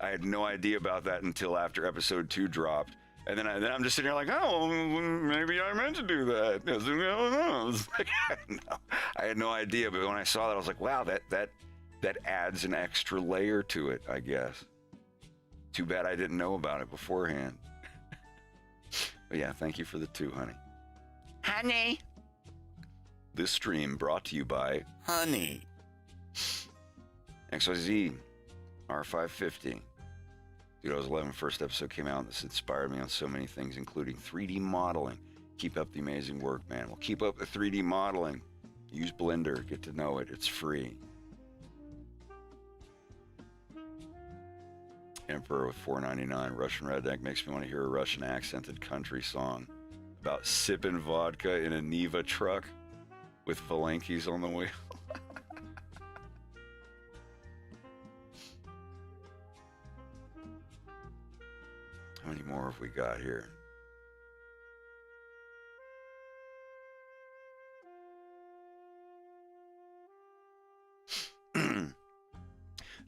I had no idea about that until after episode 2 dropped. And then I'm just sitting here like, oh, maybe I meant to do that. I was like, no, I had no idea. But when I saw that, I was like, wow, that adds an extra layer to it, I guess. Too bad I didn't know about it beforehand. But yeah, thank you for the 2, honey. Honey. This stream brought to you by Honey. XYZ R550. 2011 first episode came out, and this inspired me on so many things, including 3D modeling. Keep up the amazing work, man. Well, keep up the 3D modeling. Use Blender. Get to know it. It's free. Emperor with $4.99. Russian Redneck makes me want to hear a Russian accented country song about sipping vodka in a Niva truck with Valankis on the wheel. How many more have we got here?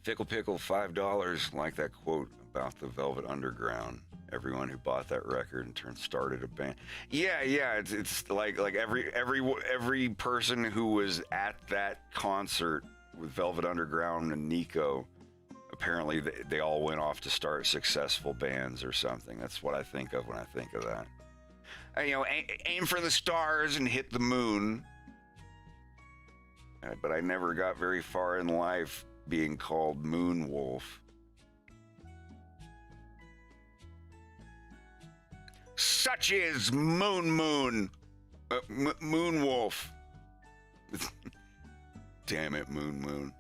Fickle Pickle, $5. Like that quote about the Velvet Underground. Everyone who bought that record and started a band. Yeah. It's like every person who was at that concert with Velvet Underground and Nico, apparently they all went off to start successful bands or something. That's what I think of when I think of that. You know, aim for the stars and hit the moon. But I never got very far in life being called Moon Wolf. Such is Moon Wolf. Damn it, Moon.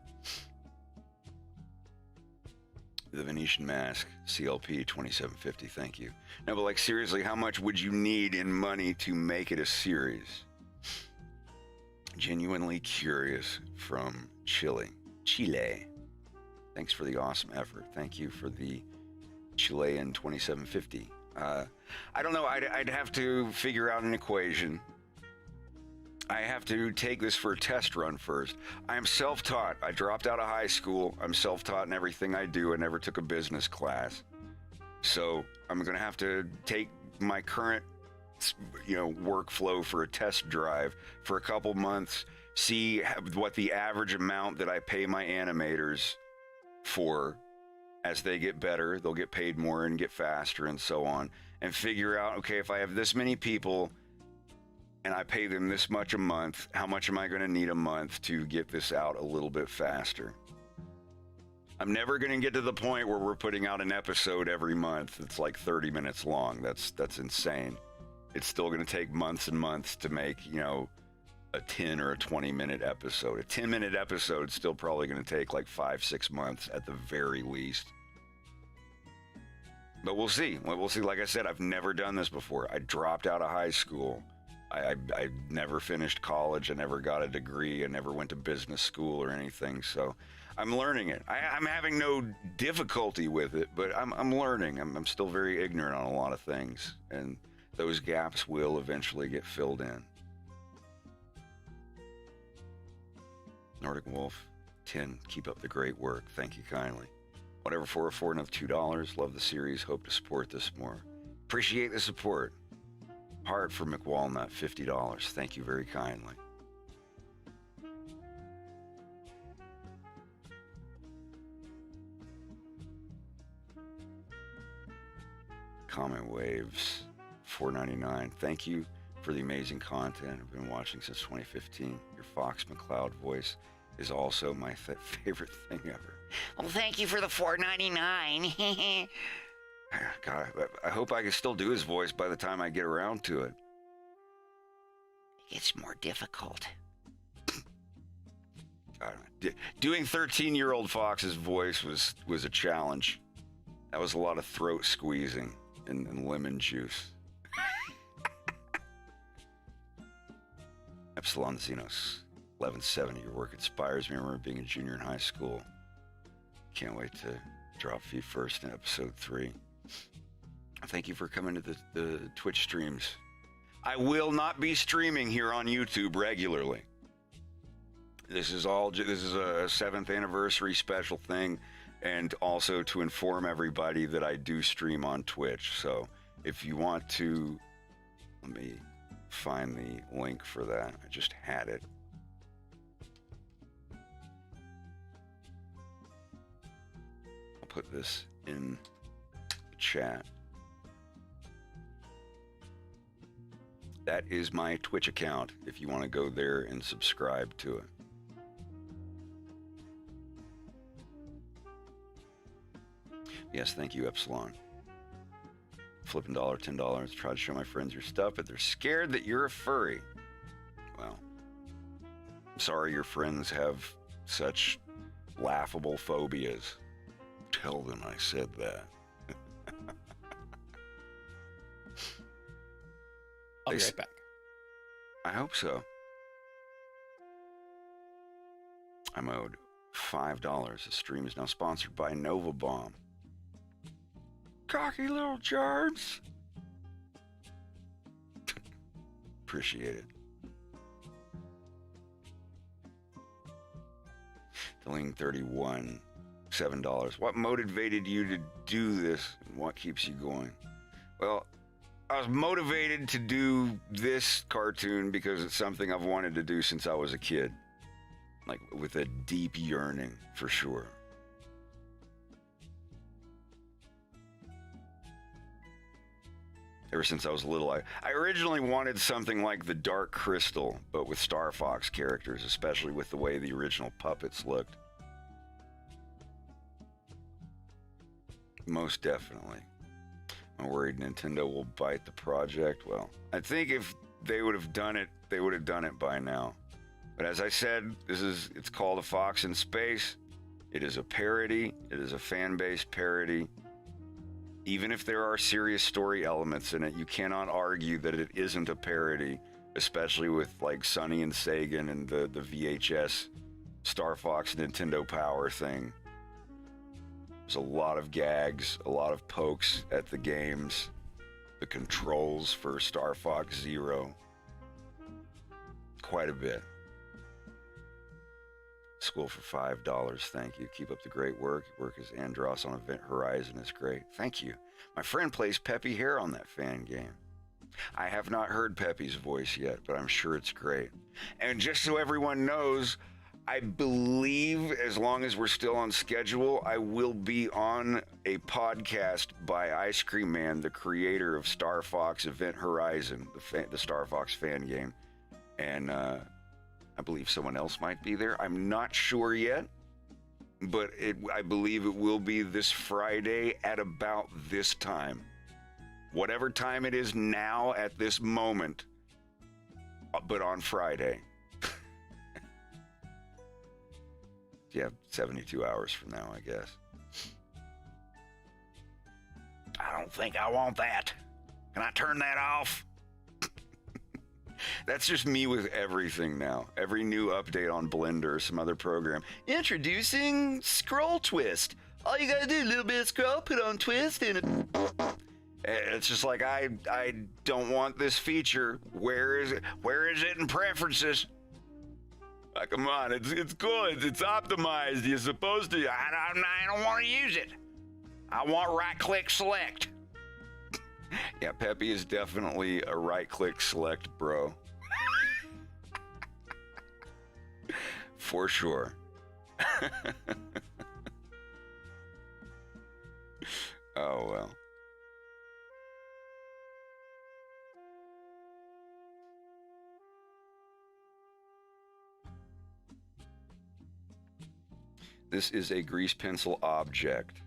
The Venetian Mask, CLP 2750, thank you. No, but like seriously, how much would you need in money to make it a series? Genuinely curious from Chile. Chile. Thanks for the awesome effort. Thank you for the Chilean 2750. I don't know. I'd have to figure out an equation. I have to take this for a test run first. I am self-taught. I dropped out of high school. I'm self-taught in everything I do. I never took a business class. So I'm going to have to take my current, workflow for a test drive for a couple months, see what the average amount that I pay my animators for. As they get better, they'll get paid more and get faster and so on. And figure out, okay, if I have this many people and I pay them this much a month, how much am I going to need a month to get this out a little bit faster? I'm never going to get to the point where we're putting out an episode every month that's like 30 minutes long. That's insane. It's still going to take months and months to make, a 10 or a 20-minute episode. A 10-minute episode is still probably going to take like 5-6 months at the very least. But we'll see. We'll see. Like I said, I've never done this before. I dropped out of high school. I never finished college. I never got a degree. I never went to business school or anything. So I'm learning it. I'm having no difficulty with it, but I'm learning. I'm still very ignorant on a lot of things. And those gaps will eventually get filled in. Nordic Wolf 10, keep up the great work. Thank you kindly. Whatever 404, another $2. Love the series. Hope to support this more. Appreciate the support. Heart for McWalnut, $50. Thank you very kindly. Comment Waves, $4.99. Thank you for the amazing content. I've been watching since 2015. Your Fox McCloud voice is also my favorite thing ever. Well, thank you for the $4.99. God, I hope I can still do his voice by the time I get around to it. It's more difficult. Doing 13-year-old Fox's voice was a challenge. That was a lot of throat squeezing and lemon juice. Epsilon Xenos, 1170. Your work inspires me. I remember being a junior in high school. Can't wait to drop feed first in episode 3. Thank you for coming to the Twitch streams. I will not be streaming here on YouTube regularly. This is a 7th anniversary special thing, and also to inform everybody that I do stream on Twitch. So if you want to, let me find the link for that. I just had it. I'll put this in the chat. That is my Twitch account if you want to go there and subscribe to it. Yes, thank you, Epsilon. Flipping $1, $10. Try to show my friends your stuff, but they're scared that you're a furry. Well, I'm sorry your friends have such laughable phobias. Tell them I said that. I'll be right back. I hope so. I'm owed $5. The stream is now sponsored by Nova Bomb. Cocky little Jards. Appreciate it. Dealing 31, $7. What motivated you to do this, and what keeps you going? Well, I was motivated to do this cartoon because it's something I've wanted to do since I was a kid. Like, with a deep yearning, for sure. Ever since I was little, I originally wanted something like the Dark Crystal, but with Star Fox characters, especially with the way the original puppets looked. Most definitely. I'm worried Nintendo will bite the project. Well, I think if they would have done it, they would have done it by now. But as I said, it's called A Fox in Space. It is a parody. It is a fan-based parody. Even if there are serious story elements in it, you cannot argue that it isn't a parody, especially with like Sonny and Sagan and the VHS Star Fox Nintendo Power thing. There's a lot of gags, a lot of pokes at the games, the controls for Star Fox Zero. Quite a bit. School for $5, thank you. Keep up the great work. Your work as Andros on Event Horizon is great. Thank you. My friend plays Peppy Hare on that fan game. I have not heard Peppy's voice yet, but I'm sure it's great. And just so everyone knows, I believe as long as we're still on schedule, I will be on a podcast by Ice Cream Man, the creator of Star Fox Event Horizon, the Star Fox fan game. And I believe someone else might be there. I'm not sure yet, but I believe it will be this Friday at about this time. Whatever time it is now at this moment, but on Friday. Yeah, 72 hours from now, I guess. I don't think I want that. Can I turn that off? That's just me with everything now. Every new update on Blender or some other program. Introducing Scroll Twist. All you gotta do, a little bit of scroll, put on twist, and it's just like, I don't want this feature. Where is it? Where is it in preferences? Come on, it's good. It's optimized. You're supposed to. I don't want to use it. I want right-click select. Yeah, Peppy is definitely a right-click select bro. For sure. Oh, well. This is a grease pencil object.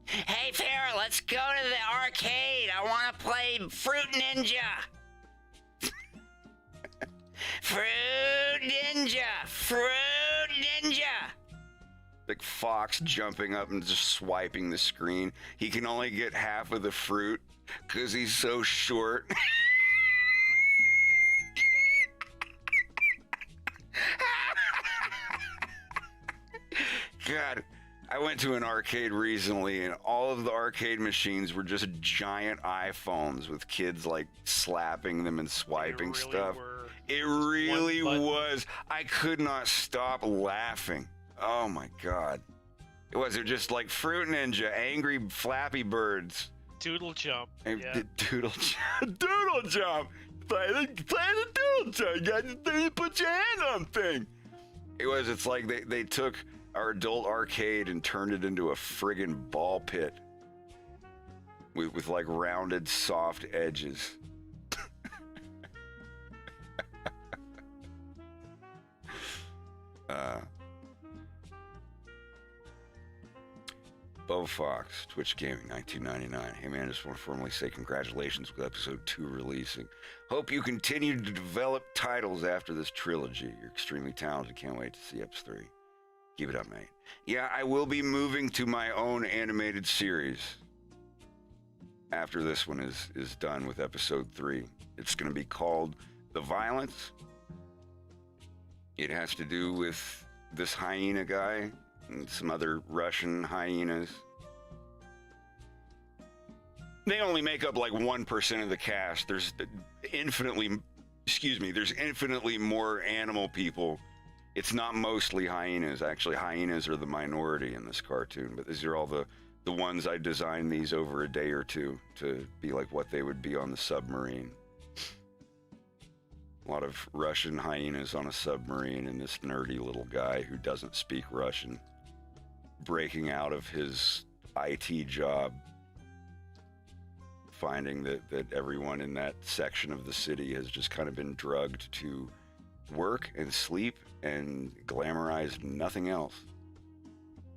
Hey, Farrah, let's go to the arcade. I want to play Fruit Ninja. Fruit Ninja. Fruit Ninja. Big fox jumping up and just swiping the screen. He can only get half of the fruit because he's so short. God, I went to an arcade recently, and all of the arcade machines were just giant iPhones with kids like slapping them and swiping They really stuff. were. It really was. I could not stop laughing. Oh my God. It was just like Fruit Ninja, angry Flappy Birds. Doodle jump. And Yeah. Doodle jump. Doodle jump. Play the doodle jump. You got to put your hand on thing. It's like they took our adult arcade and turned it into a friggin' ball pit with like rounded, soft edges. Bo Fox, Twitch Gaming, 1999. Hey man, I just want to formally say congratulations with episode 2 releasing. Hope you continue to develop titles after this trilogy. You're extremely talented. Can't wait to see episode 3. Keep it up, mate. Yeah, I will be moving to my own animated series after this one is done with episode 3. It's going to be called The Violence. It has to do with this hyena guy and some other Russian hyenas. They only make up like 1% of the cast. There's infinitely more animal people. It's not mostly hyenas. Actually, hyenas are the minority in this cartoon, but these are all the ones I designed these over a day or two to be like what they would be on the submarine. A lot of Russian hyenas on a submarine, and this nerdy little guy who doesn't speak Russian breaking out of his IT job, finding that everyone in that section of the city has just kind of been drugged to work and sleep and glamorize nothing else.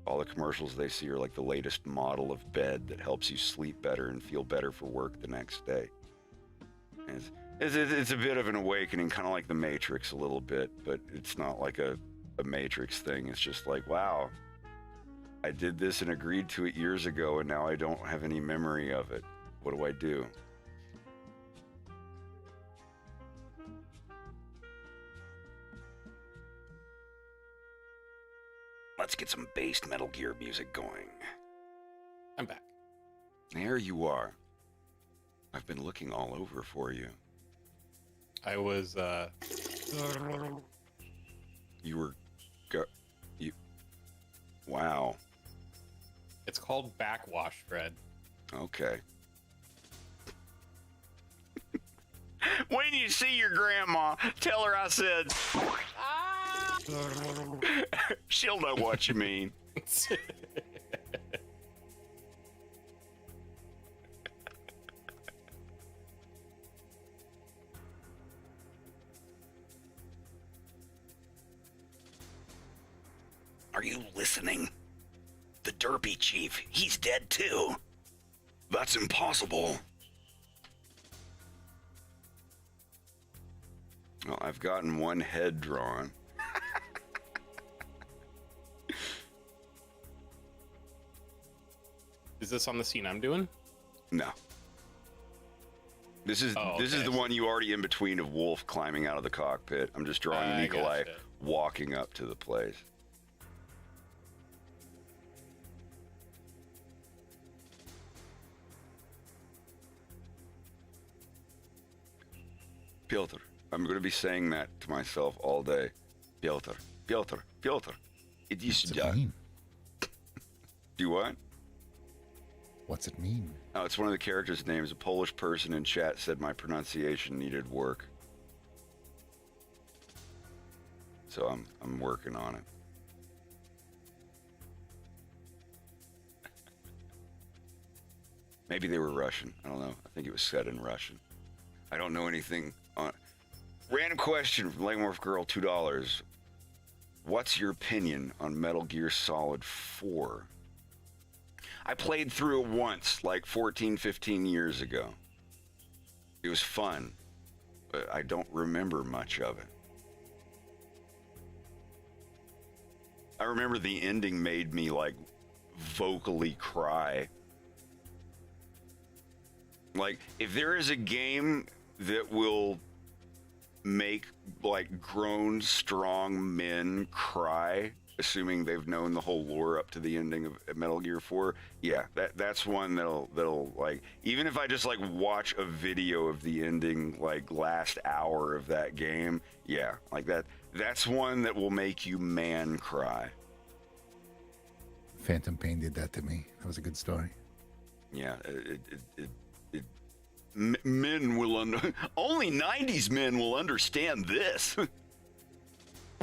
All the commercials they see are like the latest model of bed that helps you sleep better and feel better for work the next day. And it's a bit of an awakening, kind of like the Matrix a little bit, but it's not like a Matrix thing. It's just like, wow, I did this and agreed to it years ago, and now I don't have any memory of it. What do I do? let's get some based Metal Gear music going. I'm back. There you are. I've been looking all over for you. I was You were Wow. It's called backwash, Fred. Okay. When you see your grandma, tell her I said. She'll know what you mean. Are you listening? The Derpy Chief, he's dead too. That's impossible. Well, I've gotten one head drawn. Is this on the scene I'm doing? No. This is this is the one you already in between of Wolf climbing out of the cockpit. I'm just drawing Nikolai gotcha. walking up to the place. Piotr. I'm going to be saying that to myself all day. Piotr. Piotr. Piotr. It used What's to it mean? Do what? What's it mean? Oh, it's one of the characters' names. A Polish person in chat said my pronunciation needed work. So I'm working on it. Maybe they were Russian. I don't know. I think it was said in Russian. I don't know anything on. Random question from Legmorph Girl, $2. What's your opinion on Metal Gear Solid 4? I played through it once, like 14, 15 years ago. It was fun, but I don't remember much of it. I remember the ending made me, like, vocally cry. Like, if there is a game that will make, like, grown, strong men cry, assuming they've known the whole lore up to the ending of Metal Gear 4, yeah, that's one that'll like, even if I just, like, watch a video of the ending, like, last hour of that game, yeah, like that's one that will make you man cry. Phantom Pain did that to me. That was a good story. Yeah, men will only 90s men will understand this.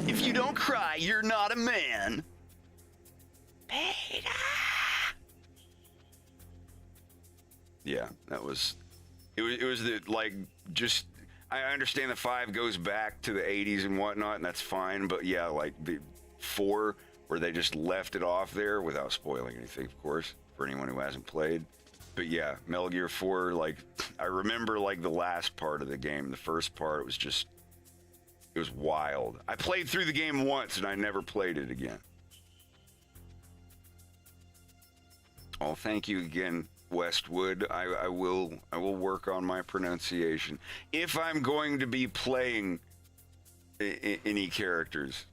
If you don't cry, you're not a man. Peter. Yeah, it was the, like, just, I understand the 5 goes back to the 80s and whatnot, and that's fine, but yeah, like the 4 where they just left it off there without spoiling anything, of course, for anyone who hasn't played. But yeah, Metal Gear 4, like, I remember, like, the last part of the game. The first part was just, it was wild. I played through the game once, and I never played it again. Oh, thank you again, Westwood. I will work on my pronunciation. If I'm going to be playing any characters.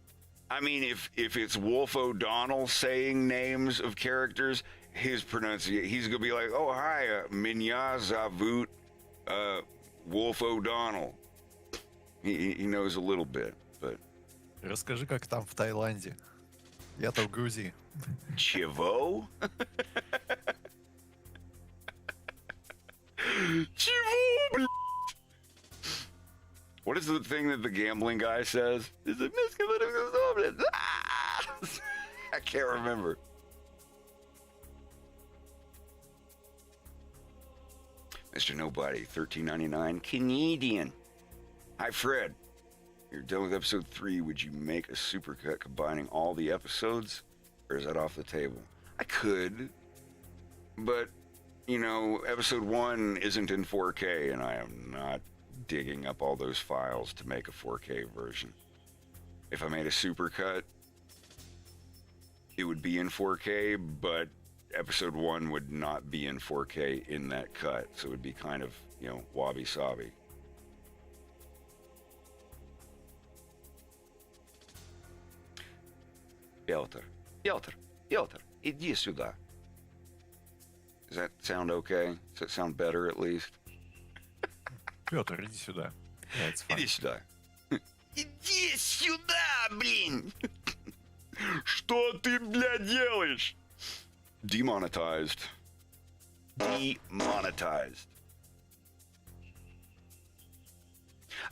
I mean, if it's Wolf O'Donnell saying names of characters, his pronunciation, he's gonna be like, "Oh hi, Minya Zavut, Wolf O'Donnell." He knows a little bit, but. Расскажи, как там в Таиланде. Я-то в Грузии. Чего? Чего, блядь? What is the thing that the gambling guy says? Is it I can't remember. Mr. Nobody, $13.99 Canadian. Hi, Fred. You're done with episode 3. Would you make a supercut combining all the episodes? Or is that off the table? I could. But, you know, episode 1 isn't in 4K, and I am not digging up all those files to make a 4K version. If I made a supercut, it would be in 4K, but episode 1 would not be in 4K in that cut, so it would be kind of, you know, wabi-sabi. Belter. Piotr, иди сюда. Does that sound okay? Does that sound better at least? Петр, иди сюда. Yeah, it's fine. Иди сюда. Иди сюда, блин! Что ты, блядь, делаешь? Demonetized. Demonetized.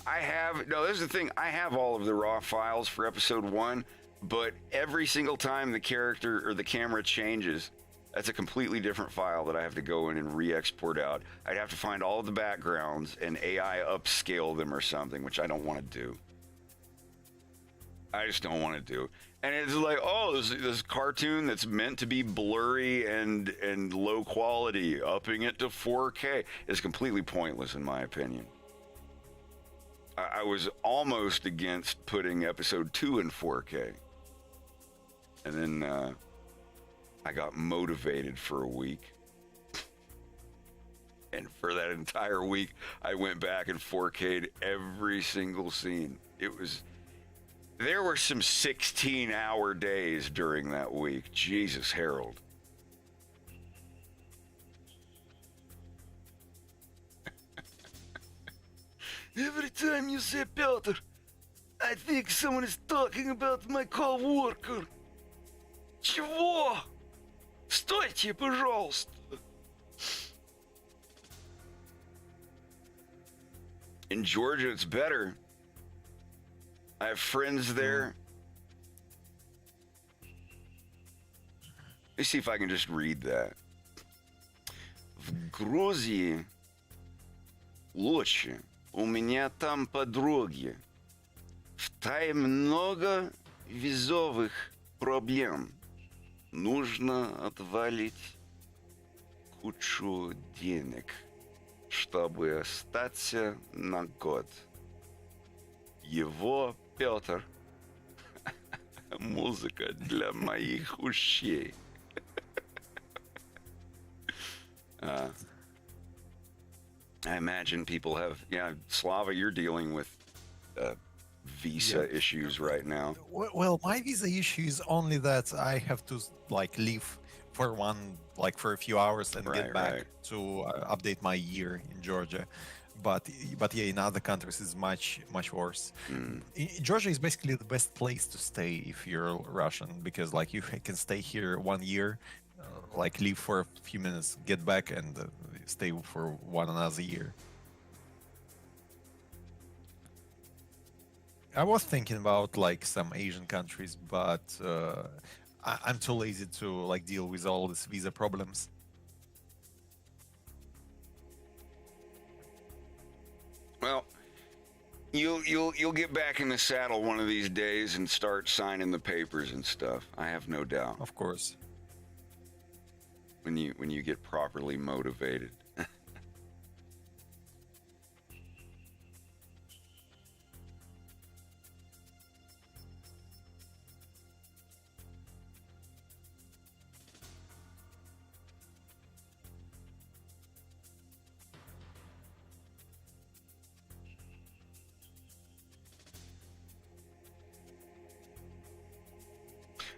This is the thing. I have all of the raw files for episode 1, but every single time the character or the camera changes, that's a completely different file that I have to go in and re-export out. I'd have to find all of the backgrounds and AI upscale them or something, which I don't want to do. I just don't want to do. And it's like, oh, this cartoon that's meant to be blurry and low quality, upping it to 4K is completely pointless in my opinion. I was almost against putting episode 2 in 4K. And then I got motivated for a week. And for that entire week, I went back and 4K'd every single scene. There were some 16-hour days during that week. Jesus, Harold. Every time you say Piotr, I think someone is talking about my coworker. Чего? Стойте, пожалуйста. In Georgia, it's better. I have friends there. Let me see if I can just read that. В Грузии лучше. У меня там подруги. В Тае много визовых проблем. Нужно отвалить кучу денег, чтобы остаться на год. Его Петр. Музыка для моих ушей. I imagine people have, Slava, you're dealing with visa issues right now. Well, my visa issue is only that I have to leave for for a few hours and get back to update my year in Georgia. But yeah, in other countries it's much worse. Georgia is basically the best place to stay if you're Russian, because you can stay here 1 year, leave for a few minutes, get back, and stay for another year. I was thinking about some Asian countries, but I'm too lazy to deal with all these visa problems. Well, you'll get back in the saddle one of these days and start signing the papers and stuff. I have no doubt. Of course. When you get properly motivated.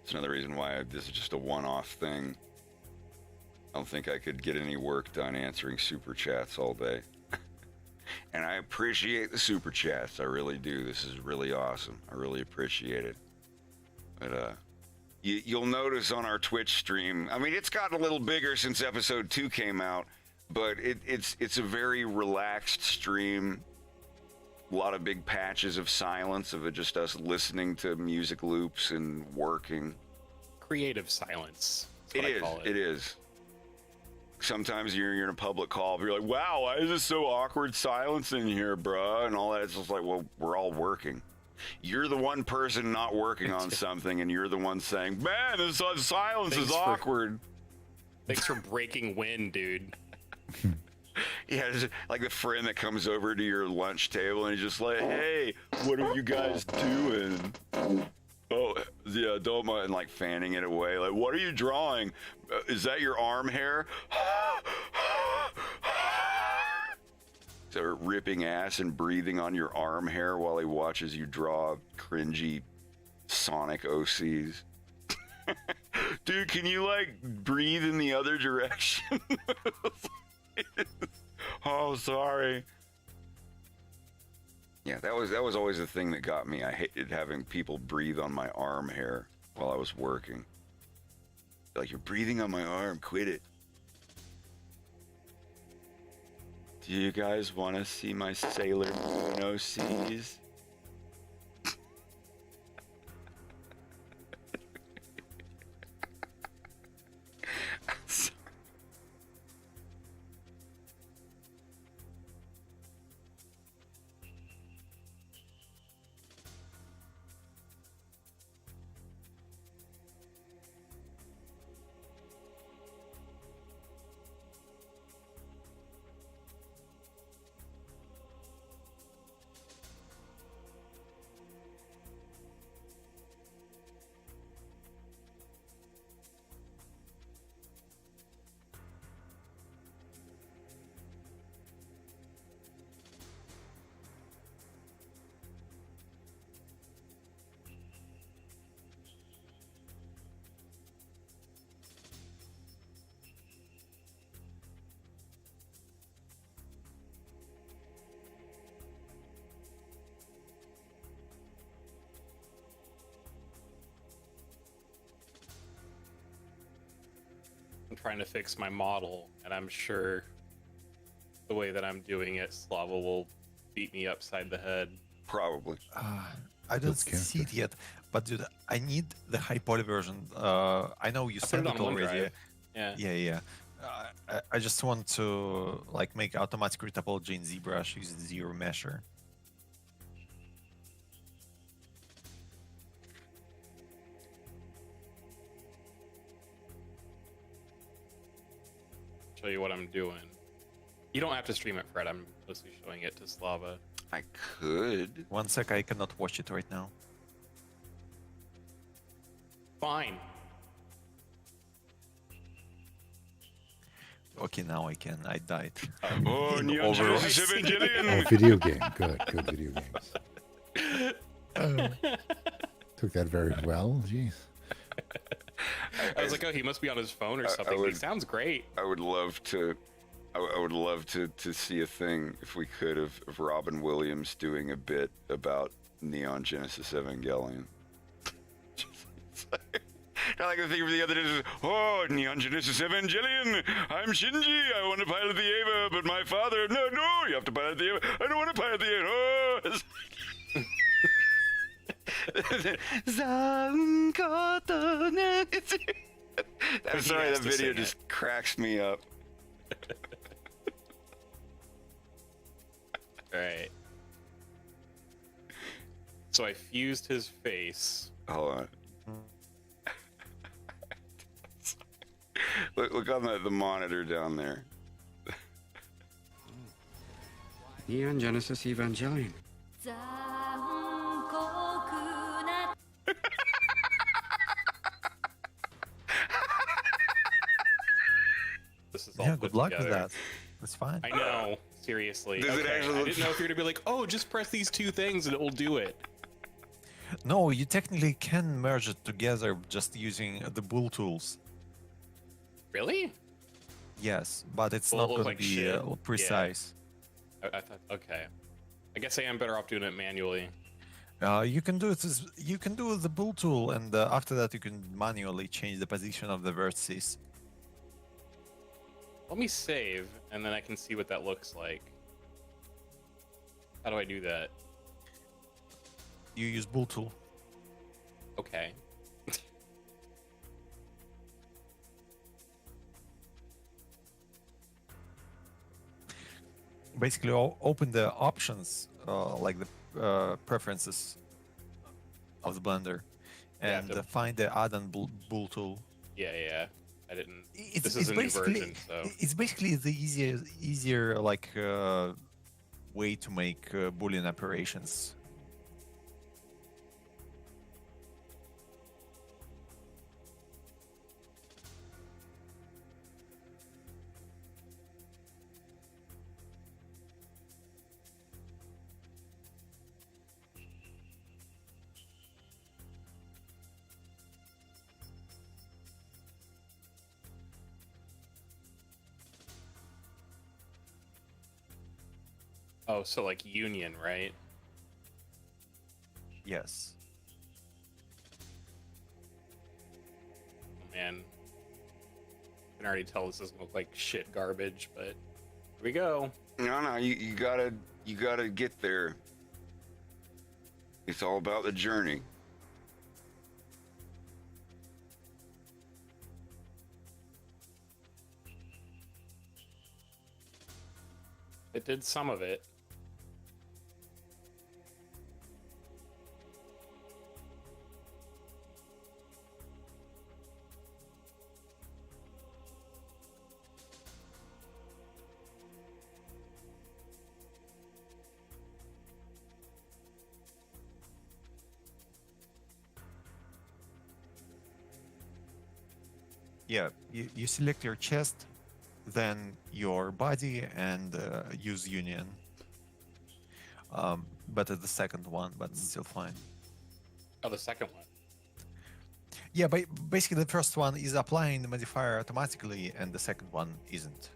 It's another reason why this is just a one-off thing. I don't think I could get any work done answering super chats all day. And I appreciate the super chats. I really do. This is really awesome. I really appreciate it. But you'll notice on our Twitch stream, I mean, it's gotten a little bigger since episode 2 came out, but it's a very relaxed stream. A lot of big patches of silence of just us listening to music loops and working. Creative silence. It is. Sometimes you're in a public call, but you're like, wow, why is this so awkward silence in here, bruh? And all that. It's just like, well, we're all working. You're the one person not working on something, and you're the one saying, man, this silence is awkward. Thanks for breaking wind, dude. Yeah, it's like the friend that comes over to your lunch table and he's just like, hey, what are you guys doing? Oh, yeah, don't mind, like fanning it away. Like, what are you drawing? Is that your arm hair? So ripping ass and breathing on your arm hair while he watches you draw cringy Sonic OCs. dude, can you like breathe in the other direction? Oh, sorry. Yeah, that was always the thing that got me. I hated having people breathe on my arm hair while I was working. Like, you're breathing on my arm, quit it. Do you guys want to see my Sailor Moon OCs? I'm trying to fix my model, and I'm sure the way that I'm doing it, Slava will beat me upside the head. Probably. I don't see it yet, but dude, I need the high poly version. I know you I put sent it it on already. OneDrive. Yeah. Yeah. I just want to like make automatic retopology in ZBrush using zero mesher. Show you what I'm doing. You don't have to stream it, Fred. I'm mostly showing it to Slava. I could. One sec, I cannot watch it right now. Fine. Okay, now I can. I died. Oh, In Neon Genesis Overwatch. Evangelion! Oh, video game. Good video games. Took that very well. Jeez. I was like, oh, he must be on his phone or something. would- He sounds great. I would love to. I would love to see a thing, if we could, of Robin Williams doing a bit about Neon Genesis Evangelion. It's like, not like the thing from the other day. Is, oh, Neon Genesis Evangelion! I'm Shinji. I want to pilot the Eva, but my father. No, you have to pilot the Eva. I don't want to pilot the Eva. Oh. It's I'm sorry, that video just cracks me up. Alright. So I fused his face. Hold on. Look on the monitor down there. Neon Genesis Evangelion. This is all Yeah, put good luck together. with that. That's fine. I know. Seriously. Does it Okay, actually I look- didn't know if you were to be like, oh, just press these two things and it will do it. No, you technically can merge it together just using the bull tools. Really? Yes, but it's Will it not look going like to be shit? precise. I thought, okay. I guess I am better off doing it manually. You can do it. You can do the bull tool, and after that, you can manually change the position of the vertices. Let me save, and then I can see what that looks like. How do I do that? You use bull tool. Okay. Basically, open the options, like the preferences of the Blender, Yeah, and the- find the add-on bull tool. Yeah. I didn't. It's, This it's is a new basically version, so. it's basically the easier like way to make Boolean operations. Oh, so like union, right? Yes. Oh, man. I can already tell this doesn't look like shit garbage, but here we go. No, you gotta get there. It's all about the journey. It did some of it. Yeah, you select your chest, then your body, and use union. But the second one, but it's still fine. Oh, the second one. Yeah, but basically the first one is applying the modifier automatically, and the second one isn't.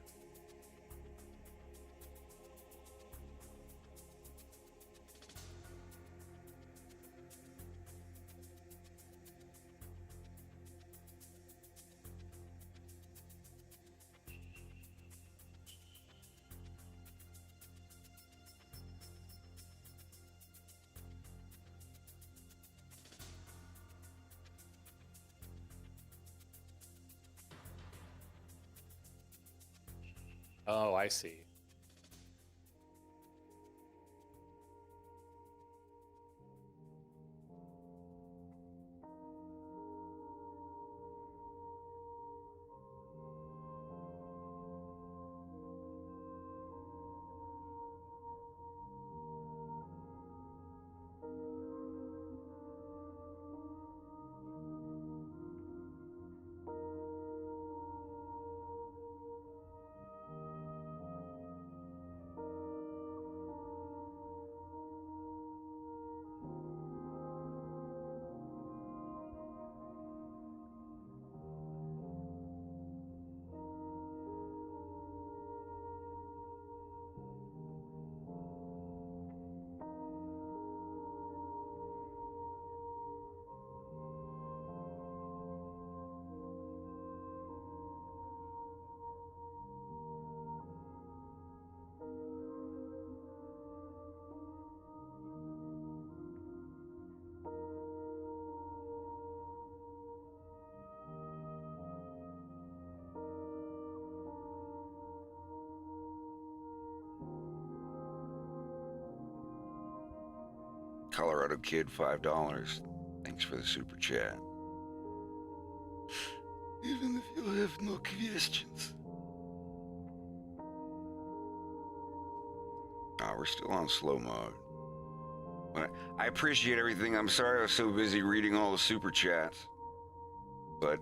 Oh, I see. Colorado Kid, $5. Thanks for the super chat. Even if you have no questions. We're still on slow mode. But I appreciate everything. I'm sorry I was so busy reading all the super chats. But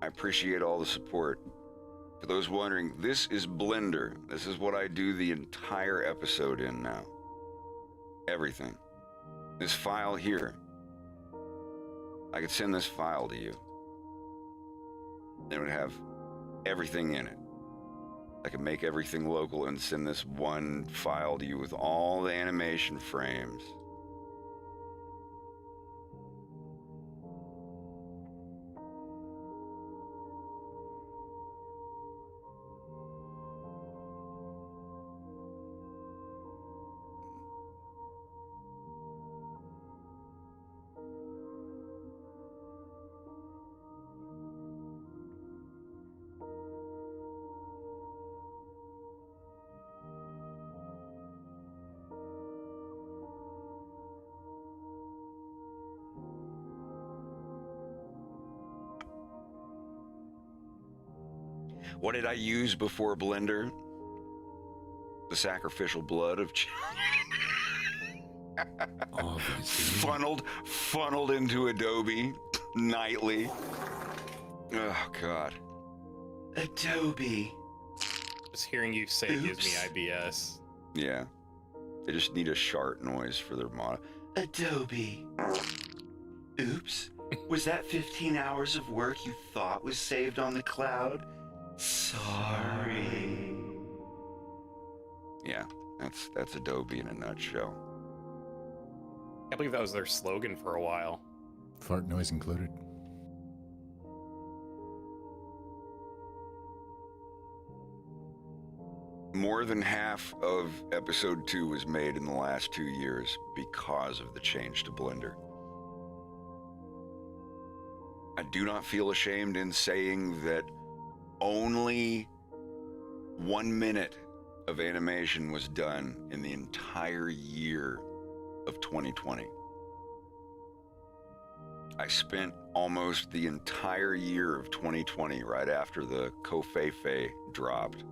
I appreciate all the support. For those wondering, this is Blender. This is what I do the entire episode in now. Everything. This file here. I could send this file to you. It would have everything in it. I could make everything local and send this one file to you with all the animation frames. What did I use before Blender? The sacrificial blood of Obviously. funneled into Adobe nightly. Oh God. Adobe. Just hearing you say gives me IBS. Yeah. They just need a shart noise for their mod. Adobe. Oops. Was that 15 hours of work you thought was saved on the cloud? Sorry. Yeah. That's Adobe in a nutshell. I believe that was their slogan for a while. Fart noise included. More than half of episode 2 was made in the last 2 years because of the change to Blender. I do not feel ashamed in saying that only 1 minute of animation was done in the entire year of 2020. I spent almost the entire year of 2020 right after the Kofefe dropped.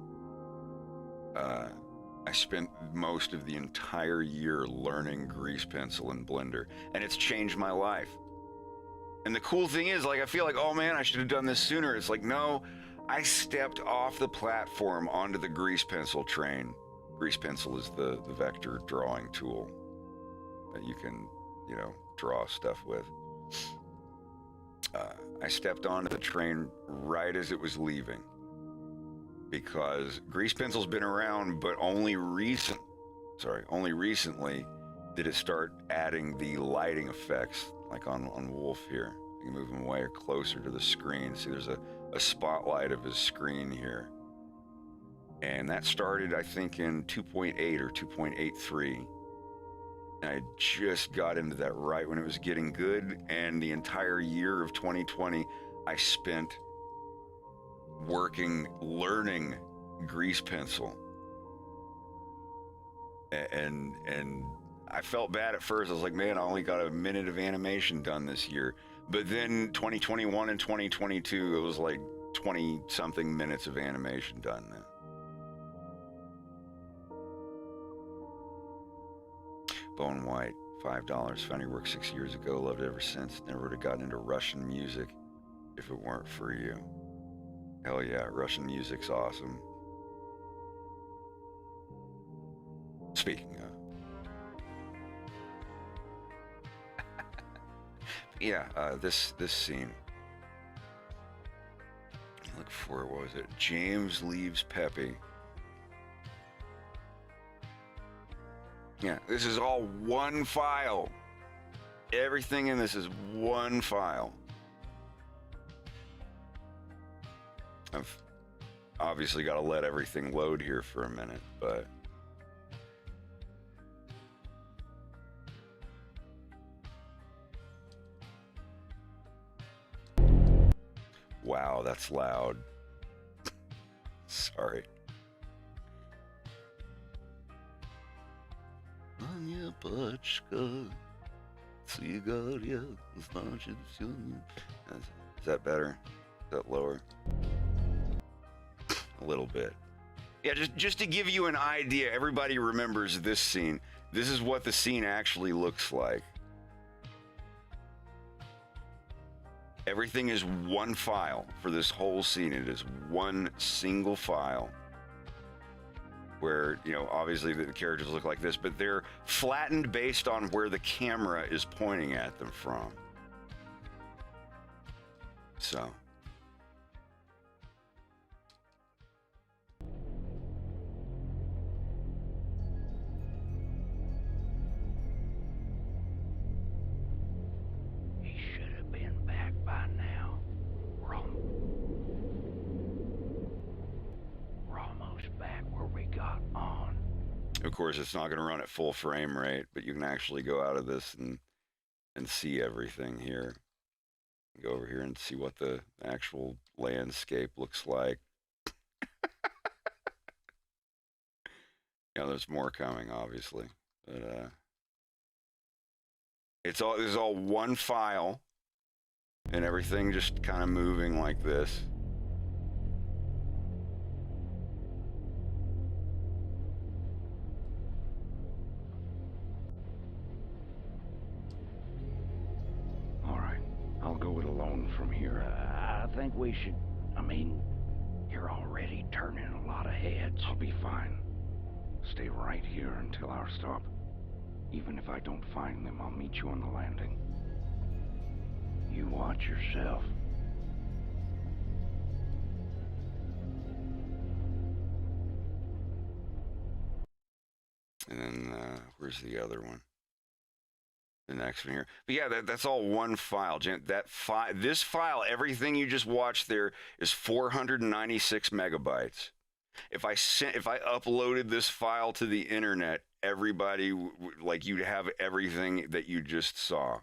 I spent most of the entire year learning grease pencil and Blender, and it's changed my life. And the cool thing is, like, I feel like, oh man, I should have done this sooner. It's like, no, I stepped off the platform onto the grease pencil train. Grease pencil is the vector drawing tool that you can, you know, draw stuff with. I stepped onto the train right as it was leaving, because grease pencil's been around, but only recently did it start adding the lighting effects, like on Wolf here. You can move him away or closer to the screen. See, there's a spotlight of his screen here. And that started, I think, in 2.8 or 2.83. And I just got into that right when it was getting good, and the entire year of 2020, I spent learning grease pencil, and I felt bad at first. I was like, man, I only got a minute of animation done this year. But then 2021 and 2022, it was like 20 something minutes of animation done then. Bone White, $5. Found your work 6 years ago, loved it ever since. Never would have gotten into Russian music if it weren't for you. Hell yeah, Russian music's awesome. Speaking of. Yeah, this scene. Look for, what was it? James leaves Peppy. Yeah, this is all one file. Everything in this is one file. I've obviously got to let everything load here for a minute, but wow, that's loud. Sorry. Anya Pachka, Cigaria, is that better? Is that lower? A little bit. Yeah, just to give you an idea, everybody remembers this scene. This is what the scene actually looks like. Everything is one file for this whole scene. It is one single file where, you know, obviously the characters look like this, but they're flattened based on where the camera is pointing at them from. So. Of course, it's not going to run at full frame rate, but you can actually go out of this and see everything here. Go over here and see what the actual landscape looks like. You know, there's more coming, obviously, but this is all one file, and everything just kind of moving like this. I'll go it alone from here. I think we should... I mean, you're already turning a lot of heads. I'll be fine. Stay right here until our stop. Even if I don't find them, I'll meet you on the landing. You watch yourself. where's the other one? The next one here. But yeah, that's all one file. This file, everything you just watched there is 496 megabytes. If I uploaded this file to the internet, everybody, like, you'd have everything that you just saw.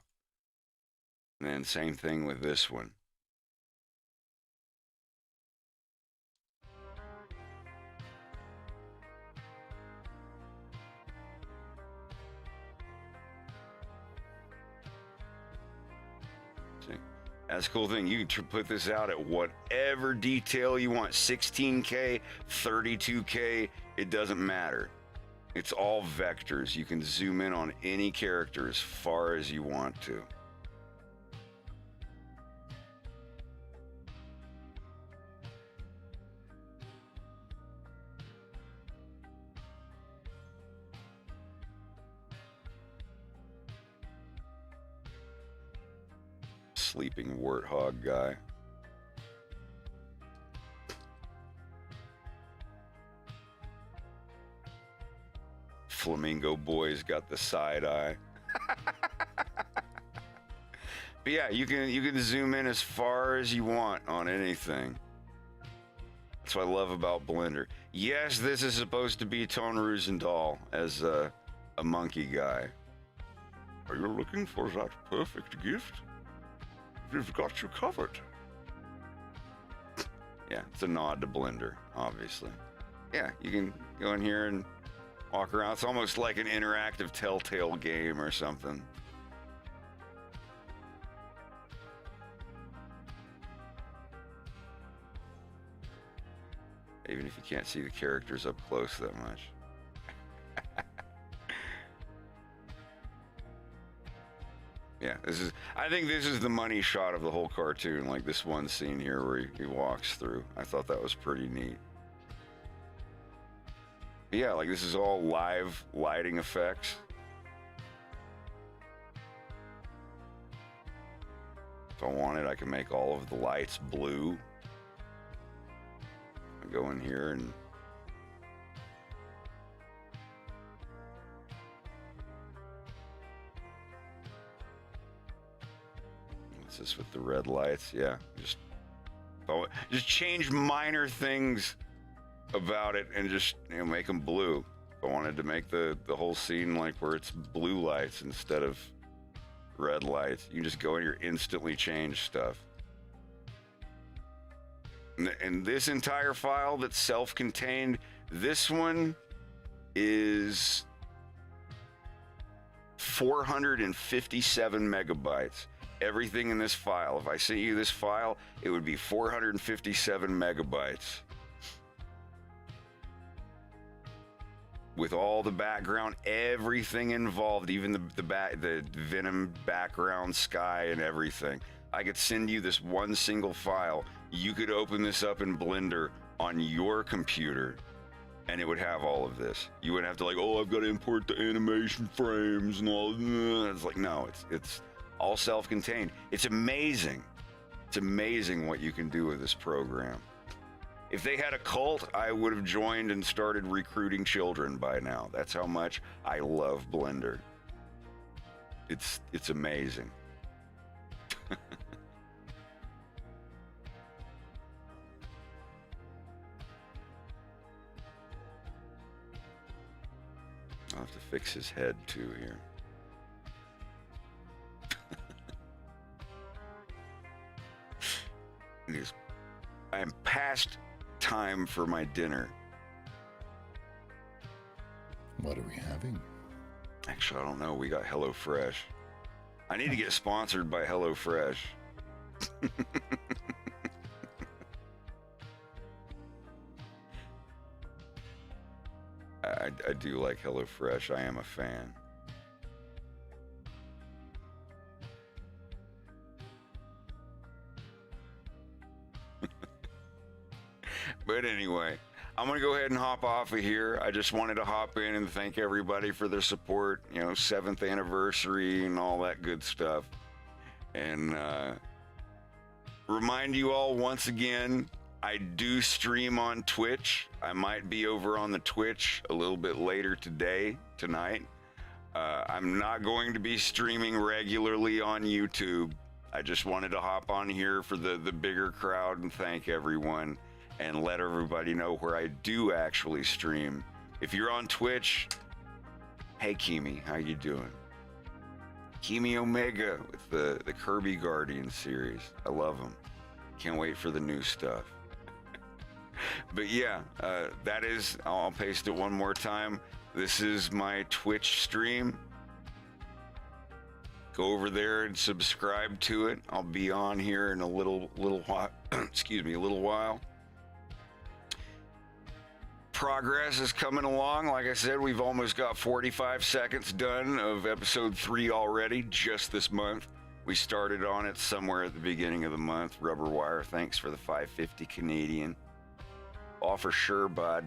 And then same thing with this one. See, that's a cool thing. You can put this out at whatever detail you want. 16K, 32K, it doesn't matter. It's all vectors. You can zoom in on any character as far as you want to. Sleeping warthog guy. Flamingo boy's got the side eye. But yeah, you can zoom in as far as you want on anything. That's what I love about Blender. Yes, this is supposed to be Tone Roosendahl as a monkey guy. Are you looking for that perfect gift? We've got you covered. Yeah, it's a nod to Blender, obviously. Yeah, you can go in here and walk around. It's almost like an interactive Telltale game or something. Even if you can't see the characters up close that much. Yeah, I think this is the money shot of the whole cartoon, like this one scene here where he walks through. I thought that was pretty neat. But yeah, like this is all live lighting effects. If I wanted, I can make all of the lights blue. I go in here and what's this with the red lights? Yeah, just change minor things about it and just, you know, make them blue. If I wanted to make the whole scene like where it's blue lights instead of red lights, you just go in here, instantly change stuff. And this entire file that's self-contained, this one is 457 megabytes. Everything in this file, if I sent you this file, it would be 457 megabytes. With all the background, everything involved, even the Venom background, sky, and everything. I could send you this one single file. You could open this up in Blender on your computer, and it would have all of this. You wouldn't have to, like, oh, I've got to import the animation frames and all. It's like, no, it's all self-contained. It's amazing. It's amazing what you can do with this program. If they had a cult, I would have joined and started recruiting children by now. That's how much I love Blender. It's amazing. I'll have to fix his head too here. I am past time for my dinner. What are we having? Actually, I don't know. We got HelloFresh. I need to get sponsored by HelloFresh. I do like HelloFresh. I am a fan. But anyway, I'm going to go ahead and hop off of here. I just wanted to hop in and thank everybody for their support, you know, 7th anniversary and all that good stuff. And remind you all once again, I do stream on Twitch. I might be over on the Twitch a little bit later tonight. I'm not going to be streaming regularly on YouTube. I just wanted to hop on here for the bigger crowd and thank everyone and let everybody know where I do actually stream. If you're on Twitch, hey Kimi, how you doing? Kimi Omega with the Kirby Guardian series. I love them. Can't wait for the new stuff. But yeah, that is, I'll paste it one more time. This is my Twitch stream. Go over there and subscribe to it. I'll be on here in a little while. Excuse me, a little while. Progress is coming along. Like I said, we've almost got 45 seconds done of episode 3 already, just this month. We started on it somewhere at the beginning of the month. Rubber Wire, thanks for the 550 Canadian. All for sure, bud.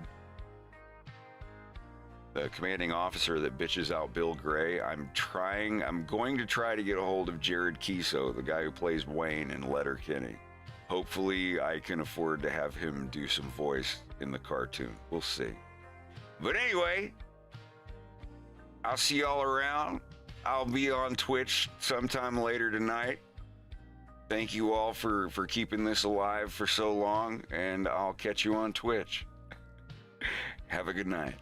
The commanding officer that bitches out Bill Gray. I'm going to try to get a hold of Jared Kiso, the guy who plays Wayne in Letterkenny. Hopefully I can afford to have him do some voice in the cartoon. We'll see. But anyway, I'll see y'all around. I'll be on Twitch sometime later tonight. Thank you all for keeping this alive for so long, and I'll catch you on Twitch. Have a good night.